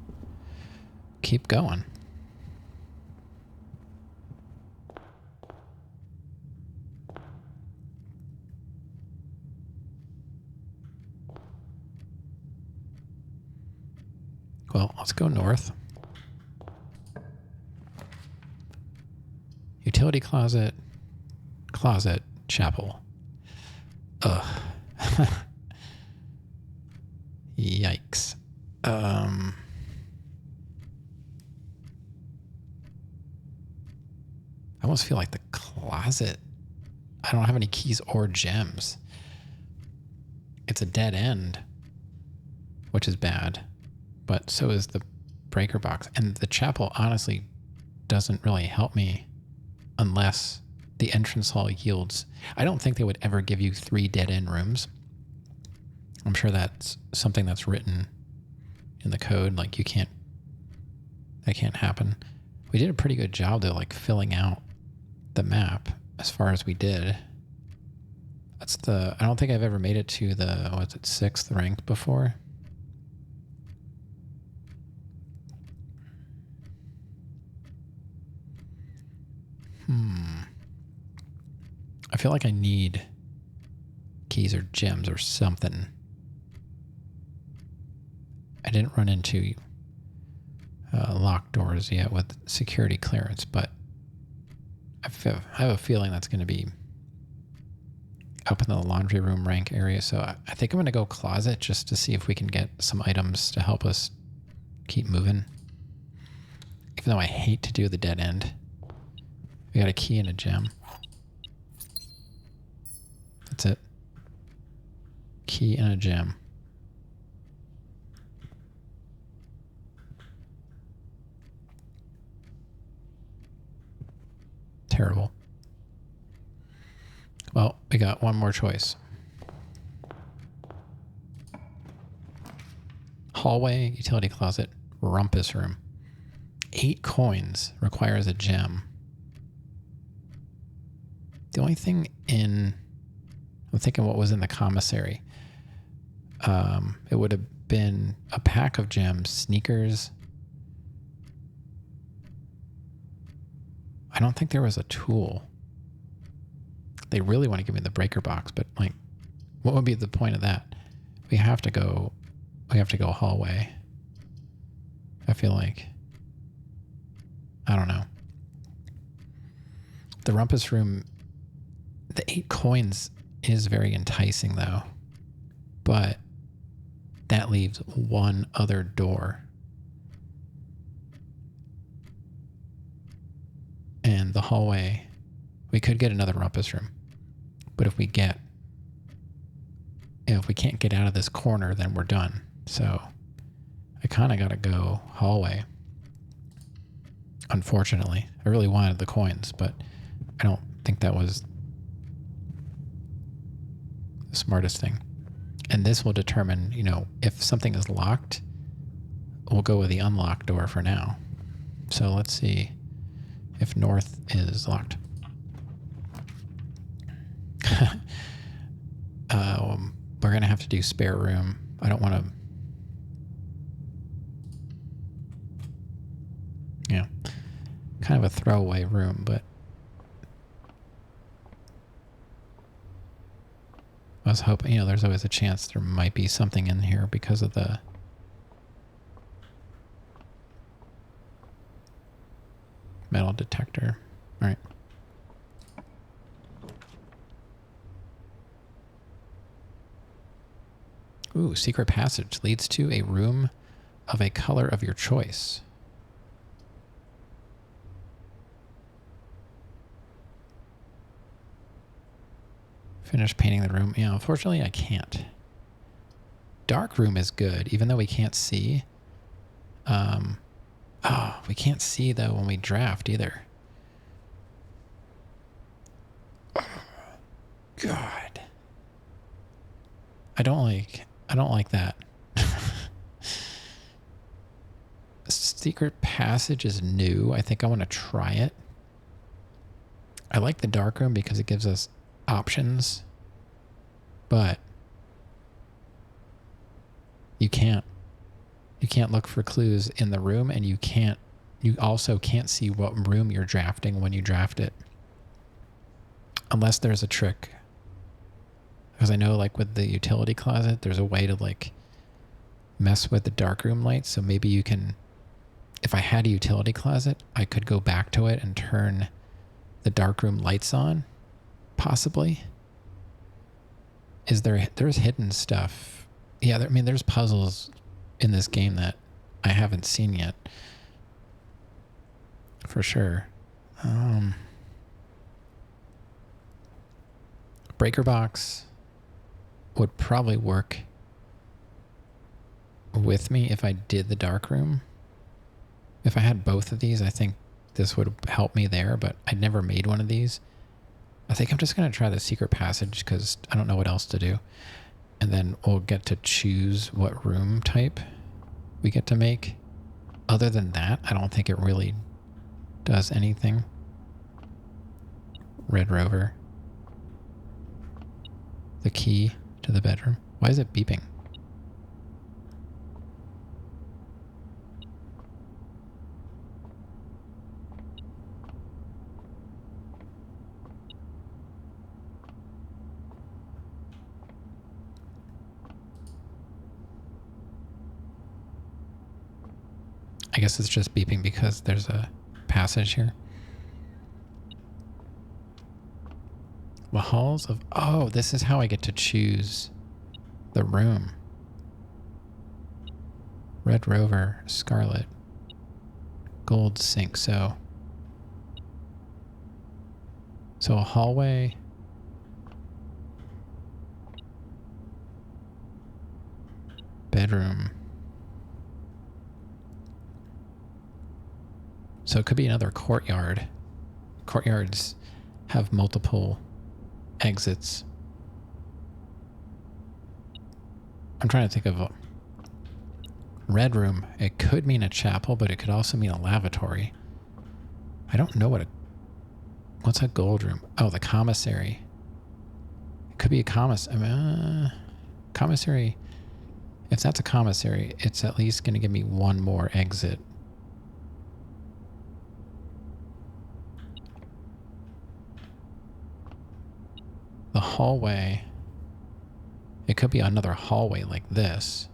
keep going. Well, let's go north. Utility closet, chapel. Ugh. Yikes. I almost feel like the closet, I don't have any keys or gems. It's a dead end, which is bad, but so is the breaker box. And the chapel honestly doesn't really help me unless the entrance hall yields. I don't think they would ever give you 3 dead end rooms. I'm sure that's something that's written in the code. Like that can't happen. We did a pretty good job though, like filling out the map as far as we did. I don't think I've ever made it to the, 6th ranked before. I feel like I need keys or gems or something. I didn't run into locked doors yet with security clearance, but I have a feeling that's going to be up in the laundry room rank area. So I think I'm going to go closet just to see if we can get some items to help us keep moving. Even though I hate to do the dead end. We got a key and a gem. That's it. Key and a gem. Terrible. Well, we got one more choice. Hallway, utility closet, rumpus room. 8 coins requires a gem. The only thing I'm thinking what was in the commissary. It would have been a pack of gems, sneakers. I don't think there was a tool. They really want to give me the breaker box, but like, what would be the point of that? We have to go hallway. I feel like, I don't know. The rumpus room, the 8 coins is very enticing though, but that leaves one other door. And the hallway, we could get another rumpus room, but if we can't get out of this corner, then we're done. So I kind of got to go hallway. Unfortunately, I really wanted the coins, but I don't think that was the smartest thing. And this will determine, if something is locked, we'll go with the unlocked door for now. So let's see if north is locked. We're going to have to do spare room. I don't want to... Yeah. Kind of a throwaway room, but... I was hoping, there's always a chance there might be something in here because of the... metal detector. All right. Ooh, secret passage leads to a room of a color of your choice. Finish painting the room. Yeah, unfortunately I can't. Dark room is good, even though we can't see. We can't see though when we draft either. God. I don't like that. Secret passage is new. I think I want to try it. I like the dark room because it gives us options, but you can't look for clues in the room, and you also can't see what room you're drafting when you draft it. Unless there's a trick. Because I know, like, with the utility closet, there's a way to, like, mess with the darkroom lights. So maybe you can... If I had a utility closet, I could go back to it and turn the darkroom lights on. Possibly. There's hidden stuff. Yeah, there's puzzles in this game that I haven't seen yet. For sure. Breaker box would probably work with me if I did the dark room. If I had both of these, I think this would help me there, but I'd never made one of these. I think I'm just going to try the secret passage because I don't know what else to do. And then we'll get to choose what room type we get to make. Other than that, I don't think it really does anything. Red Rover. The key to the bedroom. Why is it beeping? I guess it's just beeping because there's a passage here. The halls of... Oh, this is how I get to choose the room. Red Rover, Scarlet, Gold Sink. So a hallway. Bedroom. So it could be another courtyard. Courtyards have multiple exits. I'm trying to think of a red room. It could mean a chapel, but it could also mean a lavatory. I don't know what's a gold room. Oh, the commissary. It could be a commissary. If that's a commissary, it's at least going to give me one more exit. The hallway. It could be another hallway like this.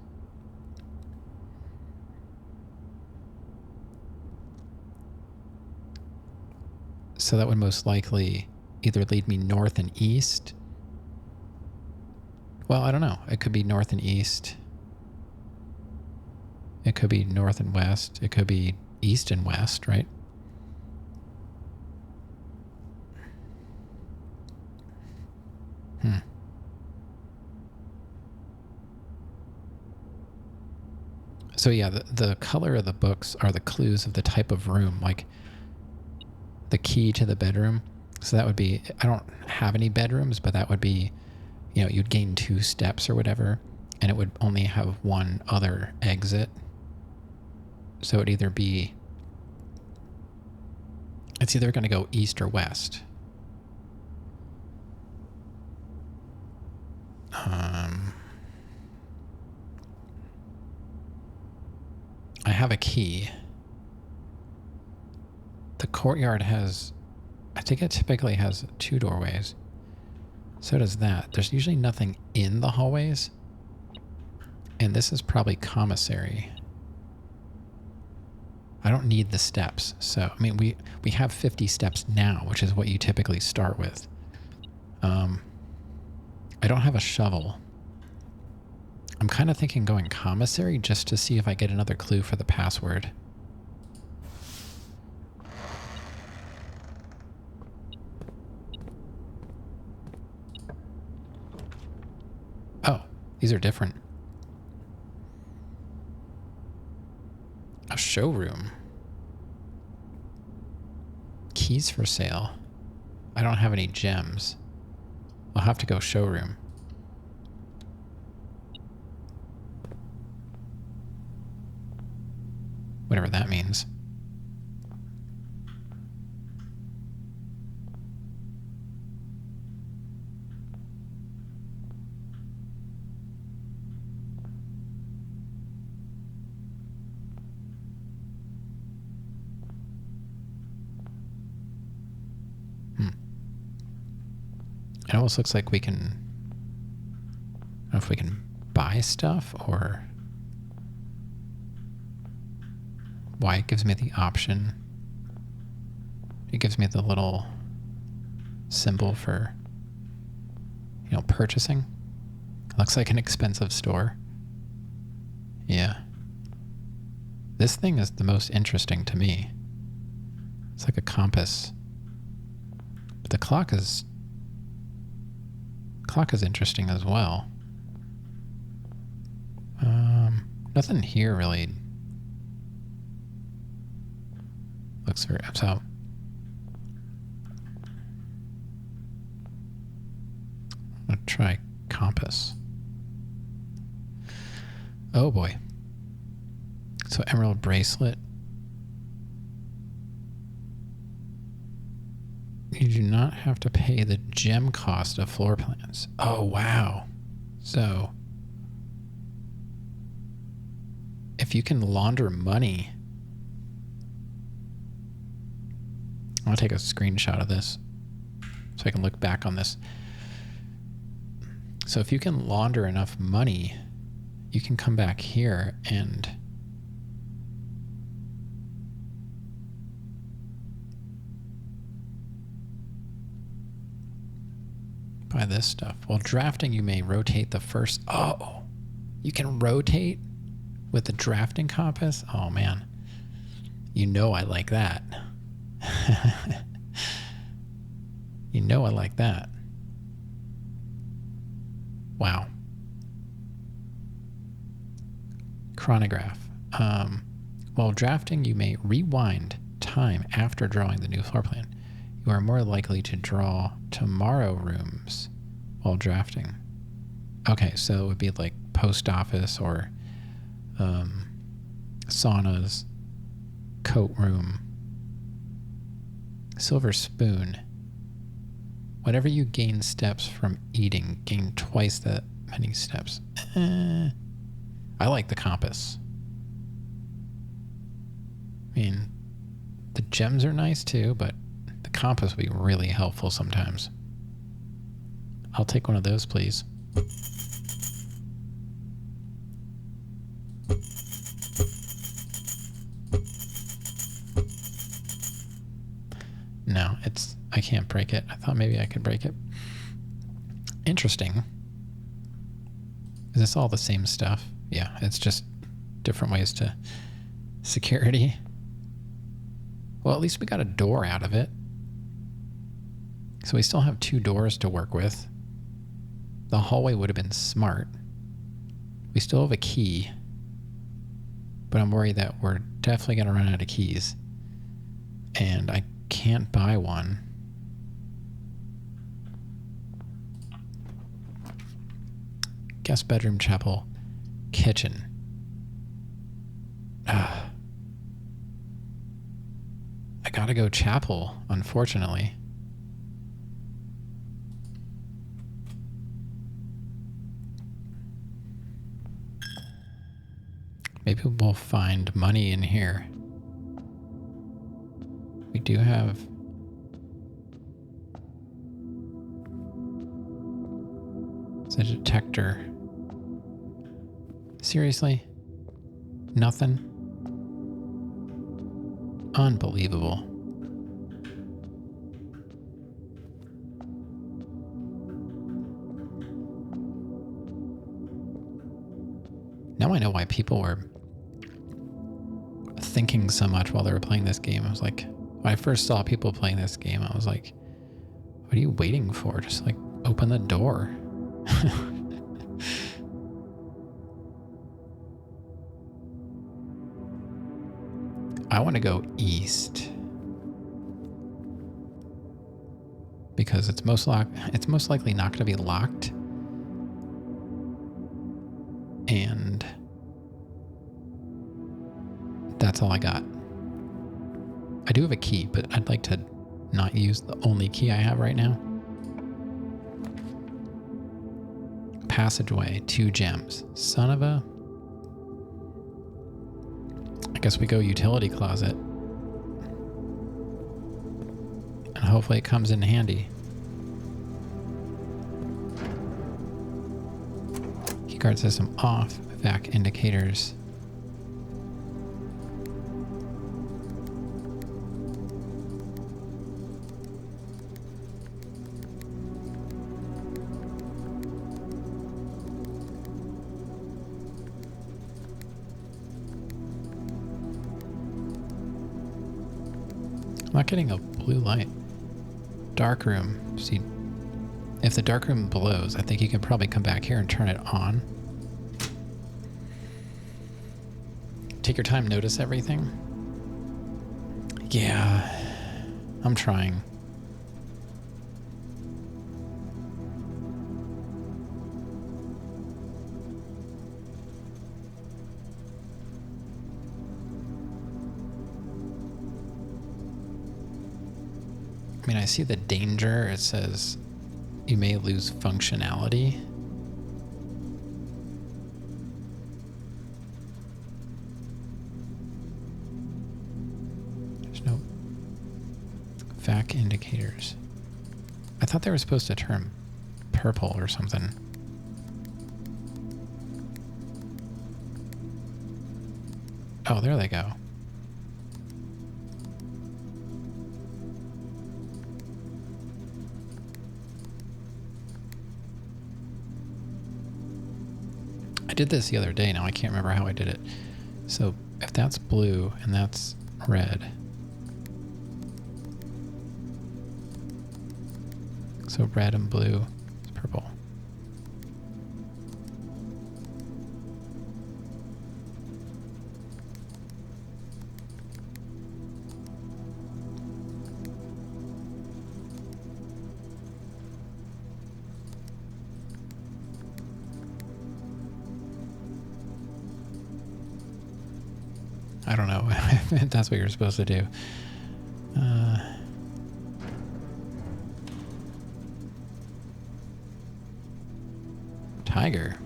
So that would most likely either lead me north and east. Well, I don't know. It could be north and east. It could be north and west. It could be east and west, right? So yeah, the color of the books are the clues of the type of room, like the key to the bedroom. So that would be, I don't have any bedrooms, but that would be, you'd gain 2 steps or whatever, and it would only have one other exit. So it'd either be, it's either going to go east or west. key. The courtyard has, I think it typically has 2 doorways. So does that. There's usually nothing in the hallways. And this is probably commissary. I don't need the steps. So, I mean, we have 50 steps now, which is what you typically start with. I don't have a shovel. I'm kind of thinking going commissary just to see if I get another clue for the password. Oh, these are different. A showroom. Keys for sale. I don't have any gems. I'll have to go showroom. Whatever that means. It almost looks like we can, I don't know if we can buy stuff or why it gives me the option. It gives me the little symbol for, you know, purchasing. It looks like an expensive store. Yeah. This thing is the most interesting to me. It's like a compass. But the clock is interesting as well. Nothing here really looks very, so I'm gonna try compass. Oh boy. So emerald bracelet. You do not have to pay the gem cost of floor plans. Oh, wow. So, if you can launder money... I'm going to take a screenshot of this so I can look back on this. So if you can launder enough money, you can come back here and... buy this stuff. While drafting, you may rotate the first... Oh! You can rotate with the drafting compass? Oh, man. You know I like that. You know I like that. Wow. Chronograph. While drafting, you may rewind time after drawing the new floor plan. You are more likely to draw tomorrow rooms while drafting. Okay, so it would be like post office or saunas, coat room, silver spoon. Whenever you gain steps from eating, gain twice that many steps. I like the compass. I mean, the gems are nice too, but the compass would be really helpful sometimes. I'll take one of those, please. No, I can't break it. I thought maybe I could break it. Interesting. Is this all the same stuff? Yeah, it's just different ways to security. Well, at least we got a door out of it. So we still have 2 doors to work with. The hallway would have been smart. We still have a key. But I'm worried that we're definitely going to run out of keys. And I can't buy one. Guest bedroom, chapel, kitchen. I gotta go chapel, unfortunately. Maybe we'll find money in here. We do have... It's a detector. Seriously? Nothing? Unbelievable. Now I know why people were thinking so much while they were playing this game. I was like, when I first saw people playing this game, I was like, what are you waiting for? Just like open the door. I want to go east because it's most likely not going to be locked, and that's all I got. I do have a key, but I'd like to not use the only key I have right now. Passageway, 2 gems. Son of a... I guess we go utility closet. And hopefully it comes in handy. Keycard system off. Vac indicators. I'm not getting a blue light. Dark room. See, if the dark room blows, I think you can probably come back here and turn it on. Take your time, notice everything. Yeah, I'm trying. I mean, I see the danger. It says you may lose functionality. There's no vac indicators. I thought they were supposed to turn purple or something. Oh, there they go. I did this the other day. Now I can't remember how I did it. So if that's blue and that's red. So red and blue is purple. I don't know if that's what you're supposed to do. Tiger.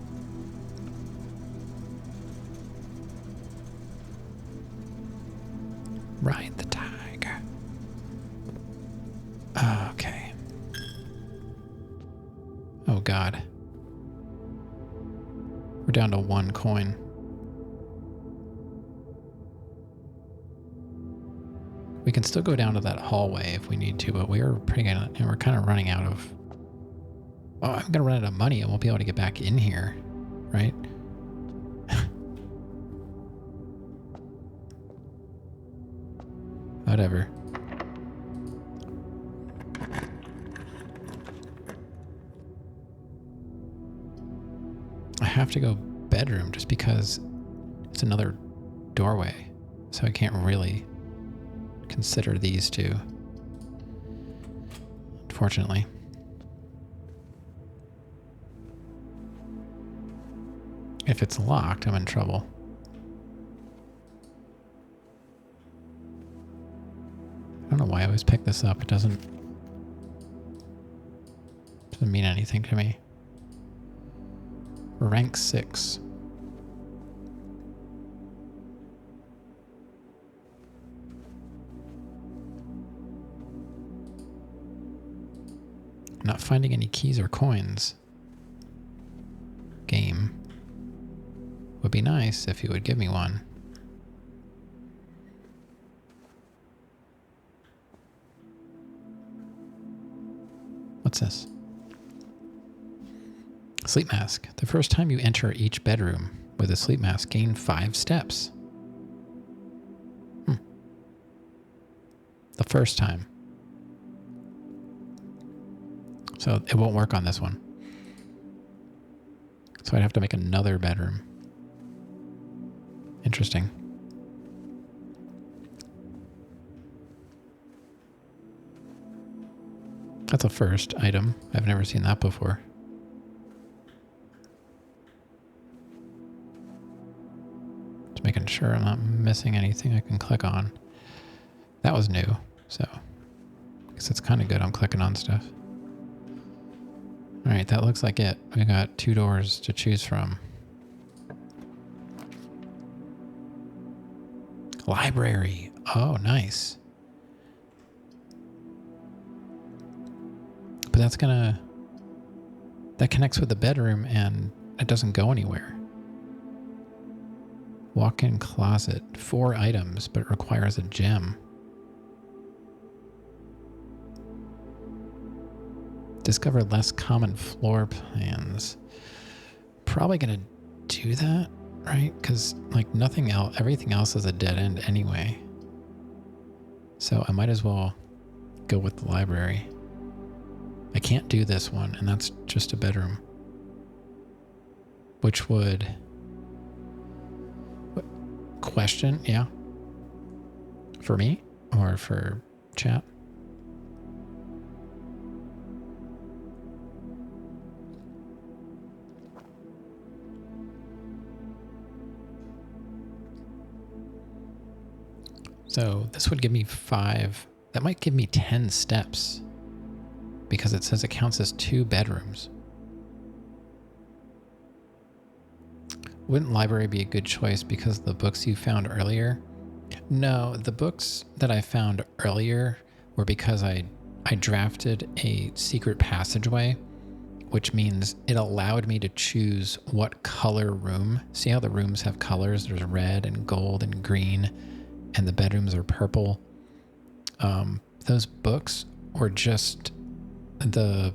Ride the tiger. Okay. Oh God. We're down to 1 coin. We can still go down to that hallway if we need to, but we're kind of running out of... Oh, I'm going to run out of money. I won't be able to get back in here, right? Whatever. I have to go bedroom just because it's another doorway, so I can't really consider these two, unfortunately. If it's locked, I'm in trouble. I don't know why I always pick this up. It doesn't mean anything to me. Rank 6. Not finding any keys or coins. Game. Would be nice if you would give me one. What's this? Sleep mask. The first time you enter each bedroom with a sleep mask, gain 5 steps. The first time. So it won't work on this one. So I'd have to make another bedroom. Interesting. That's a first item. I've never seen that before. Just making sure I'm not missing anything I can click on. That was new, so I guess it's kind of good I'm clicking on stuff. All right, that looks like it. We got 2 doors to choose from. Library. Oh, nice. But that connects with the bedroom and it doesn't go anywhere. Walk-in closet. 4 items, but it requires a gem. Discover less common floor plans. Probably gonna do that, right? Because like everything else is a dead end anyway. So I might as well go with the library. I can't do this one, and that's just a bedroom. Which would... What, question? Yeah. For me? Or for chat? So this would give me 5. That might give me 10 steps because it says it counts as 2 bedrooms. Wouldn't library be a good choice because of the books you found earlier? No, the books that I found earlier were because I drafted a secret passageway, which means it allowed me to choose what color room. See how the rooms have colors? There's red and gold and green, and the bedrooms are purple. Those books were just the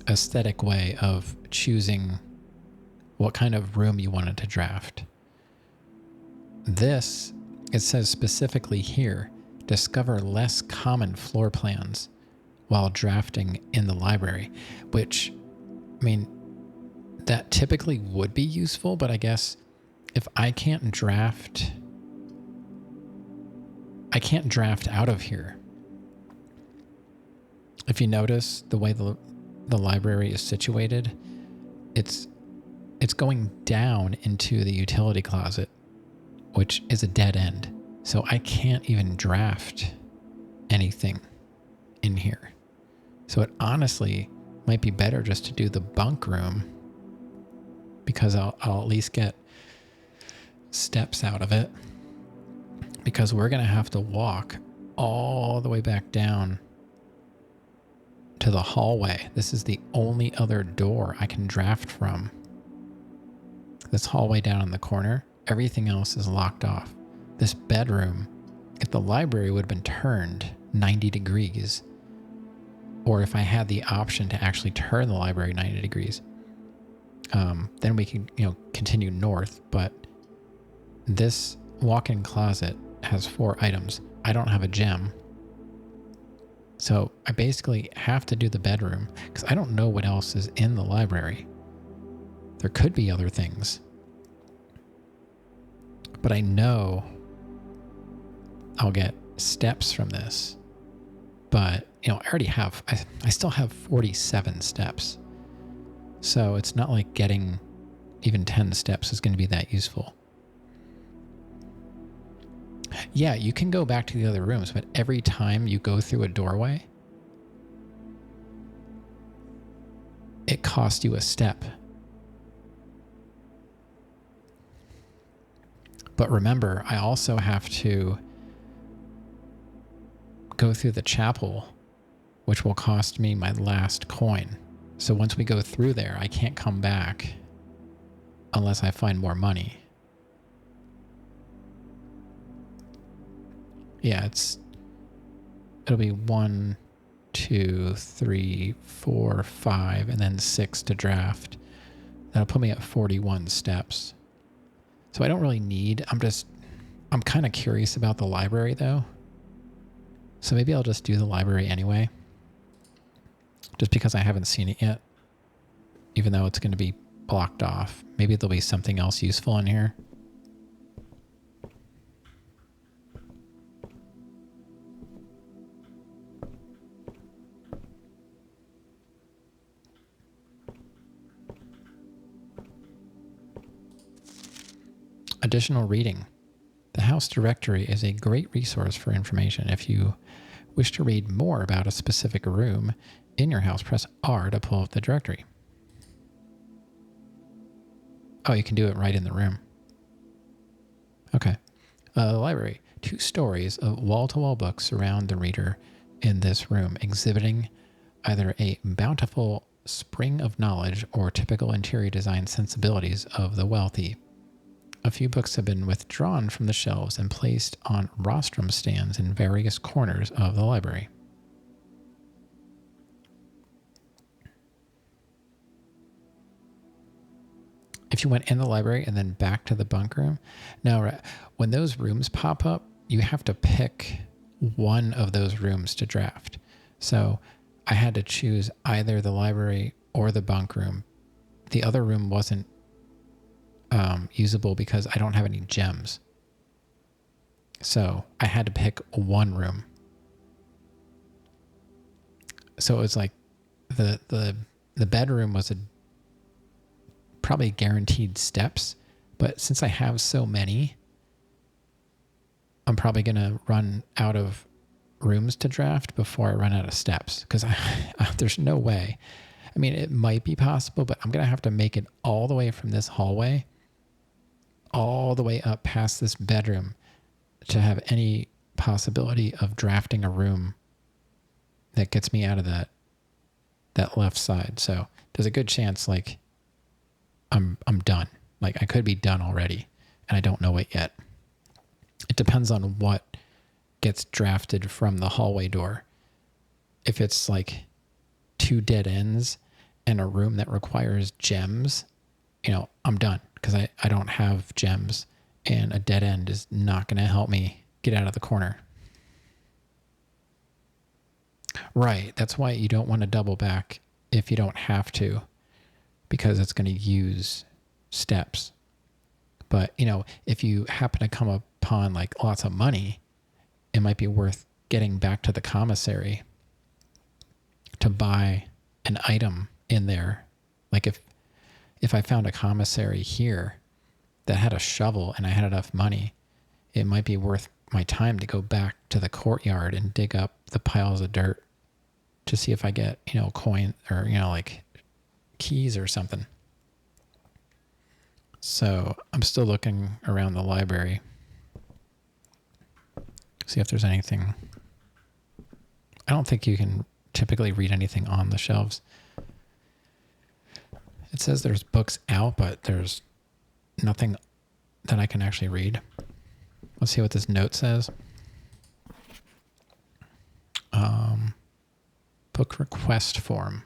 aesthetic way of choosing what kind of room you wanted to draft. This, it says specifically here, discover less common floor plans while drafting in the library, which, I mean, that typically would be useful, but I guess if I can't draft out of here. If you notice the way the library is situated, it's going down into the utility closet, which is a dead end. So I can't even draft anything in here. So it honestly might be better just to do the bunk room because I'll at least get steps out of it, because we're going to have to walk all the way back down to the hallway. This is the only other door I can draft from. This hallway down in the corner, everything else is locked off. This bedroom, if the library would have been turned 90 degrees, or if I had the option to actually turn the library 90 degrees, then we can, continue north. But this walk-in closet has 4 items. I don't have a gem. So I basically have to do the bedroom because I don't know what else is in the library. There could be other things. But I know I'll get steps from this. But, I already have, I still have 47 steps. So it's not like getting even 10 steps is going to be that useful. Yeah, you can go back to the other rooms, but every time you go through a doorway, it costs you a step. But remember, I also have to go through the chapel which will cost me my last coin. So once we go through there, I can't come back unless I find more money. Yeah, it'll be 1, 2, 3, 4, 5, and then 6 to draft. That'll put me at 41 steps. So I don't really need, I'm kind of curious about the library though. So maybe I'll just do the library anyway. Just because I haven't seen it yet. Even though it's going to be blocked off. Maybe there'll be something else useful in here. Additional reading. The House Directory is a great resource for information. If you wish to read more about a specific room in your house, press R to pull up the directory. Oh, you can do it right in the room. Okay. The library. 2 stories of wall-to-wall books surround the reader in this room, exhibiting either a bountiful spring of knowledge or typical interior design sensibilities of the wealthy. A few books have been withdrawn from the shelves and placed on rostrum stands in various corners of the library. If you went in the library and then back to the bunk room, now when those rooms pop up, you have to pick one of those rooms to draft. So I had to choose either the library or the bunk room. The other room wasn't usable because I don't have any gems. So I had to pick one room. So it was like the bedroom was probably guaranteed steps, but since I have so many, I'm probably going to run out of rooms to draft before I run out of steps because there's no way. I mean, it might be possible, but I'm going to have to make it all the way from this hallway all the way up past this bedroom to have any possibility of drafting a room that gets me out of that left side. So there's a good chance like I'm done. Like I could be done already and I don't know it yet. It depends on what gets drafted from the hallway door. If it's like 2 dead ends and a room that requires gems, I'm done because I don't have gems and a dead end is not going to help me get out of the corner. Right. That's why you don't want to double back if you don't have to, because it's going to use steps. But, if you happen to come upon like lots of money, it might be worth getting back to the commissary to buy an item in there. Like if I found a commissary here that had a shovel and I had enough money, it might be worth my time to go back to the courtyard and dig up the piles of dirt to see if I get, coin or, like keys or something. So I'm still looking around the library. See if there's anything. I don't think you can typically read anything on the shelves. It says there's books out, but there's nothing that I can actually read. Let's see what this note says. Book request form.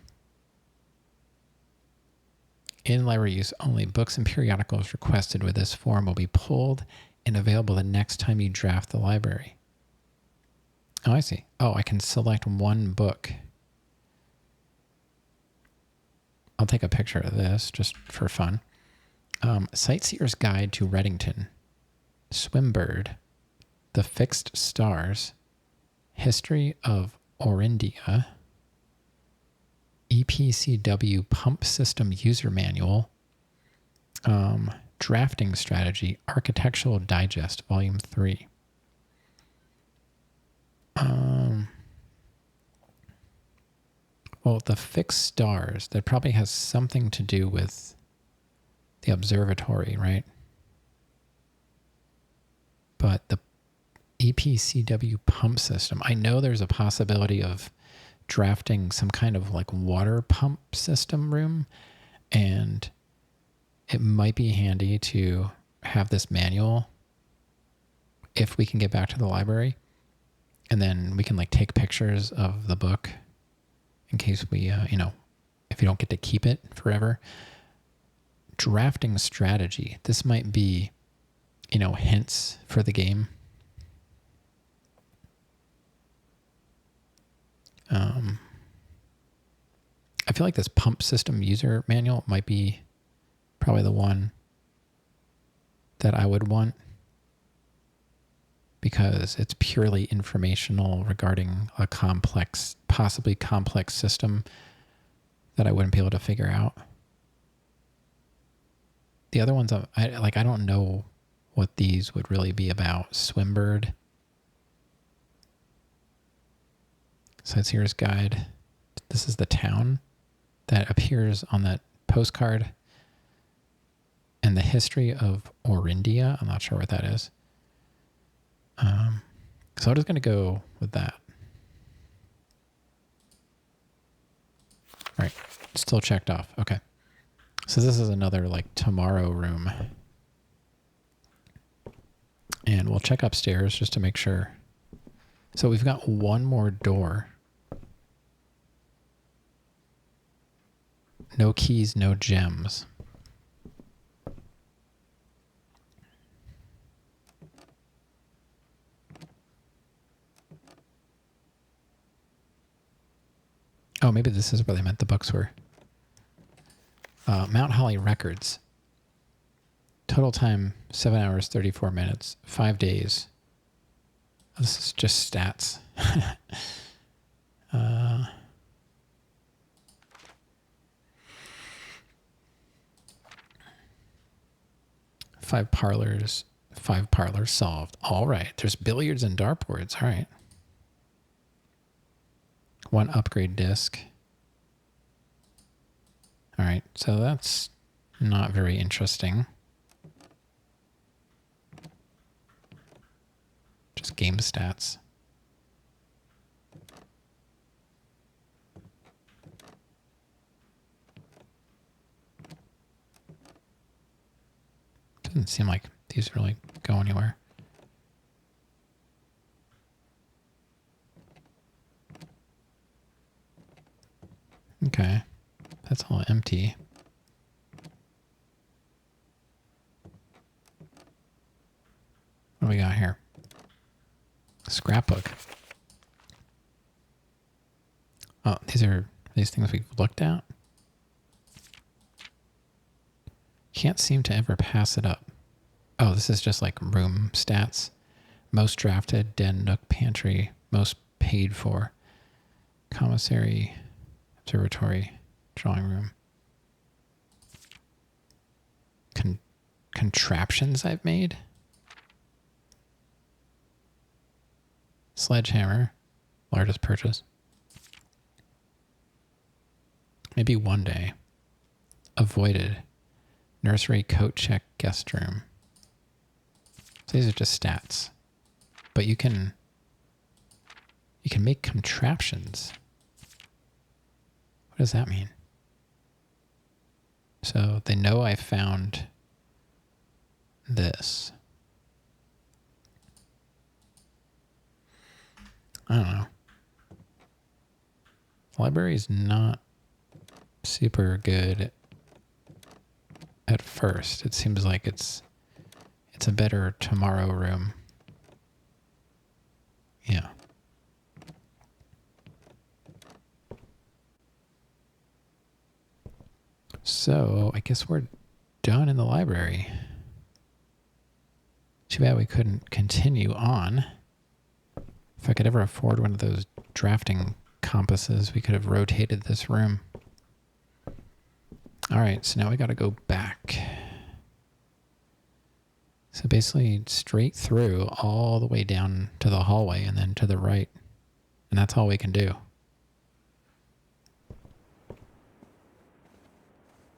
In library use only, books and periodicals requested with this form will be pulled and available the next time you draft the library. Oh, I see. Oh, I can select one book. I'll take a picture of this just for fun. Sightseer's Guide to Reddington, Swimbird, The Fixed Stars, History of Orindia, EPCW Pump System User Manual, Drafting Strategy, Architectural Digest, Volume 3. Well, the fixed stars, that probably has something to do with the observatory, right? But the EPCW pump system, I know there's a possibility of drafting some kind of like water pump system room, and it might be handy to have this manual if we can get back to the library, and then we can like take pictures of the book in case we, if you don't get to keep it forever. Drafting strategy. This might be, hints for the game. I feel like this pump system user manual might be probably the one that I would want, because it's purely informational regarding a possibly complex system that I wouldn't be able to figure out. The other ones, I don't know what these would really be about. Swimbird. Sightseer's Guide. This is the town that appears on that postcard. And the history of Orindia. I'm not sure what that is. So I'm just going to go with that. All right. Still checked off. Okay. So this is another like tomorrow room. And we'll check upstairs just to make sure. So we've got one more door. No keys, no gems. Oh, maybe this is where they meant the books were. Mount Holly Records. Total time, 7 hours, 34 minutes, 5 days. This is just stats. 5 parlors solved. All right. There's billiards and dartboards. All right. 1 upgrade disc. All right. So that's not very interesting. Just game stats. Doesn't seem like these really go anywhere. Okay. That's all empty. What do we got here? Scrapbook. Oh, these are these things we've looked at. Can't seem to ever pass it up. Oh, this is just like room stats. Most drafted, den, nook, pantry, most paid for. Commissary, observatory, drawing room. Contraptions I've made. Sledgehammer, largest purchase. Maybe one day. Avoided. Nursery, coat check, guest room. So these are just stats. But you can make contraptions. What does that mean? So they know I found this. I don't know. The library is not super good at first. It seems like it's a better tomorrow room. Yeah. So I guess we're done in the library. Too bad we couldn't continue on. If I could ever afford one of those drafting compasses, we could have rotated this room. All right, so now we got to go back. So basically straight through all the way down to the hallway and then to the right. And that's all we can do.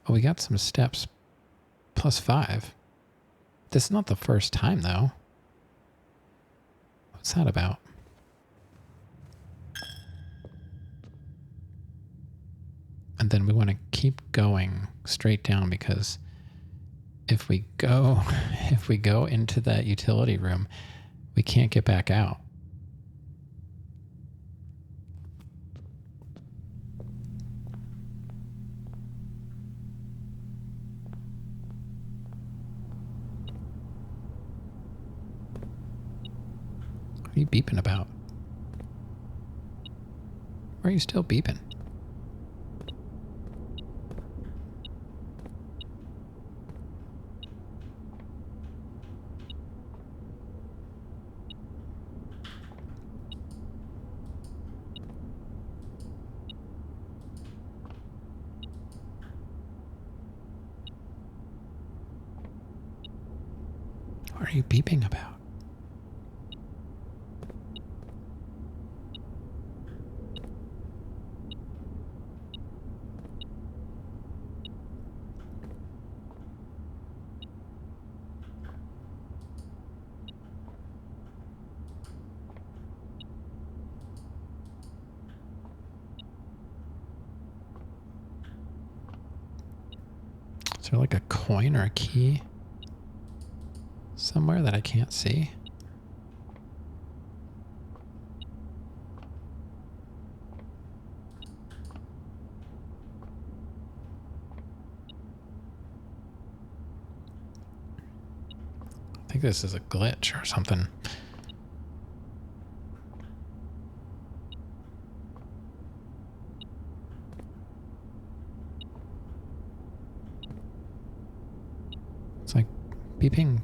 Oh, we got some steps. +5. This is not the first time, though. What's that about? And then we want to keep going straight down, because if we go into that utility room, we can't get back out. What are you beeping about? Why are you still beeping? What are you beeping about? Is there like a coin or a key somewhere that I can't see? I think this is a glitch or something. It's like beeping.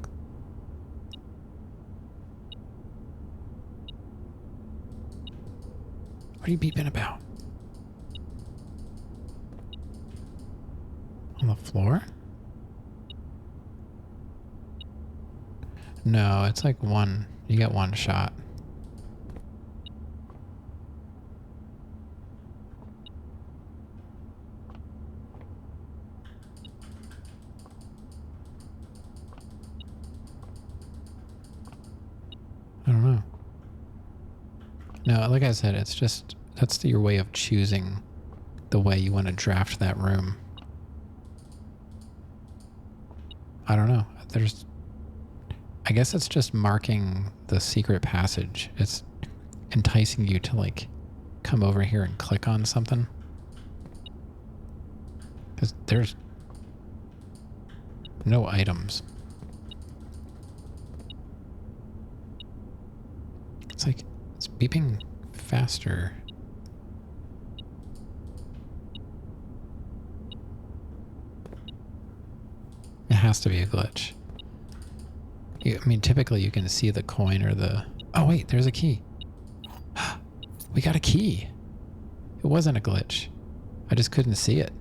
What are you beeping about? On the floor? No, it's like one. You get one shot. I don't know. No, like I said, it's just, that's your way of choosing the way you want to draft that room. I don't know. I guess it's just marking the secret passage. It's enticing you to like come over here and click on something. Because there's no items. It's like, it's beeping faster. It has to be a glitch. I mean, typically you can see the coin or the... Oh, wait, there's a key. We got a key. It wasn't a glitch. I just couldn't see it.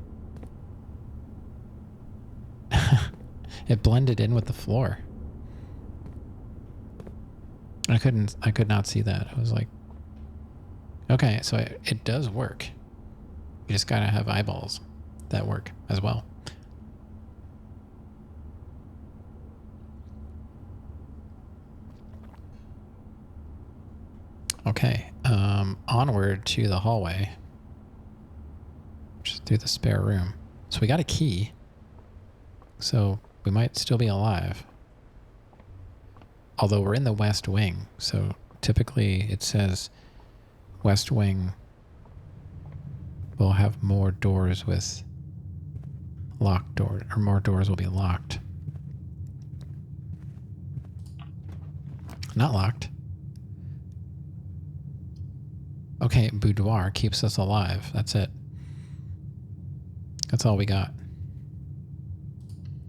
It blended in with the floor. I could not see that. I was like, okay, so it does work. You just gotta have eyeballs that work as well. Okay, onward to the hallway. Just through the spare room. So we got a key. So we might still be alive. Although we're in the West Wing, so typically it says West Wing will have more doors with locked doors, or more doors will be locked. Not locked. Okay, boudoir keeps us alive. That's it. That's all we got.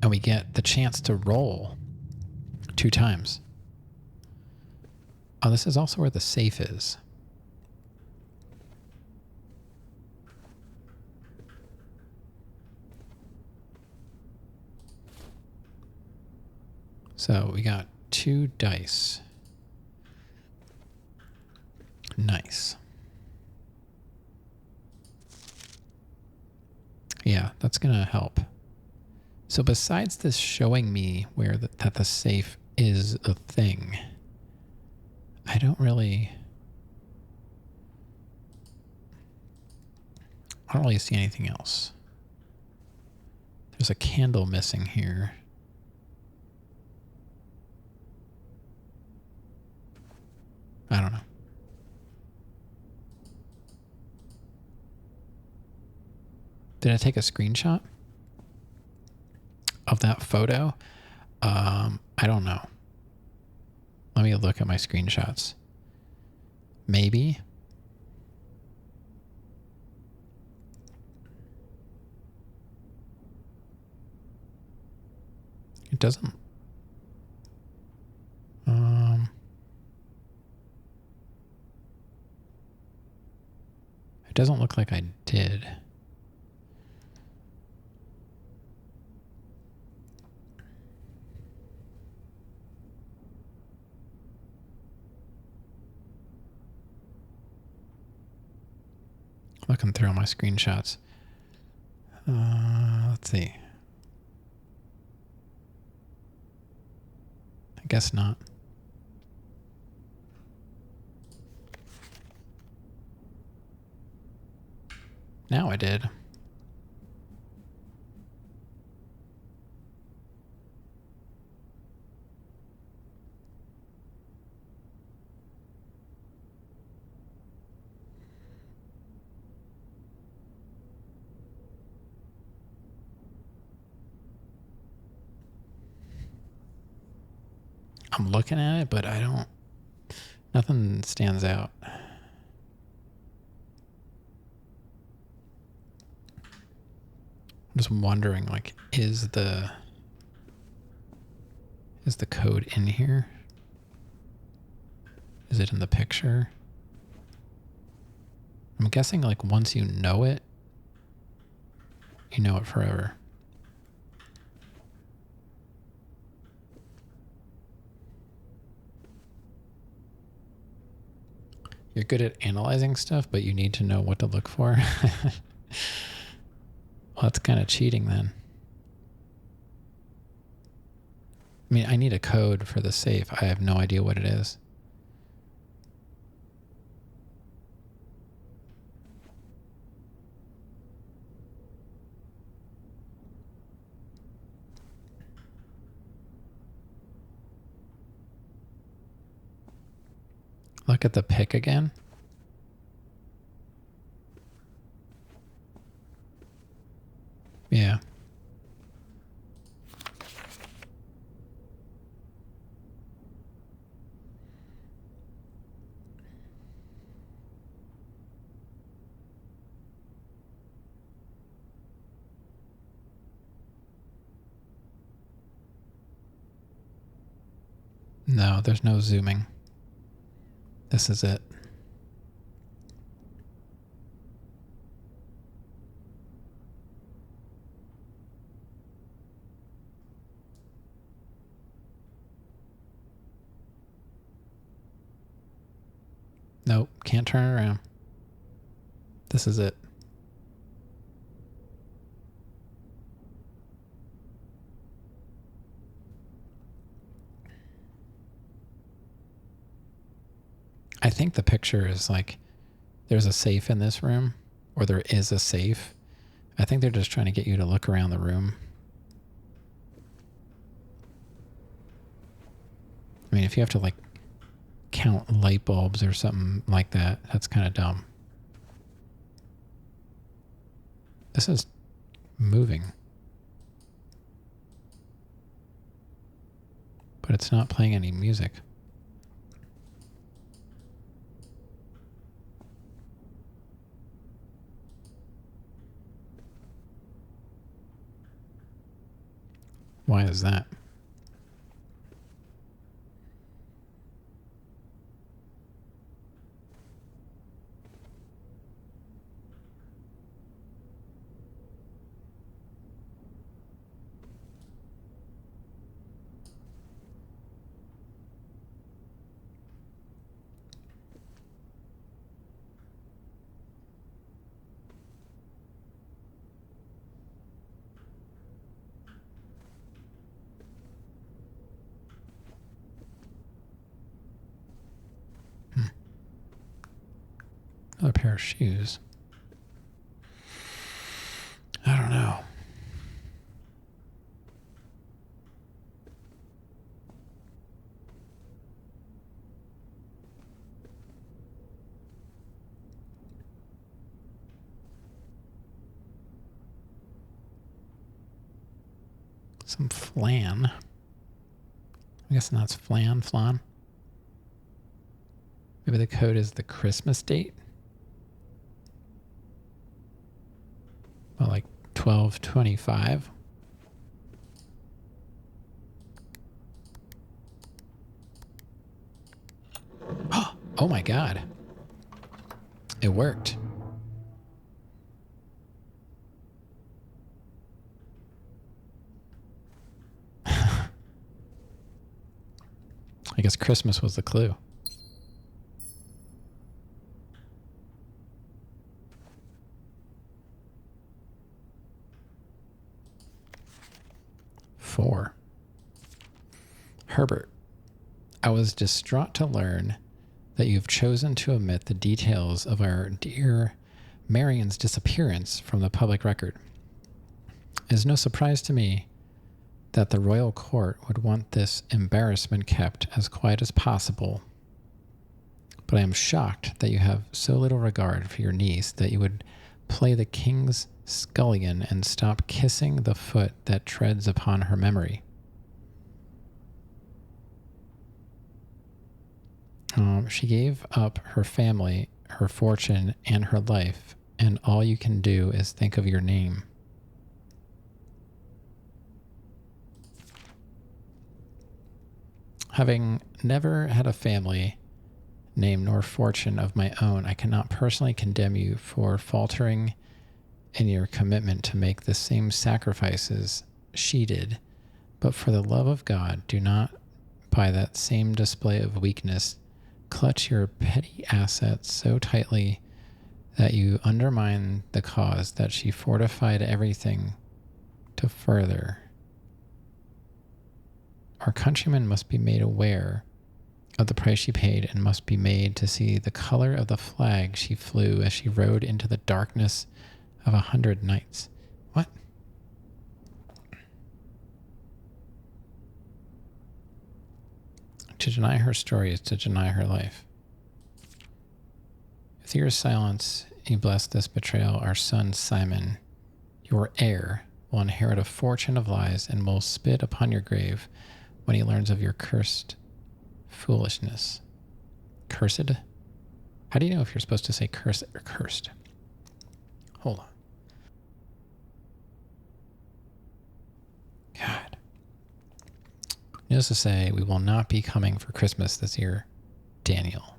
And we get the chance to roll 2 times. Oh, this is also where the safe is. So we got 2 dice. Nice. Yeah, that's gonna help. So besides this showing me where that the safe is a thing, I don't really... I don't really see anything else. There's a candle missing here. I don't know. Did I take a screenshot of that photo? I don't know. Let me look at my screenshots. Maybe. It doesn't. It doesn't look like I did. Looking through all my screenshots. Let's see. I guess not. Now I did. I'm looking at it, but I don't. Nothing stands out. I'm just wondering, like, is the code in here? Is it in the picture? I'm guessing, like, once you know it forever. You're good at analyzing stuff, but you need to know what to look for. Well, that's kind of cheating then. I mean, I need a code for the safe. I have no idea what it is. Look at the pick again. Yeah. No, there's no zooming. This is it. Nope, can't turn it around. This is it. I think the picture is like, there's a safe in this room, or there is a safe. I think they're just trying to get you to look around the room. I mean, if you have to like count light bulbs or something like that, that's kind of dumb. This is moving. But it's not playing any music. Why is that? Another pair of shoes. Some flan. I guess that's flan. Maybe the code is the Christmas date. Well, like 12/25. Oh my God. It worked. I guess Christmas was the clue. Four. Herbert, I was distraught to learn that you've chosen to omit the details of our dear Marion's disappearance from the public record. It is no surprise to me that the royal court would want this embarrassment kept as quiet as possible, but I am shocked that you have so little regard for your niece that you would play the king's scullion and stop kissing the foot that treads upon her memory. She gave up her family, her fortune, and her life, and all you can do is think of your name. Having never had a family, name, nor fortune of my own, I cannot personally condemn you for faltering in your commitment to make the same sacrifices she did, but for the love of God, do not, by that same display of weakness, clutch your petty assets so tightly that you undermine the cause that she fortified everything to further. Our countrymen must be made aware of the price she paid and must be made to see the color of the flag she flew as she rode into the darkness of 100 nights. What? To deny her story is to deny her life. Through your silence, you bless this betrayal. Our son Simon, your heir, will inherit a fortune of lies and will spit upon your grave when he learns of your cursed foolishness. Cursed? How do you know if you're supposed to say cursed or cursed? Hold on. God. Needless to say, we will not be coming for Christmas this year, Daniel.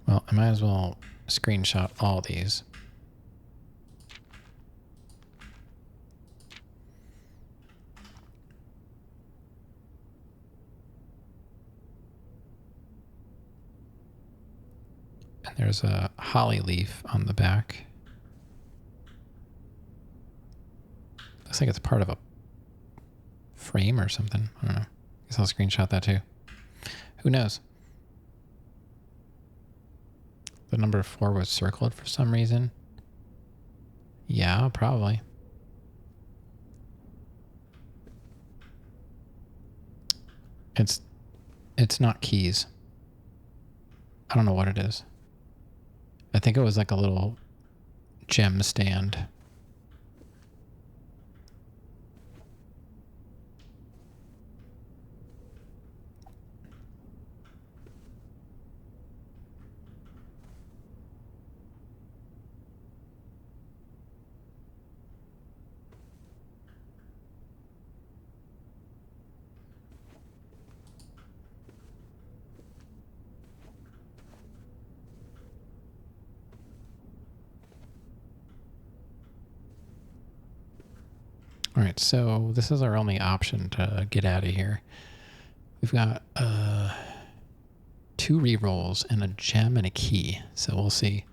Well, I might as well screenshot all these. And there's a holly leaf on the back. Looks like it's part of a frame or something. I don't know. Guess I'll screenshot that too. Who knows? The number 4 was circled for some reason. Yeah, probably. It's not keys. I don't know what it is. I think it was like a little gem stand. All right, so this is our only option to get out of here. We've got 2 rerolls and a gem and a key, so we'll see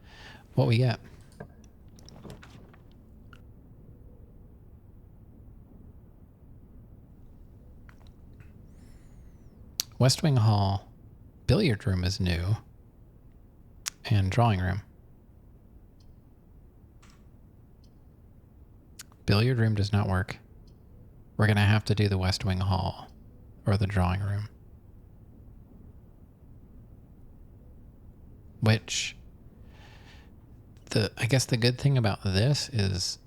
what we get. West Wing Hall billiard room is new, and drawing room. Billiard room does not work. We're going to have to do the West Wing Hall or the drawing room. Which I guess the good thing about this is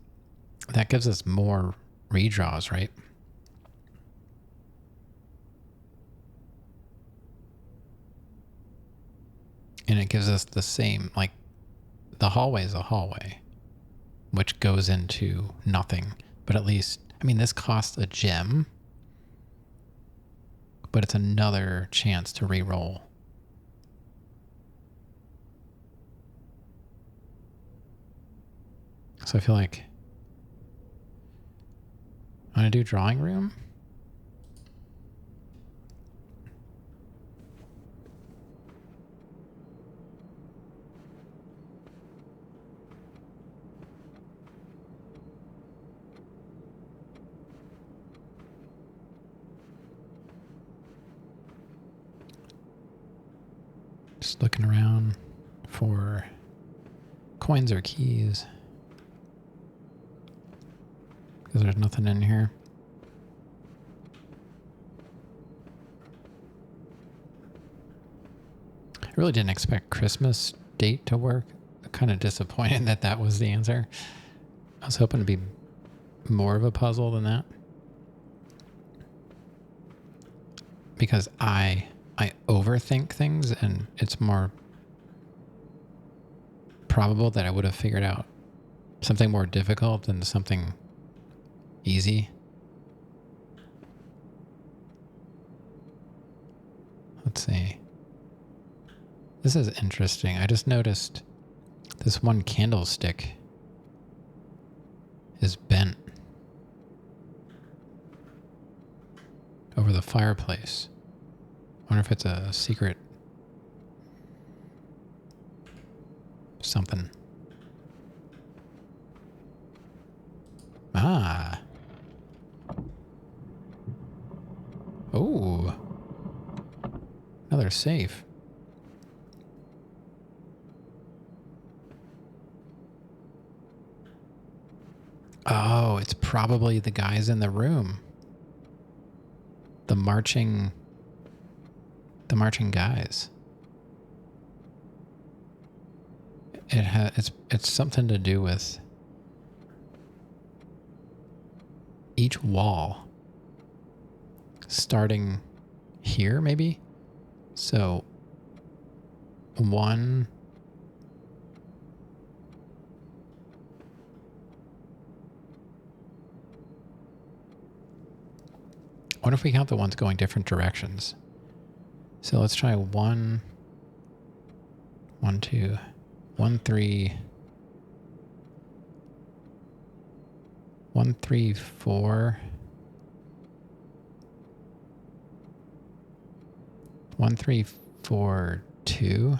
that gives us more redraws, right? And it gives us the same, like, the hallway is a hallway, which goes into nothing. But at least, I mean, this costs a gem, but it's another chance to re-roll. So I feel like I'm going to do drawing room. Just looking around for coins or keys, because there's nothing in here. I really didn't expect Christmas date to work. I'm kind of disappointed that that was the answer. I was hoping to be more of a puzzle than that, because I overthink things, and it's more probable that I would have figured out something more difficult than something easy. Let's see. This is interesting. I just noticed this one candlestick is bent over the fireplace. I wonder if it's a secret something. Ah. Oh. Another safe. Oh, it's probably the guys in the room. The marching guys. It's something to do with each wall starting here, maybe. So one, what if we count the ones going different directions? So let's try 1, 1, 2, 1, 3, 1, 3, 4, 1, 3, 4, 2.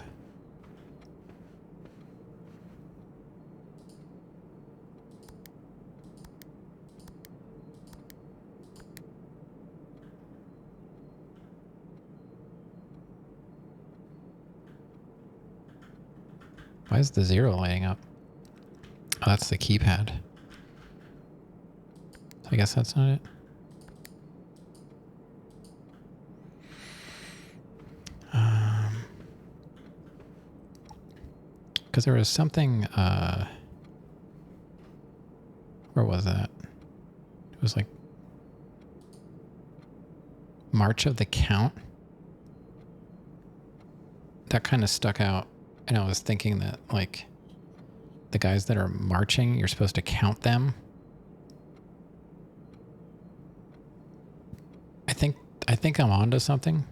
Why is the 0 lighting up? Oh, that's the keypad. So I guess that's not it. Because there was something, where was that? It was like March of the Count. That kind of stuck out. And I was thinking that, like, the guys that are marching, you're supposed to count them. I think I'm onto something.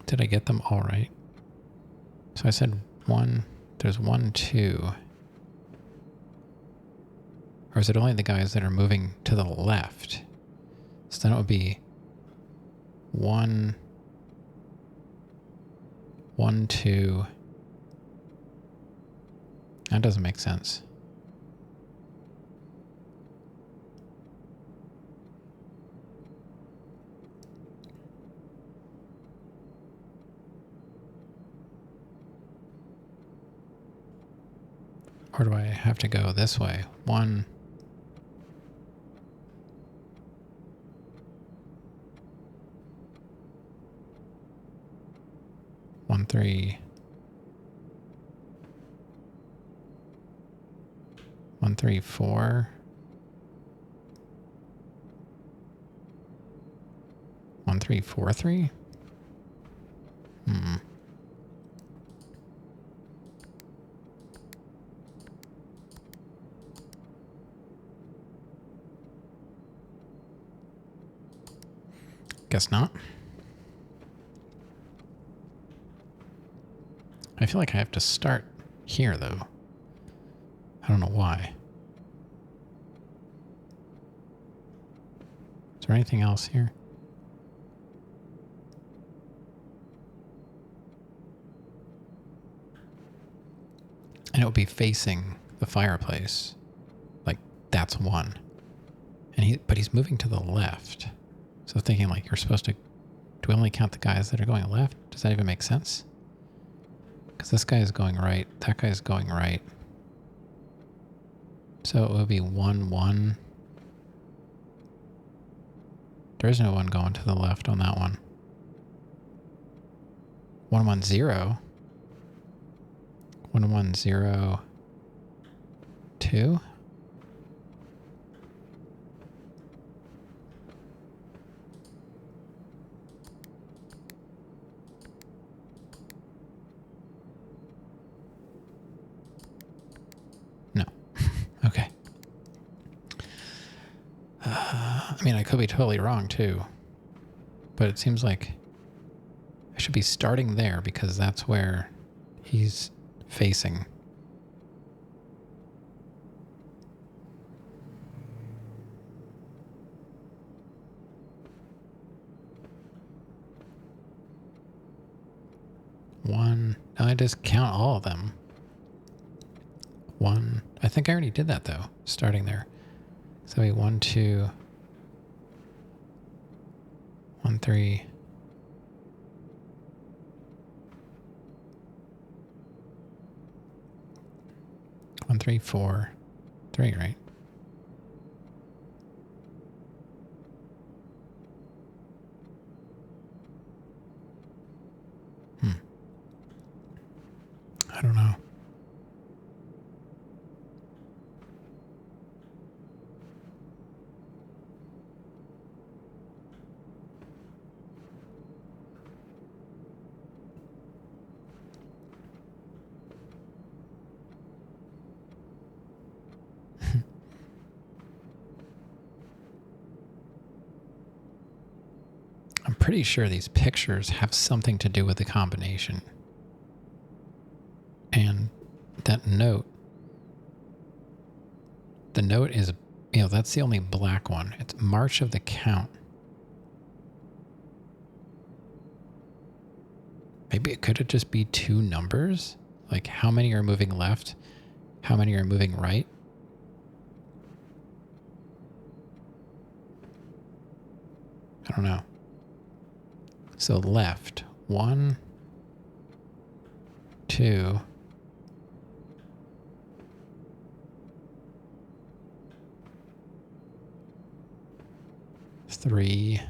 Did I get them all right? So I said 1, there's 1, 2. Or is it only the guys that are moving to the left? So then it would be 1, 1, 2. That doesn't make sense. Or do I have to go this way? 1. 3. 1, 3, 4. 1, 3, 4, 3. Guess not. I feel like I have to start here, though. I don't know why. Is there anything else here? And it will be facing the fireplace. Like, that's 1. But he's moving to the left. So thinking like you're supposed to, do we only count the guys that are going left? Does that even make sense? Because this guy is going right, that guy is going right. So it would be 1, 1. There is no 1 going to the left on that one. 1, 1, 0. 1, 1, 0, 2. No. Okay. I mean, I could be totally wrong too, but it seems like I should be starting there because that's where he's facing. One. I just count all of them. 1. I think I already did that though, starting there. So we 1, 2, 1, 3. 1, 3, 4, 3, right? I don't know. I'm pretty sure these pictures have something to do with the combination. And that note, the note is, that's the only black one. It's March of the Count. Maybe it could just be 2 numbers? Like how many are moving left? How many are moving right? I don't know. So left, 1, 2, 3,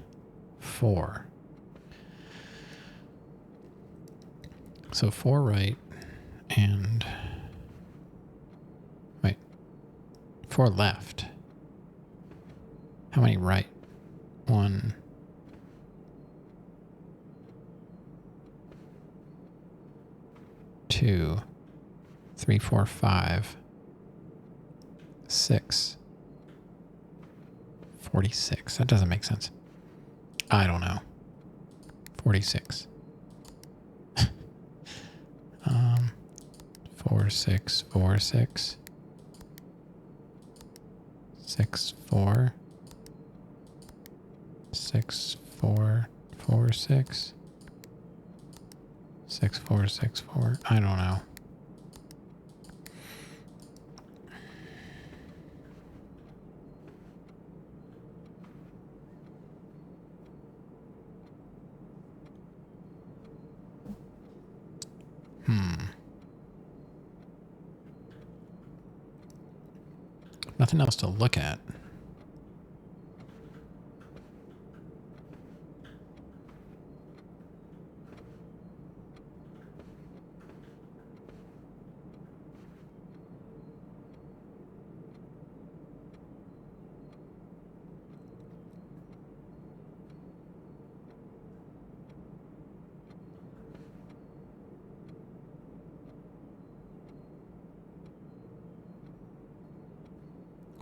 4. So 4 right and, wait, 4 left. How many right? 1, 2, 3, 4, 5, 6. 46. That doesn't make sense. I don't know. 46. 4, 6, 4, 6. 6, 4. 6, 4, 4, 6. 6, 4, 6, 4. I don't know. Nothing else to look at.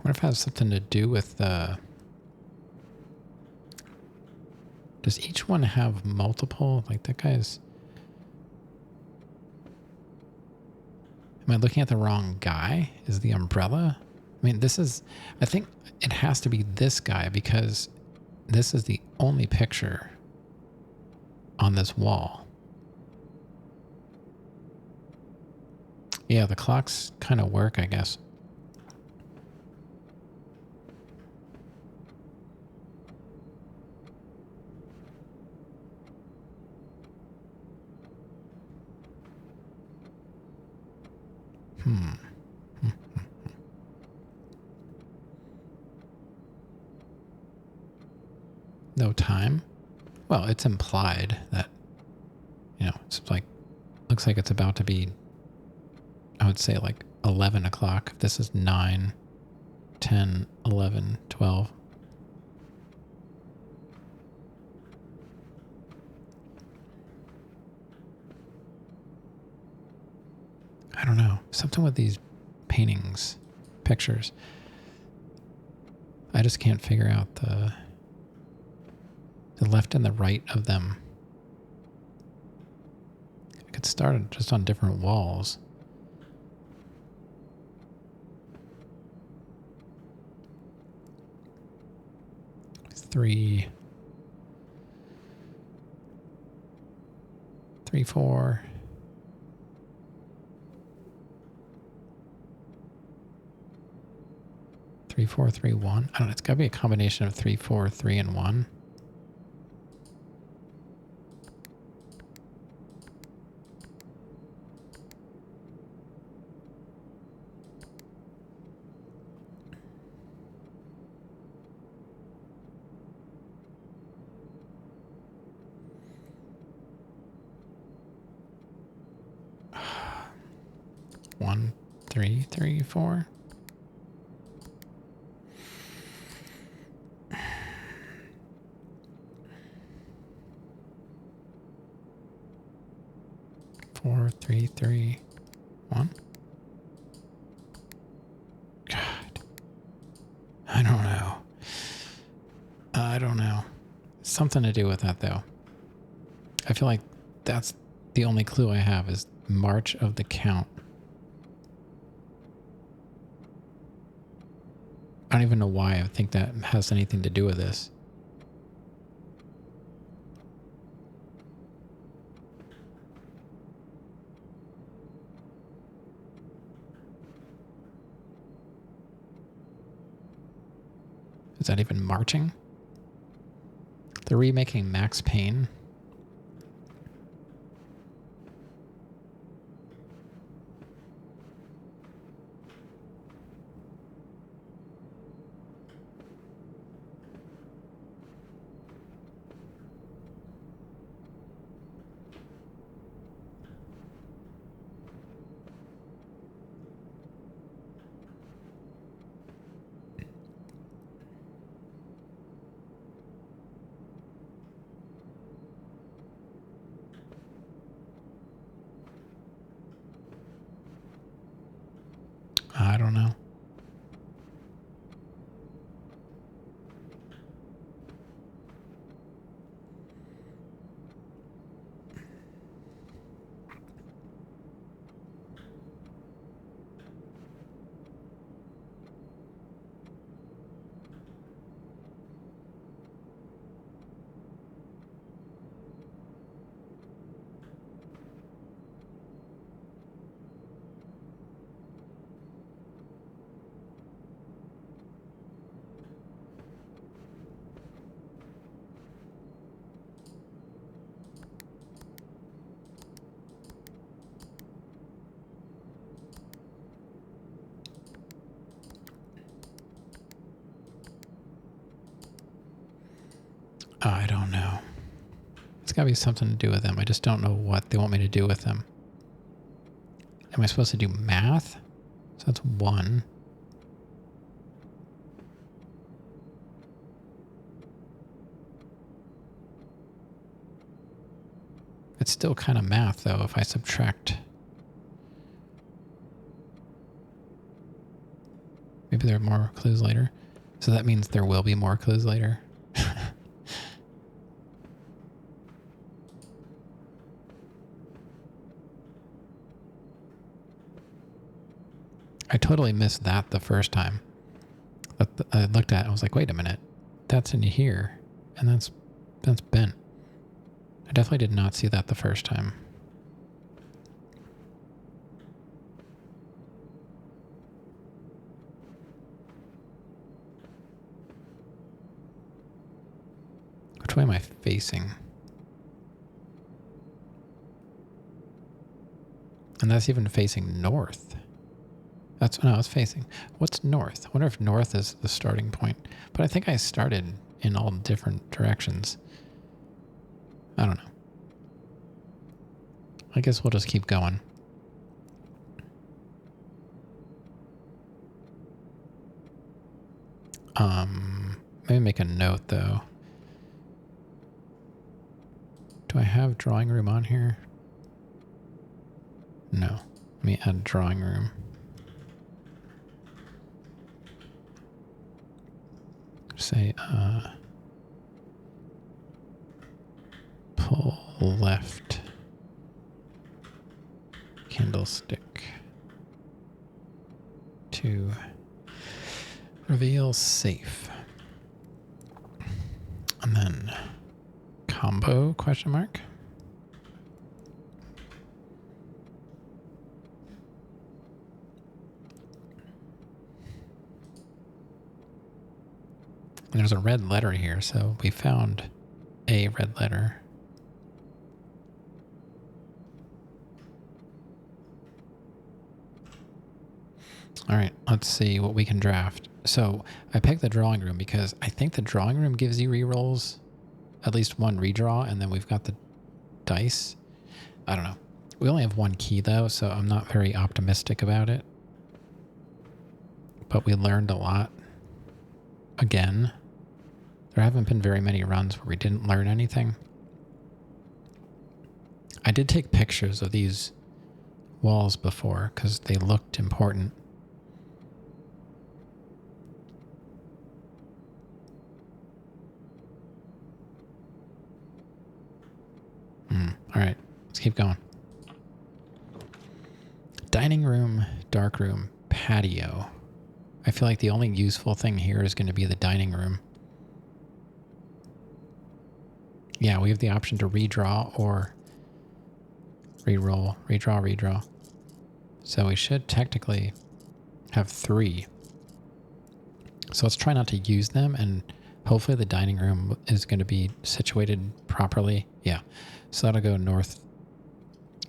wonder if it has something to do with the... Does each one have multiple? Like that guy's... Am I looking at the wrong guy? Is the umbrella? I mean, this is... I think it has to be this guy because this is the only picture on this wall. Yeah, the clocks kind of work, I guess. No time? Well, it's implied that, you know, it's like, looks like it's about to be, I would say like 11 o'clock. This is 9, 10, 11, 12. I don't know. Something with these paintings, pictures. I just can't figure out the left and the right of them. I could start just on different walls. Three, 4. Three, 4, 3, 1. I don't know. It's got to be a combination of 3, 4, 3, and 1. One, 3, 3, 4. Four, 3, 3, 1. God. I don't know. I don't know. Something to do with that, though. I feel like that's the only clue I have is March of the Count. I don't even know why I think that has anything to do with this. Is that even marching? They're remaking Max Payne. I don't know. I don't know. It's got to be something to do with them. I just don't know what they want me to do with them. Am I supposed to do math? So that's 1. It's still kind of math, though, if I subtract. Maybe Maybe there are more clues later. So that means there will be more clues later. I totally missed that the first time. I looked at it, I was like, wait a minute. That's in here. And that's bent. I definitely did not see that the first time. Which way am I facing? And that's even facing north. That's no, it's facing. What's north? I wonder if north is the starting point. But I think I started in all different directions. I don't know. I guess we'll just keep going. Maybe make a note though. Do I have drawing room on here? No. Let me add drawing room. Say, pull left candlestick to reveal safe. And then combo question mark. And there's a red letter here, so we found a red letter. All right, let's see what we can draft. So I picked the drawing room because I think the drawing room gives you rerolls, at least one redraw, and then we've got the dice. I don't know. We only have one key though, so I'm not very optimistic about it. But we learned a lot. Again, there haven't been very many runs where we didn't learn anything. I did take pictures of these walls before because they looked important. All right, let's keep going. Dining room, dark room, patio. I feel like the only useful thing here is going to be the dining room. Yeah, we have the option to redraw or reroll, redraw. So we should technically have 3. So let's try not to use them, and hopefully the dining room is going to be situated properly. Yeah, so that'll go north.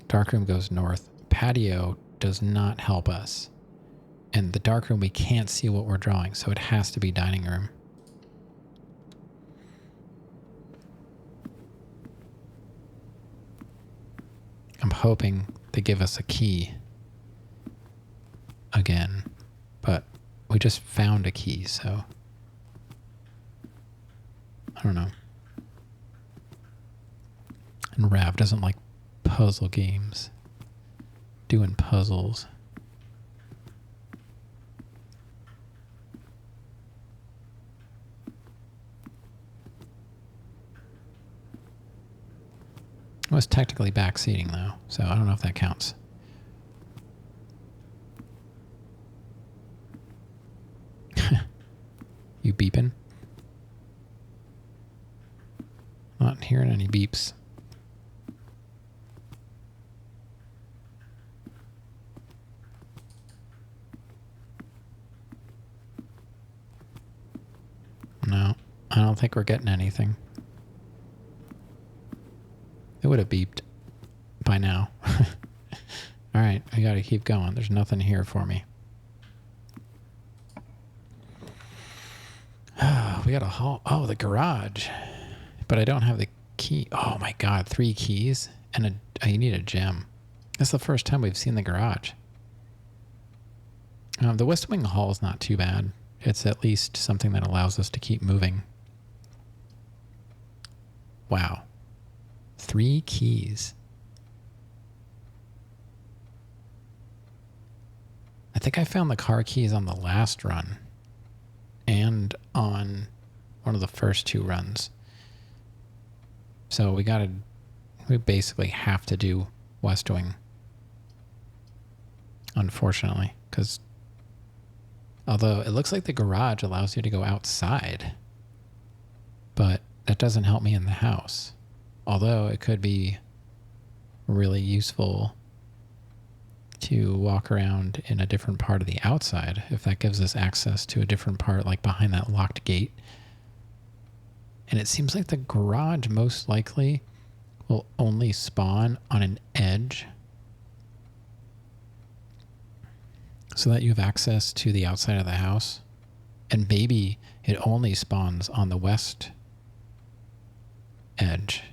Dark room goes north. Patio does not help us. And the dark room, we can't see what we're drawing, so it has to be dining room. I'm hoping they give us a key again, but we just found a key, so I don't know. And Rav doesn't like puzzle games. Doing puzzles. It was technically backseating though, so I don't know if that counts. You beeping? Not hearing any beeps. No, I don't think we're getting anything. It would have beeped by now. All right, I got to keep going. There's nothing here for me. We got a hall. Oh, the garage. But I don't have the key. Oh my God, 3 keys and you need a gem. That's the first time we've seen the garage. The West Wing Hall is not too bad. It's at least something that allows us to keep moving. Wow. 3 keys. I think I found the car keys on the last run. and on one of the first 2 runs. So we basically have to do West Wing, unfortunately, because although it looks like the garage allows you to go outside, but that doesn't help me in the house. Although it could be really useful to walk around in a different part of the outside if that gives us access to a different part, like behind that locked gate. And it seems like the garage most likely will only spawn on an edge so that you have access to the outside of the house. And maybe it only spawns on the west edge.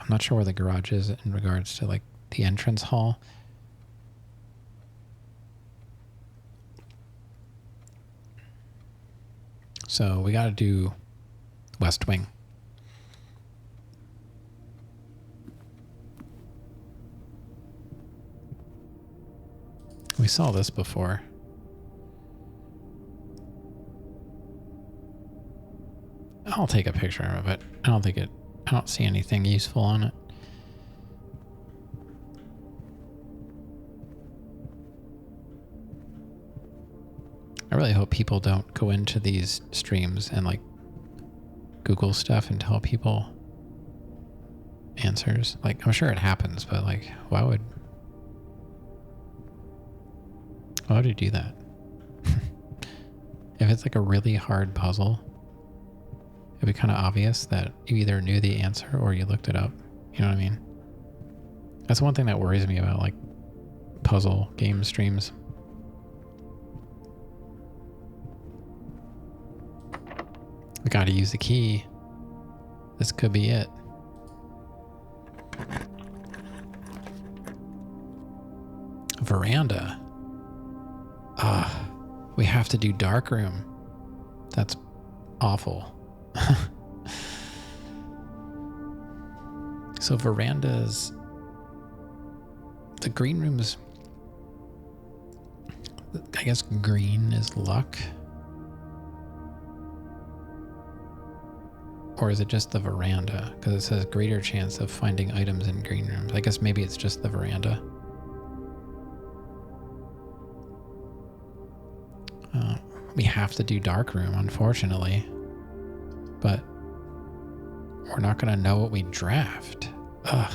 I'm not sure where the garage is in regards to like the entrance hall. So we got to do West Wing. We saw this before. I'll take a picture of it. I don't see anything useful on it. I really hope people don't go into these streams and like Google stuff and tell people answers. Like, I'm sure it happens, but like, why would you do that? If it's like a really hard puzzle, it'd be kind of obvious that you either knew the answer or you looked it up. You know what I mean? That's one thing that worries me about like puzzle game streams. We gotta use the key. This could be it. Veranda. We have to do dark room. That's awful. So verandas, the green rooms, I guess green is luck. Or is it just the veranda? Because it says greater chance of finding items in green rooms. I guess maybe it's just the veranda. We have to do dark room, unfortunately. But we're not going to know what we draft. Ugh.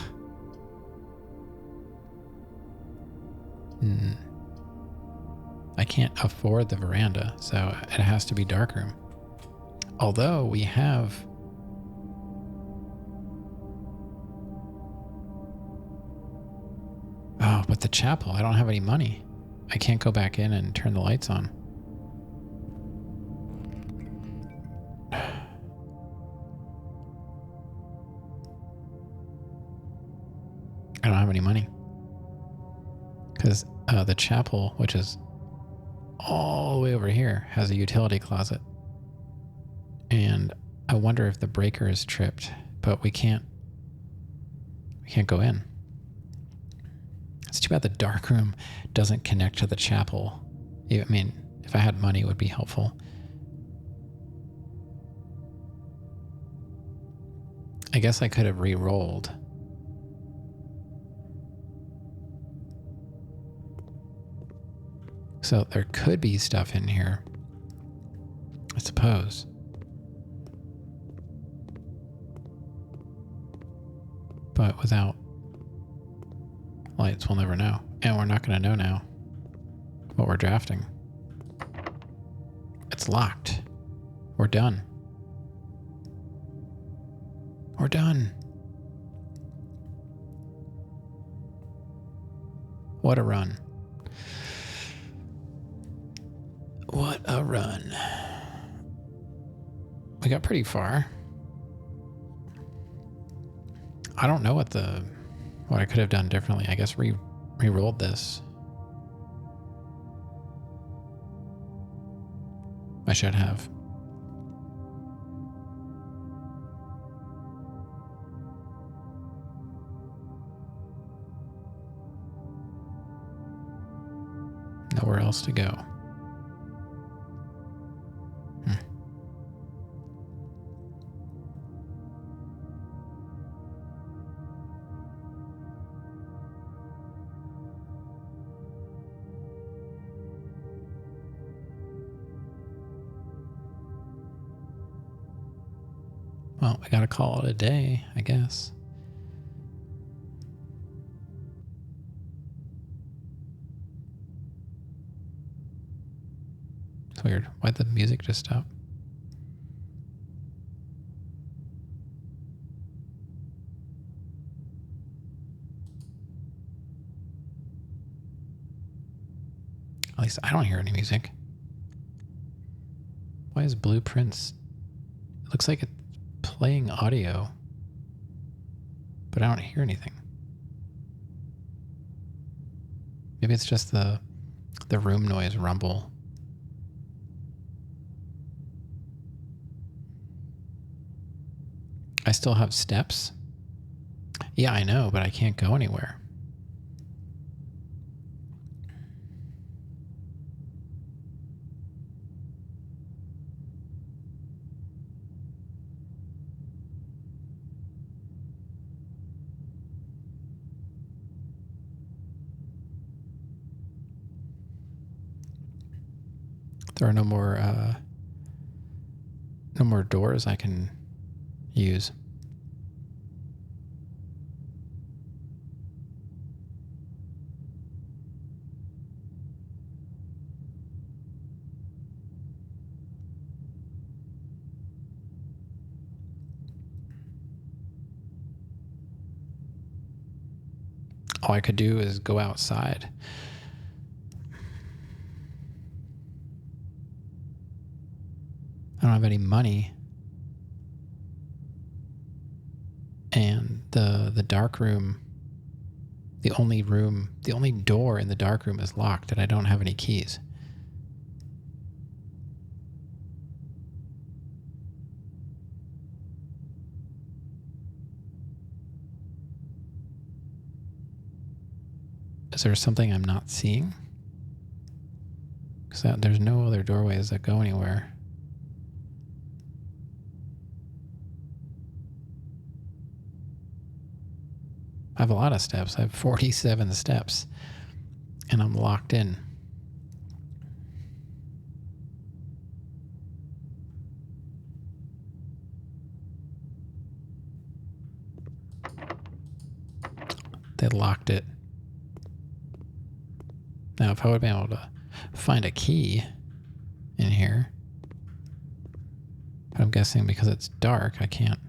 I can't afford the veranda, so it has to be dark room. Although we have... Oh, but the chapel, I don't have any money. I can't go back in and turn the lights on. I don't have any money. Because the chapel, which is all the way over here, has a utility closet. And I wonder if the breaker is tripped, but we can't go in. It's too bad the dark room doesn't connect to the chapel. I mean, if I had money, it would be helpful. I guess I could have re-rolled. So there could be stuff in here, I suppose. But without lights, we'll never know. And we're not going to know now what we're drafting. It's locked. We're done. We're done. What a run. What a run. We got pretty far. I don't know what I could have done differently. I guess re-rolled this. I should have. Nowhere else to go. Well, I gotta call it a day, I guess. It's weird. Why'd the music just stop? At least I don't hear any music. Why is Blueprints... It looks like it's playing audio, but I don't hear anything. Maybe it's just the room noise rumble. I still have steps. Yeah, I know, but I can't go anywhere. There are no more doors I can use. All I could do is go outside. I don't have any money. And the dark room, the only door in the dark room is locked, and I don't have any keys. Is there something I'm not seeing? Because there's no other doorways that go anywhere. I have a lot of steps. I have 47 steps, and I'm locked in. They locked it. Now, if I would be able to find a key in here, but I'm guessing because it's dark, I can't.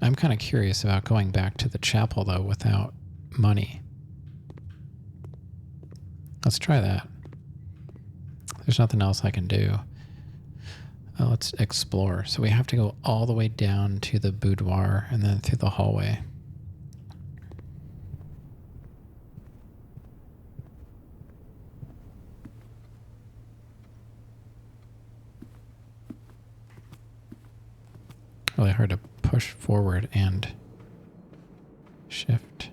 I'm kind of curious about going back to the chapel, though, without money. Let's try that. There's nothing else I can do. Let's explore. So we have to go all the way down to the boudoir and then through the hallway. Really hard to push forward and shift.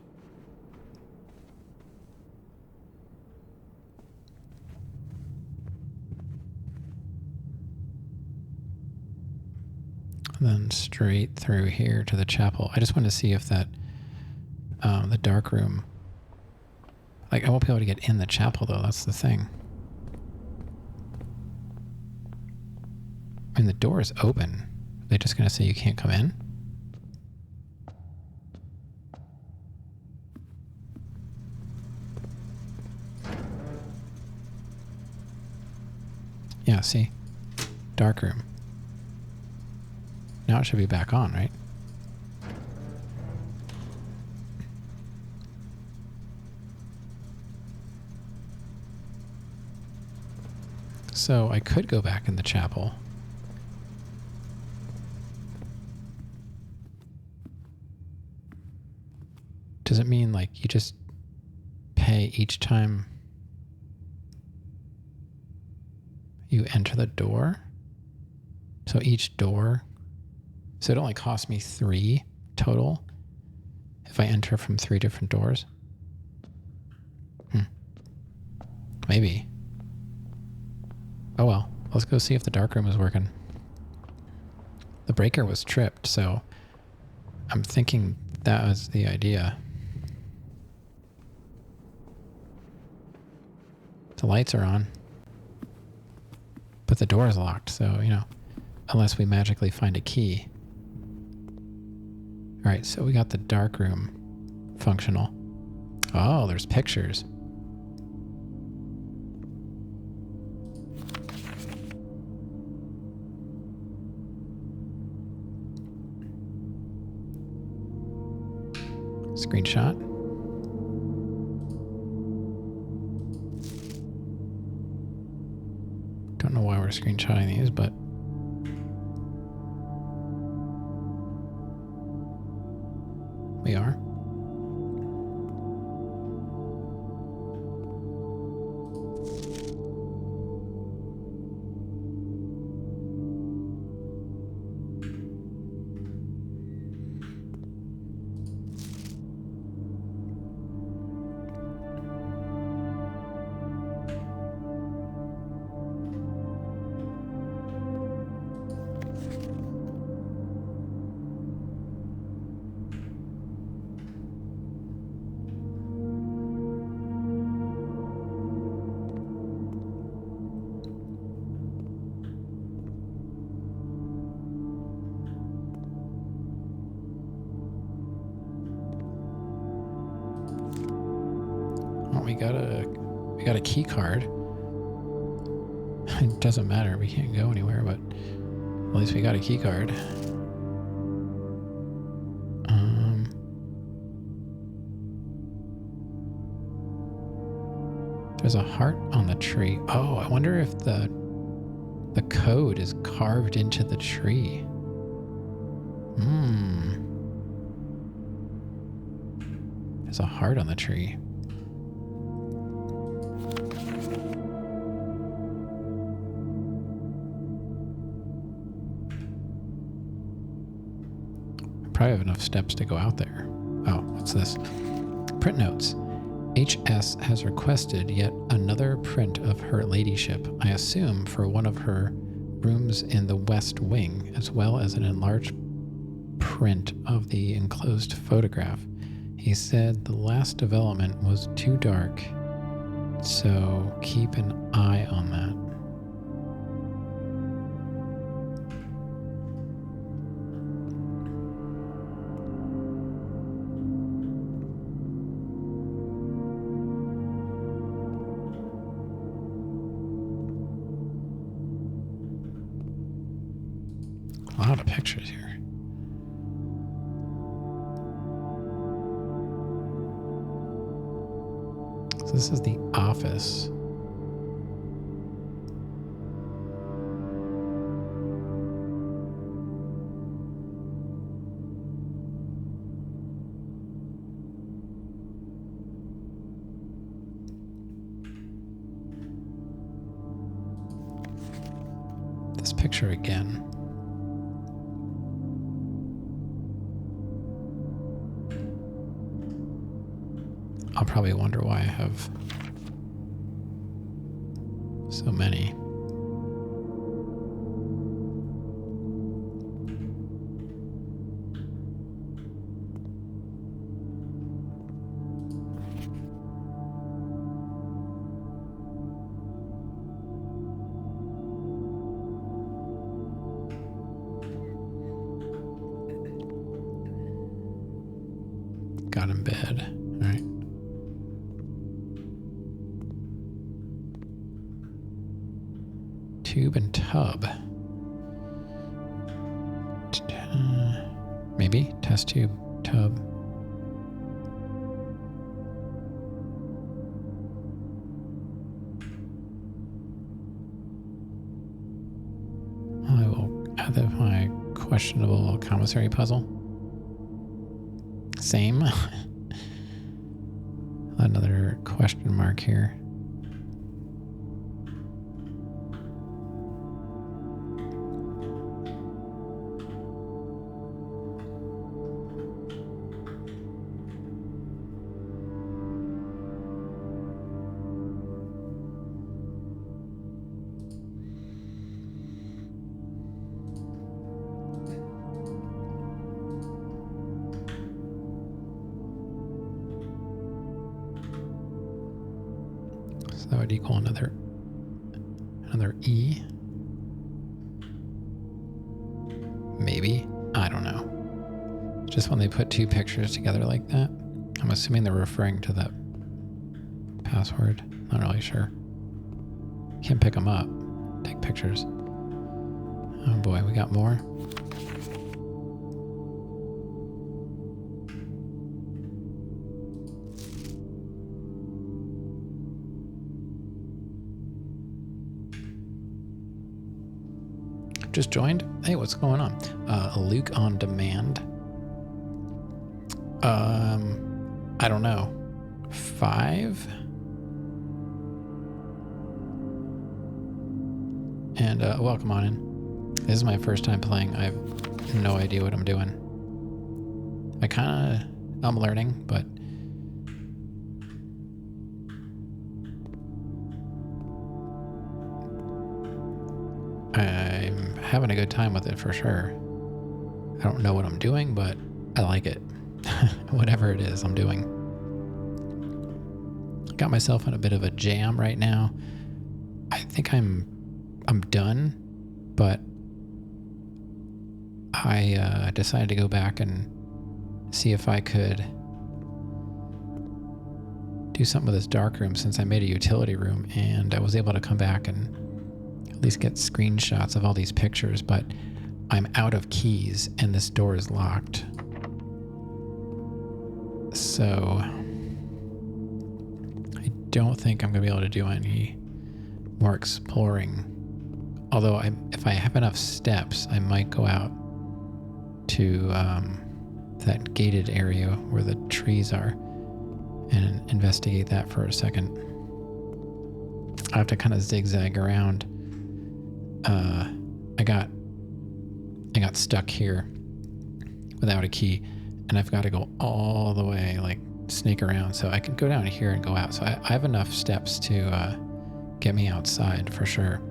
And then straight through here to the chapel. I just want to see if that, the dark room, like I won't be able to get in the chapel though, that's the thing. I mean, the door is open. Are they just going to say you can't come in? Yeah, see? Dark room. Now it should be back on, right? So I could go back in the chapel. Does it mean like you just pay each time you enter the door? So each door, so it only costs me 3 total if I enter from 3 different doors? Maybe. Oh well, let's go see if the dark room is working. The breaker was tripped, so I'm thinking that was the idea. The lights are on. But the door is locked, so, unless we magically find a key. All right, so we got the dark room functional. Oh, there's pictures. Screenshot. Don't know why we're screenshotting these, but we are. We got a key card. It doesn't matter. We can't go anywhere, but at least we got a key card. There's a heart on the tree. Oh, I wonder if the code is carved into the tree. There's a heart on the tree. Probably have enough steps to go out there. Oh, what's this? Print notes. HS has requested yet another print of her ladyship, I assume for one of her rooms in the West Wing, as well as an enlarged print of the enclosed photograph. He said the last development was too dark, so keep an eye on that. A lot of pictures here. So this is the office. This picture again. I'll probably wonder why I have so many. Got in bed. All right. Tube and tub. Maybe test tube, tub. I will add that my questionable commissary puzzle. Same. Another question mark here. That would equal another E. Maybe. I don't know. Just when they put two pictures together like that. I'm assuming they're referring to that password. Not really sure. Can't pick them up. Take pictures. Oh boy, we got more. Just joined? Hey, what's going on? Luke on demand. I don't know. 5? And welcome on in. This is my first time playing. I have no idea what I'm doing. I'm learning, but I'm having a good time with it for sure. I don't know what I'm doing, but I like it. Whatever it is I'm doing. Got myself in a bit of a jam right now. I think I'm done, but I decided to go back and see if I could do something with this dark room since I made a utility room, and I was able to come back and at least get screenshots of all these pictures, but I'm out of keys and this door is locked. So I don't think I'm gonna be able to do any more exploring. Although if I have enough steps, I might go out to that gated area where the trees are and investigate that for a second. I have to kind of zigzag around. I got stuck here without a key, and I've got to go all the way, like snake around, so I can go down here and go out. So I have enough steps to get me outside for sure.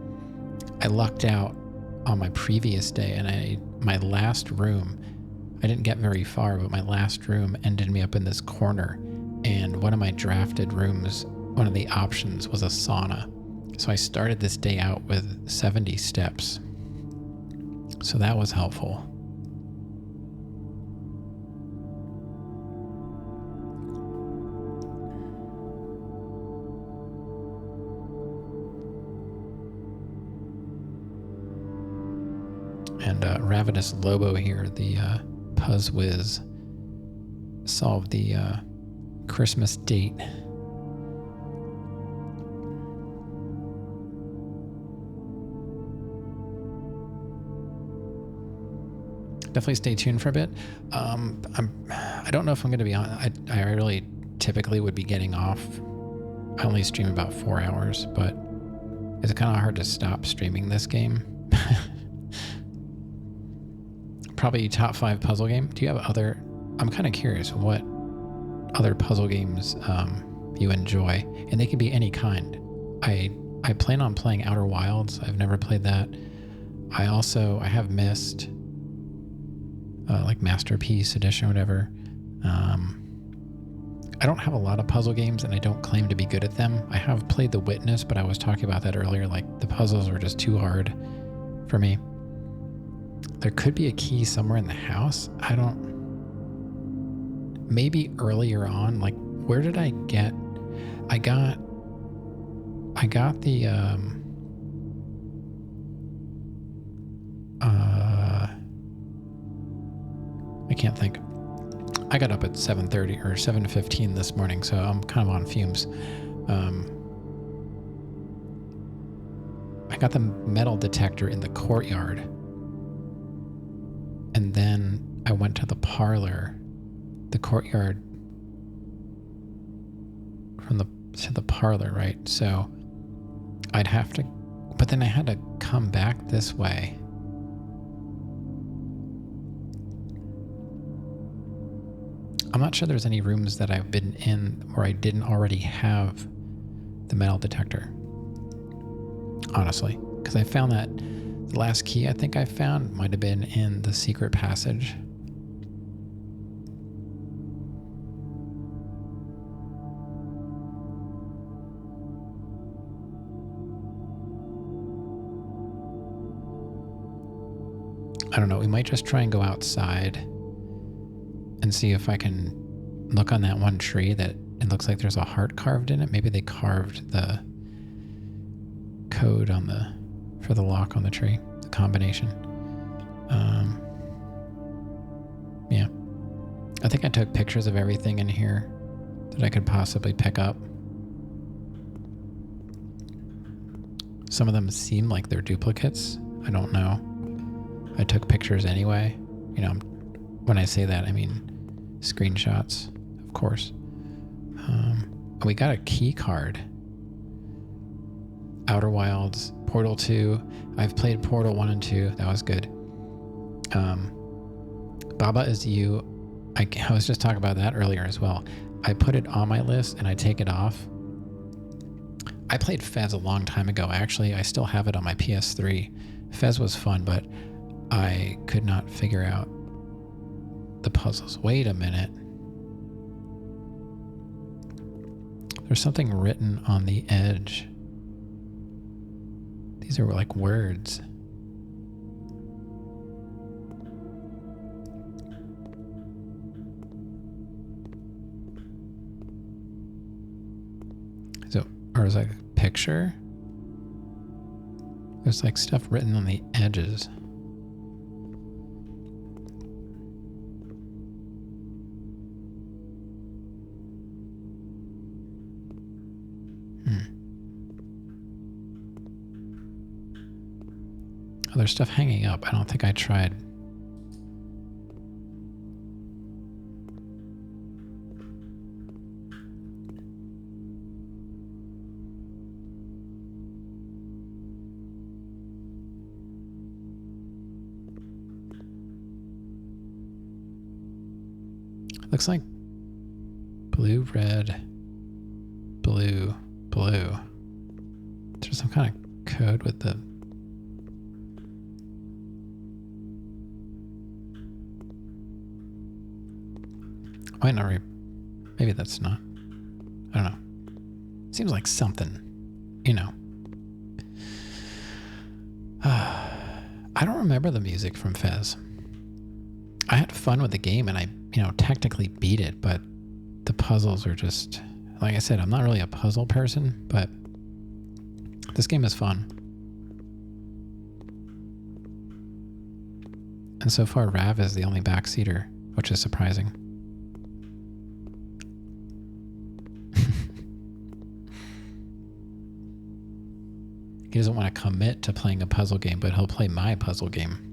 I lucked out on my previous day, and my last room, I didn't get very far, but my last room ended me up in this corner, and one of my drafted rooms, one of the options was a sauna. So I started this day out with 70 steps. So that was helpful. And Ravenous Lobo here, the Puzzwiz, solved the Christmas date. Definitely stay tuned for a bit. I don't know if I'm going to be on. I really typically would be getting off. I only stream about 4 hours, but it's kind of hard to stop streaming this game. Probably top 5 puzzle game. Do you have other? I'm kind of curious what other puzzle games you enjoy, and they can be any kind. I plan on playing Outer Wilds. I've never played that. I have Myst. Like Masterpiece Edition or whatever. I don't have a lot of puzzle games, and I don't claim to be good at them. I have played The Witness, but I was talking about that earlier. Like, the puzzles were just too hard for me. There could be a key somewhere in the house. Maybe earlier on, like, where did I get? I got the I can't think. I got up at 7:30 or 7:15 this morning, so I'm kind of on fumes. I got the metal detector in the courtyard, and then I went to the parlor, the courtyard to the parlor, right? So I'd have to, but then I had to come back this way. I'm not sure there's any rooms that I've been in where I didn't already have the metal detector, honestly, because I found that the last key I think I found might have been in the secret passage. I don't know. We might just try and go outside and see if I can look on that one tree that it looks like there's a heart carved in it. Maybe they carved the code for the lock on the tree, the combination. Yeah. I think I took pictures of everything in here that I could possibly pick up. Some of them seem like they're duplicates. I don't know. I took pictures anyway. You know, when I say that, I mean screenshots, of course. We got a key card. Outer Wilds, Portal 2. I've played Portal 1 and 2. That was good. Baba Is You. I was just talking about that earlier as well. I put it on my list and I take it off. I played Fez a long time ago. Actually, I still have it on my PS3. Fez was fun, but I could not figure out the puzzles. Wait a minute. There's something written on the edge. These are like words. So, or is like a picture? There's like stuff written on the edges. Oh, there's stuff hanging up. I don't think I tried. Looks like blue, red, blue, blue. There's some kind of code with the... Might not maybe that's not. I don't know. Seems like something, you know. I don't remember the music from Fez. I had fun with the game and I, technically beat it, but the puzzles are just, like I said, I'm not really a puzzle person, but this game is fun. And so far, Rav is the only backseater, which is surprising. He doesn't want to commit to playing a puzzle game, but he'll play my puzzle game.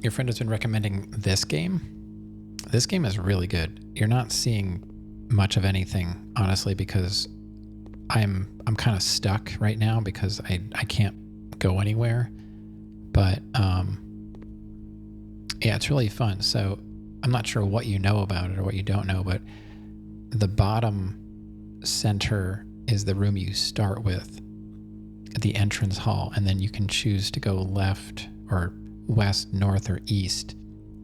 Your friend has been recommending this game. This game is really good. You're not seeing much of anything, honestly, because I'm kind of stuck right now because I can't go anywhere. But yeah, it's really fun. So I'm not sure what you know about it or what you don't know, but the bottom center is the room you start with at the entrance hall, and then you can choose to go left or west, north, or east.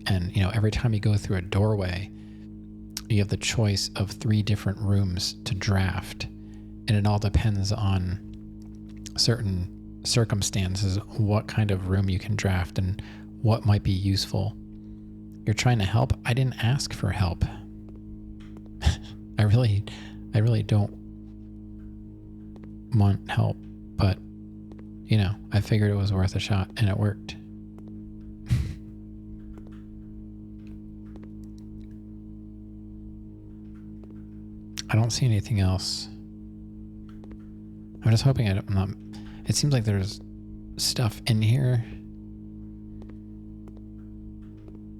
And every time you go through a doorway, you have the choice of 3 different rooms to draft, and it all depends on certain circumstances what kind of room you can draft and what might be useful. You're trying to help. I didn't ask for help. I really don't want help, but I figured it was worth a shot and it worked. I don't see anything else. I'm just hoping I'm not... It seems like there's stuff in here.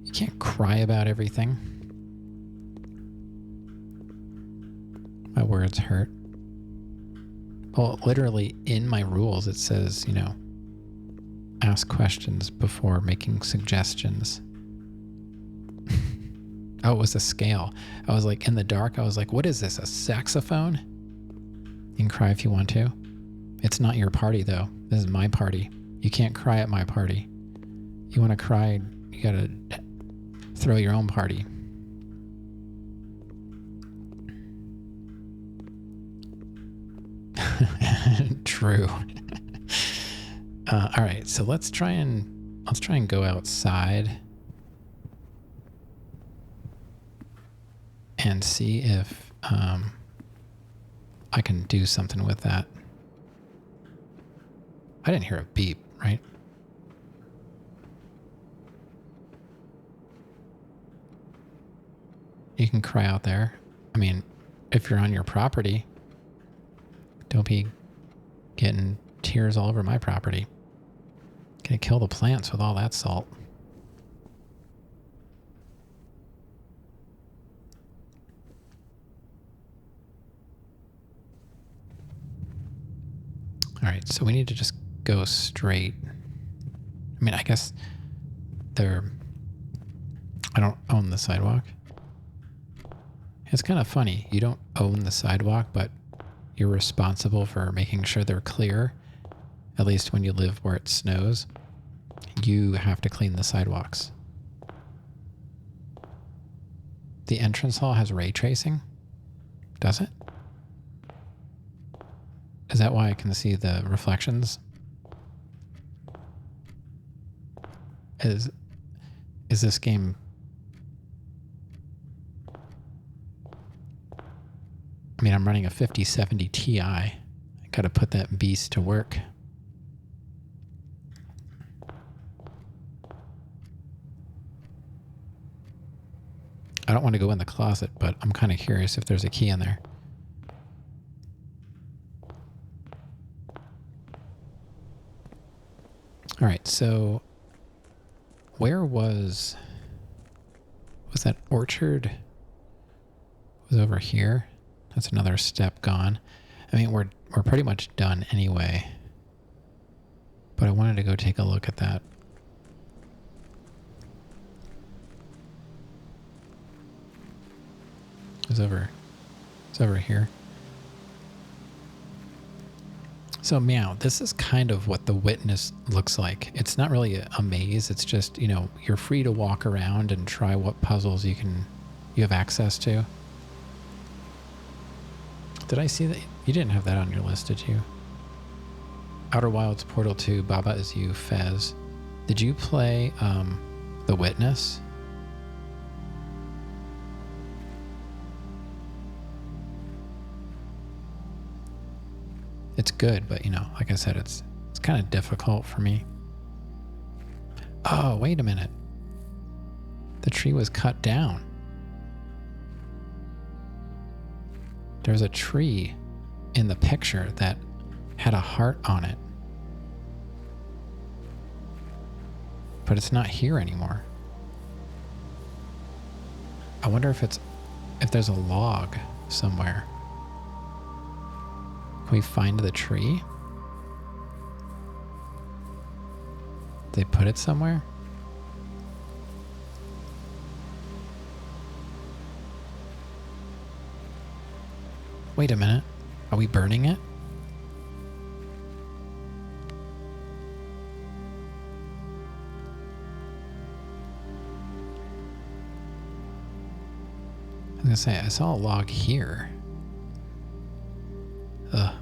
You can't cry about everything. My words hurt. Well, literally in my rules it says, ask questions before making suggestions. Oh, it was a scale. I was like, in the dark, I was like, what is this, a saxophone? You can cry if you want to. It's not your party, though. This is my party. You can't cry at my party. You want to cry, you gotta throw your own party. True. All right, so let's try and go outside and see if I can do something with that. I didn't hear a beep, right? You can cry out there. I mean, if you're on your property, don't be getting tears all over my property. Gonna kill the plants with all that salt. All right, so we need to just go straight. I mean, I guess I don't own the sidewalk. It's kind of funny. You don't own the sidewalk, but you're responsible for making sure they're clear. At least when you live where it snows, you have to clean the sidewalks. The entrance hall has ray tracing? Does it? Is that why I can see the reflections? Is this game... I mean, I'm running a 5070 Ti. I gotta put that beast to work. I don't want to go in the closet, but I'm kind of curious if there's a key in there. All right, so where was that orchard? Was over here. That's another step gone. I mean, we're pretty much done anyway. But I wanted to go take a look at that. It's over here. So Meow, this is kind of what the Witness looks like. It's not really a maze. It's just, you know, you're free to walk around and try what puzzles you have access to. Did I see that? You didn't have that on your list, did you? Outer Wilds, Portal 2, Baba Is You, Fez. Did you play The Witness? It's good, but you know, like I said, it's kind of difficult for me. Oh, wait a minute. The tree was cut down. There's a tree in the picture that had a heart on it. But it's not here anymore. I wonder if there's a log somewhere. Can we find the tree? They put it somewhere? Wait a minute. Are we burning it? I was gonna say, I saw a log here. Ugh.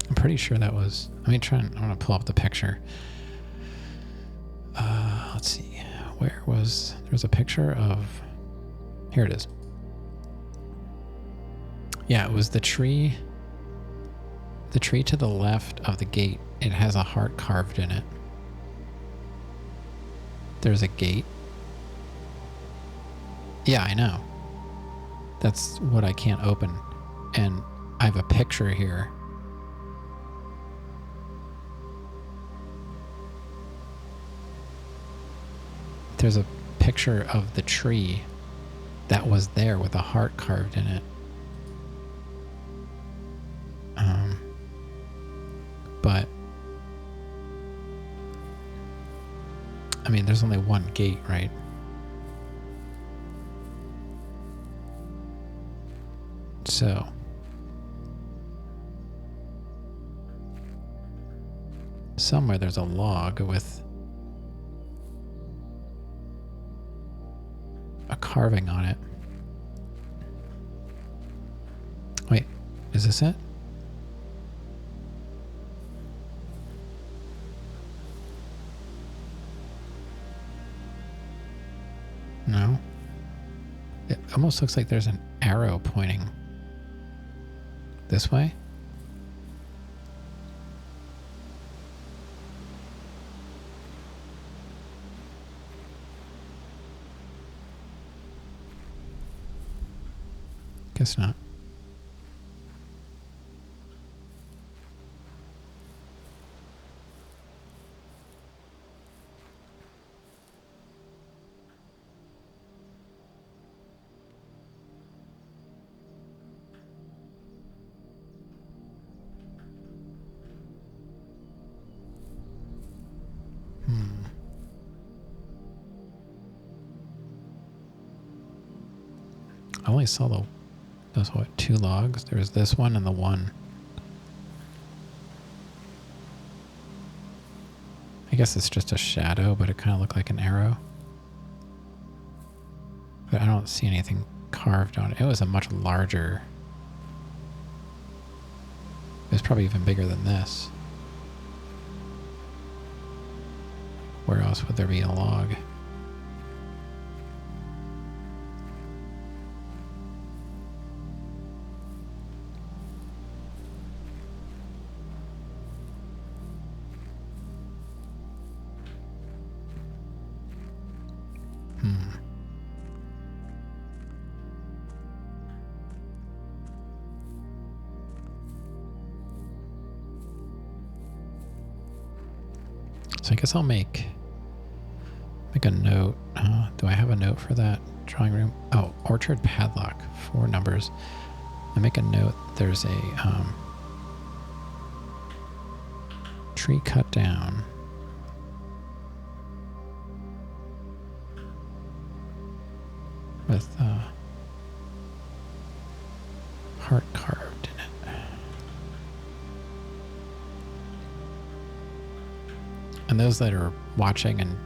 I'm pretty sure that was... I want to pull up the picture. Let's see. Where was... There was a picture of... Here it is. Yeah, it was the tree. The tree to the left of the gate. It has a heart carved in it. there's a gate. Yeah, I know. That's what I can't open. And I have a picture here. There's a picture of the tree that was there with a heart carved in it. But I mean, there's only one gate, right? So somewhere there's a log with a carving on it. Wait, is this it? No. It almost looks like there's an arrow pointing this way. Guess not. I only saw those what, 2 logs? There was this one and the one. I guess it's just a shadow, but it kind of looked like an arrow. But I don't see anything carved on it. It was a much larger. It was probably even bigger than this. Where else would there be a log? So I guess I'll make a note. Do I have a note for that drawing room? Oh, orchard padlock, 4 numbers. I make a note. There's a tree cut down. With heart carved in it. And those that are watching and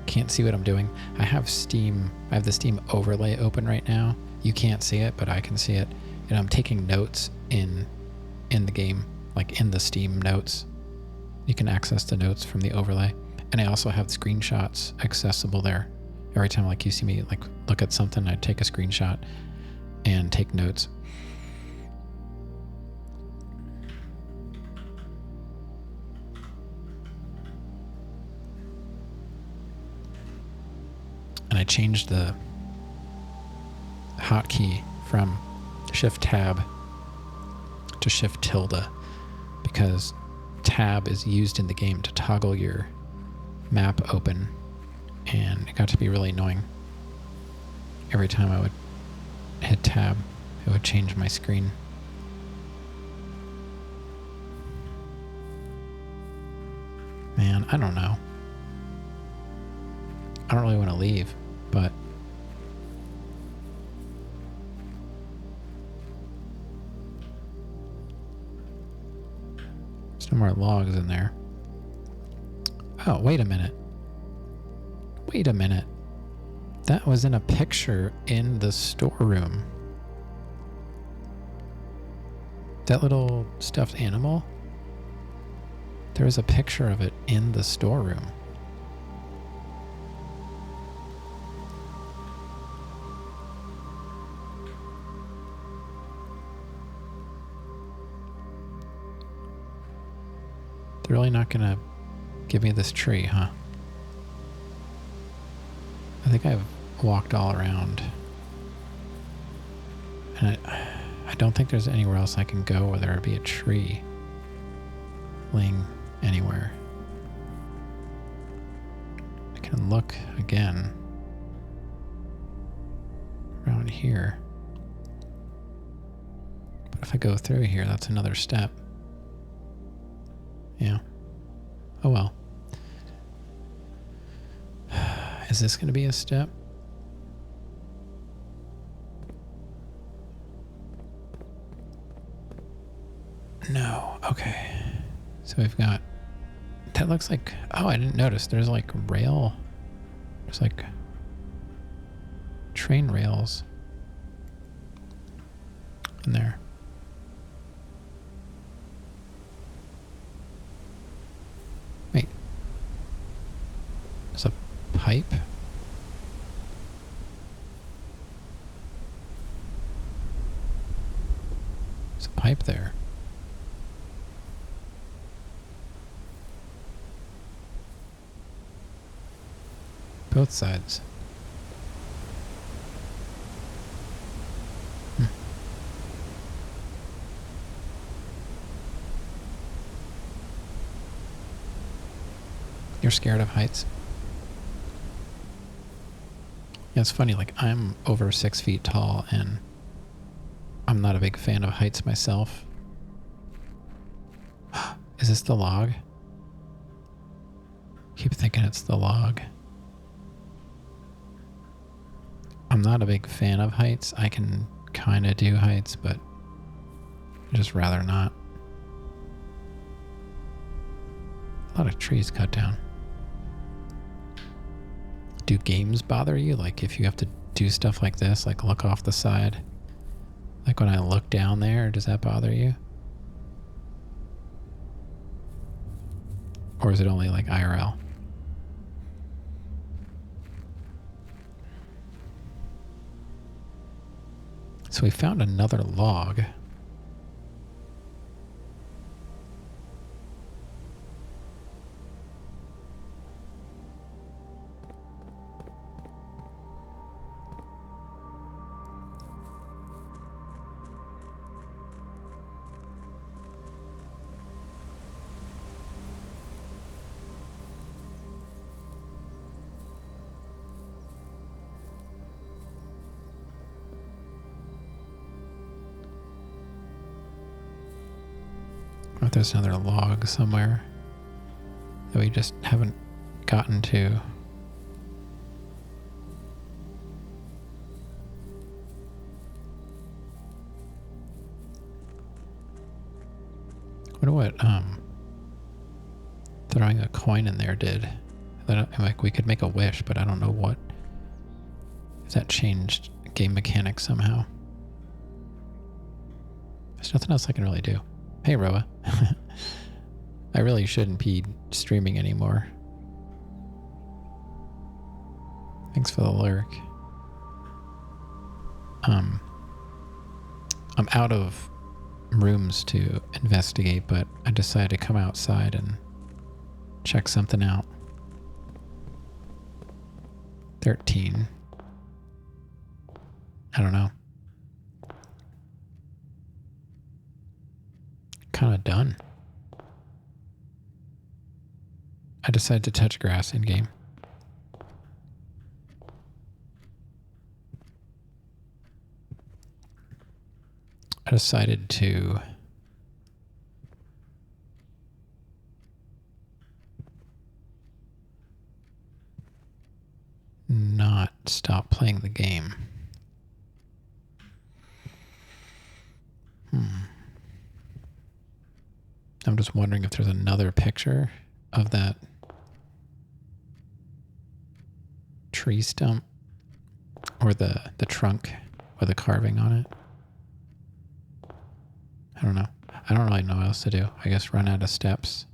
can't see what I'm doing, I have the Steam overlay open right now. You can't see it, but I can see it. And I'm taking notes in the game, like in the Steam notes. You can access the notes from the overlay. And I also have screenshots accessible there. Every time like you see me like look at something, I take a screenshot and take notes. And I changed the hotkey from Shift Tab to Shift Tilde because Tab is used in the game to toggle your map open, and it got to be really annoying. Every time I would hit Tab, it would change my screen. Man, I don't know. I don't really want to leave, but there's no more logs in there. Oh, wait a minute. Wait a minute. That was in a picture in the storeroom. That little stuffed animal? There was a picture of it in the storeroom. They're really not gonna give me this tree, huh? think I've walked all around. And I don't think there's anywhere else I can go where there would be a tree laying anywhere. I can look again around here. But if I go through here, that's another step. Yeah. Oh well. Is this going to be a step? No. Okay. So we've got... That looks like... Oh, I didn't notice. There's like rail... There's like... train rails... in there. Wait. There's a pipe? There's a pipe there. Both sides. You're scared of heights? Yeah, it's funny, like, I'm over 6 feet tall, and I'm not a big fan of heights myself. Is this the log? Keep thinking it's the log. I'm not a big fan of heights. I can kind of do heights, but I'd just rather not. A lot of trees cut down. Do games bother you? Like if you have to do stuff like this, like look off the side? Like when I look down there, does that bother you? Or is it only like IRL? So we found another log. Or if there's another log somewhere that we just haven't gotten to. I wonder what throwing a coin in there did. Like we could make a wish, but I don't know what, if that changed game mechanics somehow. There's nothing else I can really do. Hey, Roa. I really shouldn't be streaming anymore. Thanks for the lurk. I'm out of rooms to investigate, but I decided to come outside and check something out. 13. I don't know. Kind of done. I decided to touch grass in game. I decided to not stop playing the game. I'm just wondering if there's another picture of that tree stump or the trunk with a carving on it. I don't know. I don't really know what else to do. I guess run out of steps.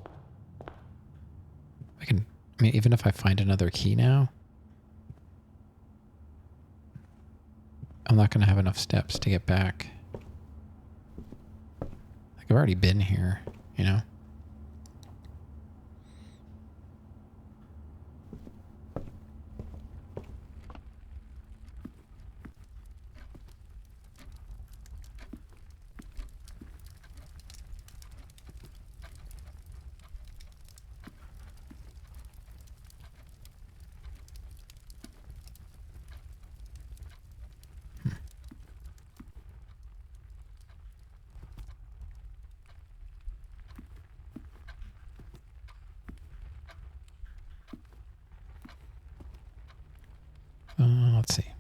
I mean, even if I find another key now, I'm not going to have enough steps to get back. Like, I've already been here, you know? Let's see.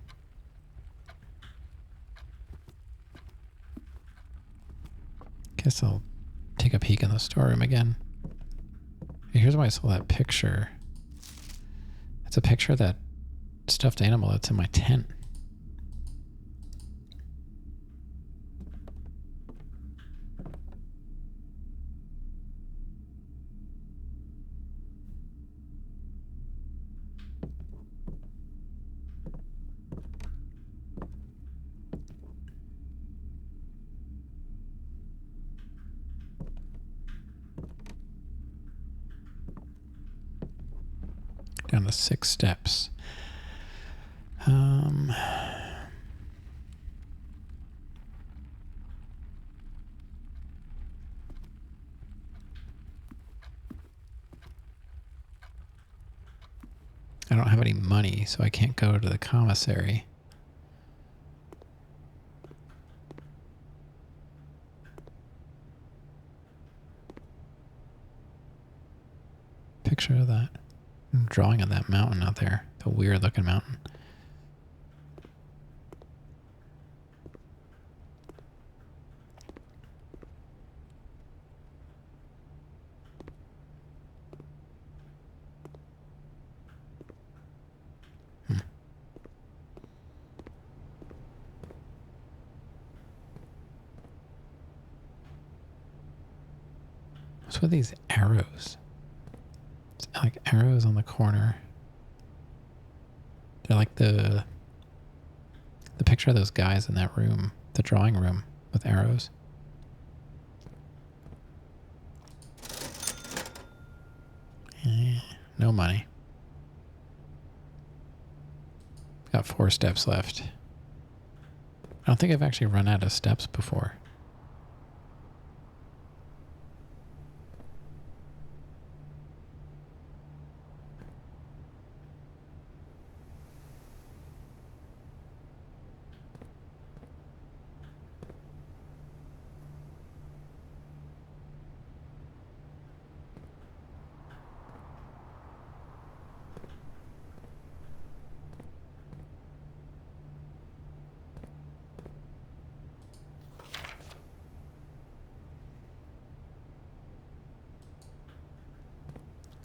Guess I'll take a peek in the storeroom again. Here's why I saw that picture. It's a picture of that stuffed animal that's in my tent. Down to 6 steps. I don't have any money, so I can't go to the commissary. Picture of that. Drawing of that mountain out there. The weird looking mountain. What's with these arrows? It's like arrows on the corner. They're like the picture of those guys in that room, the drawing room with arrows. No money. Got 4 steps left. I don't think I've actually run out of steps before.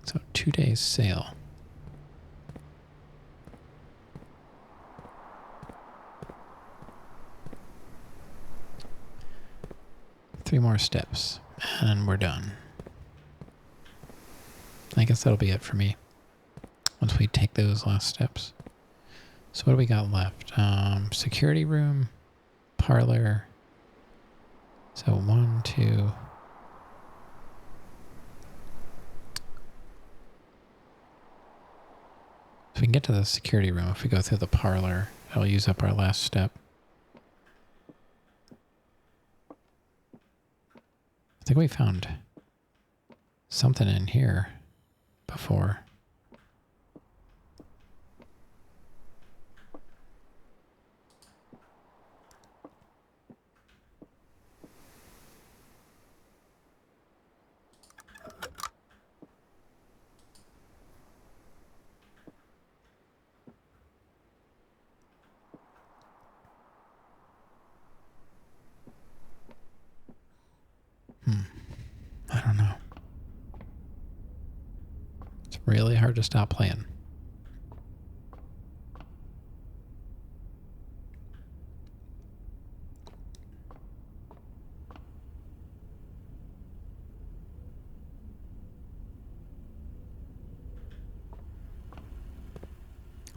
So 2 days sail. Three more steps and we're done. I guess that'll be it for me once we take those last steps. So what do we got left? Security room, parlor. So 1, 2. So we can get to the security room if we go through the parlor. It'll use up our last step. I think we found something in here before. I don't know. It's really hard to stop playing.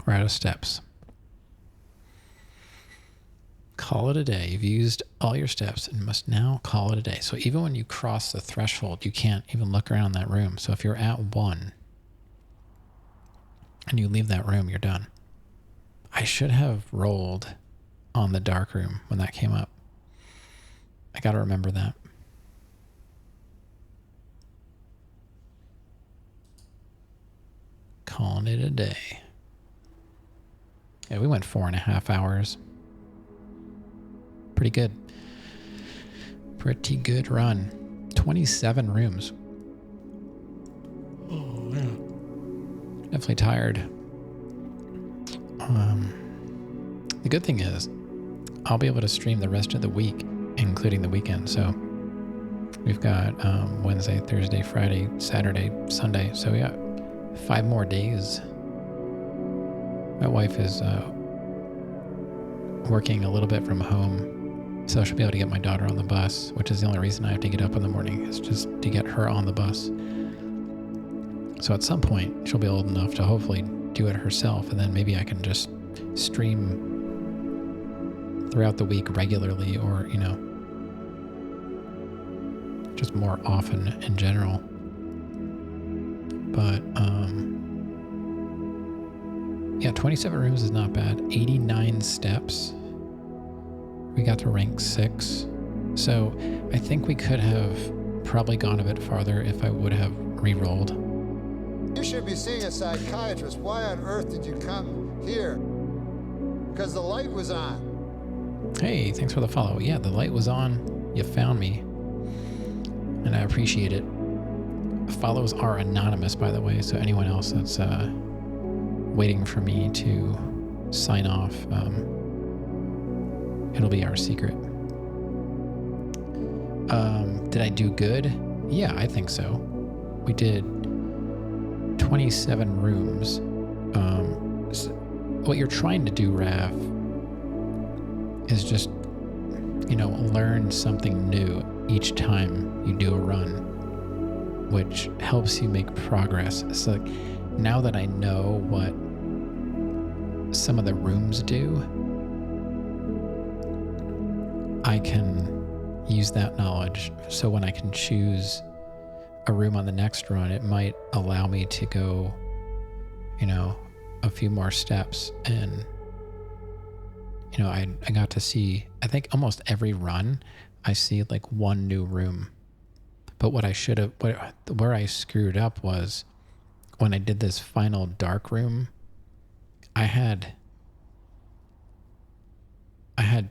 We're out of steps. Call it a day. You've used all your steps and must now call it a day. So even when you cross the threshold, you can't even look around that room. So if you're at 1 and you leave that room, you're done. I should have rolled on the dark room when that came up. I got to remember that. Calling it a day. Yeah, we went 4.5 hours. Pretty good. Pretty good run. 27 rooms. Oh, yeah. Definitely tired. The good thing is I'll be able to stream the rest of the week, including the weekend. So we've got Wednesday, Thursday, Friday, Saturday, Sunday. So we got 5 more days. My wife is working a little bit from home, so she'll be able to get my daughter on the bus, which is the only reason I have to get up in the morning, is just to get her on the bus. So at some point, she'll be old enough to hopefully do it herself, and then maybe I can just stream throughout the week regularly, or, you know, just more often in general. But, yeah, 27 rooms is not bad. 89 steps. We got to rank 6. So I think we could have probably gone a bit farther if I would have re-rolled. You should be seeing a psychiatrist. Why on earth did you come here? Because the light was on. Hey, thanks for the follow. Yeah, the light was on. You found me. And I appreciate it. Follows are anonymous, by the way, so anyone else that's waiting for me to sign off, it'll be our secret. Did I do good? Yeah, I think so. We did 27 rooms. So what you're trying to do, Rav, is just, you know, learn something new each time you do a run, which helps you make progress. So now that I know what some of the rooms do, I can use that knowledge. So when I can choose a room on the next run, it might allow me to go, you know, a few more steps. And, you know, I got to see, I think almost every run, I see like one new room. But what I should have, where I screwed up was when I did this final dark room, I had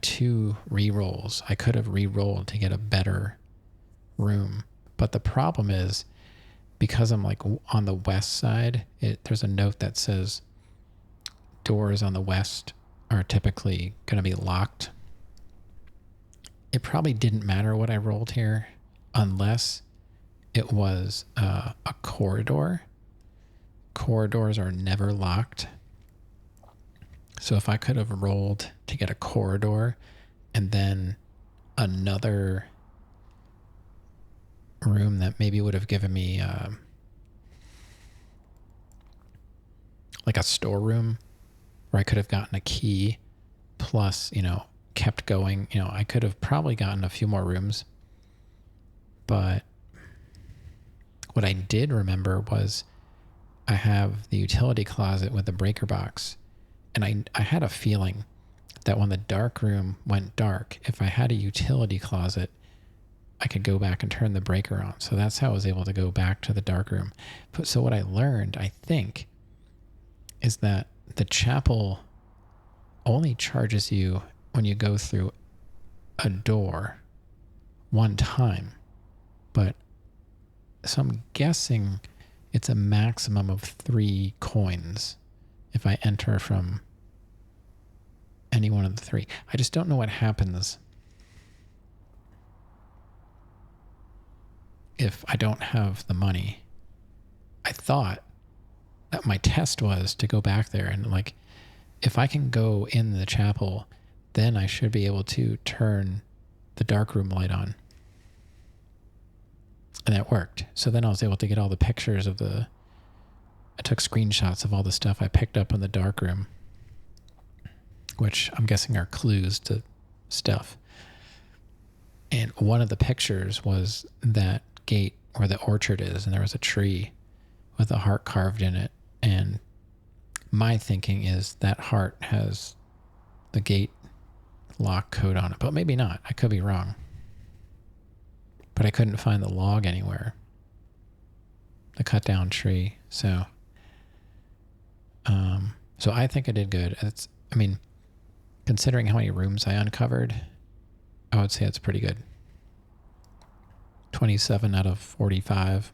2 re-rolls. I could have re-rolled to get a better room. But the problem is, because I'm like on the west side, there's a note that says doors on the west are typically going to be locked. It probably didn't matter what I rolled here unless it was a corridor. Corridors are never locked. So if I could have rolled to get a corridor and then another room that maybe would have given me like a storeroom where I could have gotten a key plus, you know, kept going, you know, I could have probably gotten a few more rooms. But what I did remember was I have the utility closet with the breaker box. And I had a feeling that when the dark room went dark, if I had a utility closet, I could go back and turn the breaker on. So that's how I was able to go back to the dark room. So what I learned, I think, is that the chapel only charges you when you go through a door one time. But so I'm guessing it's a maximum of 3 coins if I enter from any one of the 3. I just don't know what happens if I don't have the money. I thought that my test was to go back there and, like, if I can go in the chapel, then I should be able to turn the darkroom light on. And that worked. So then I was able to get all the pictures of I took screenshots of all the stuff I picked up in the darkroom, which I'm guessing are clues to stuff. And one of the pictures was that gate where the orchard is, and there was a tree with a heart carved in it. And my thinking is that heart has the gate lock code on it, but maybe not. I could be wrong. But I couldn't find the log anywhere. The cut down tree. So I think I did good. I mean, considering how many rooms I uncovered, I would say it's pretty good. 27 out of 45.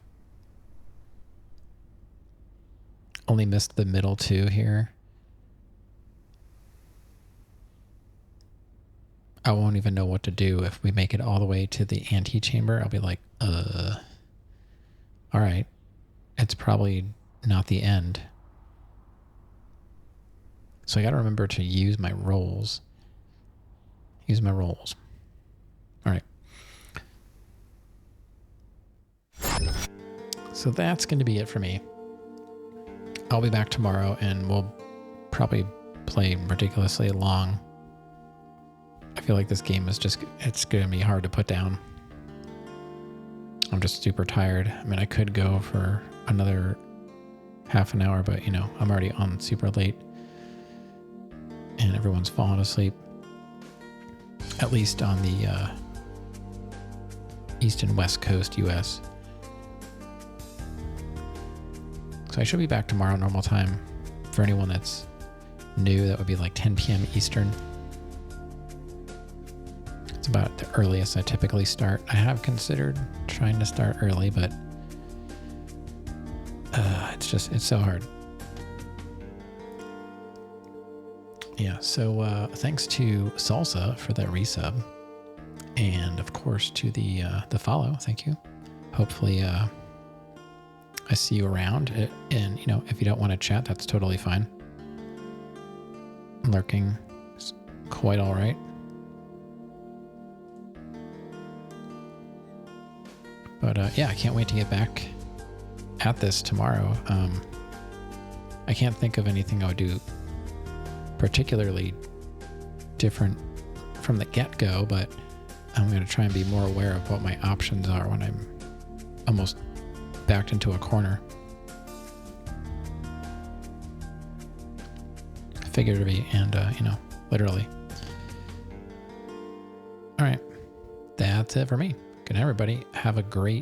Only missed the middle 2 here. I won't even know what to do if we make it all the way to the antechamber. I'll be like, all right. It's probably not the end. So I got to remember to use my rolls. Use my rolls. All right. So that's going to be it for me. I'll be back tomorrow and we'll probably play ridiculously long. I feel like this game is it's going to be hard to put down. I'm just super tired. I mean, I could go for another half an hour, but I'm already on super late and everyone's fallen asleep. At least on the East and West Coast US. So I should be back tomorrow normal time. For anyone that's new, that would be like 10 p.m. Eastern. It's about the earliest I typically start. I have considered trying to start early, but it's so hard. Yeah, so thanks to Salsa for that resub. And of course to the follow. Thank you. Hopefully I see you around, and if you don't want to chat, that's totally fine. Lurking is quite all right. But yeah, I can't wait to get back at this tomorrow. I can't think of anything I would do particularly different from the get-go, but I'm going to try and be more aware of what my options are when I'm almost backed into a corner. Figuratively and, literally. All right. That's it for me. Good night, everybody. Have a great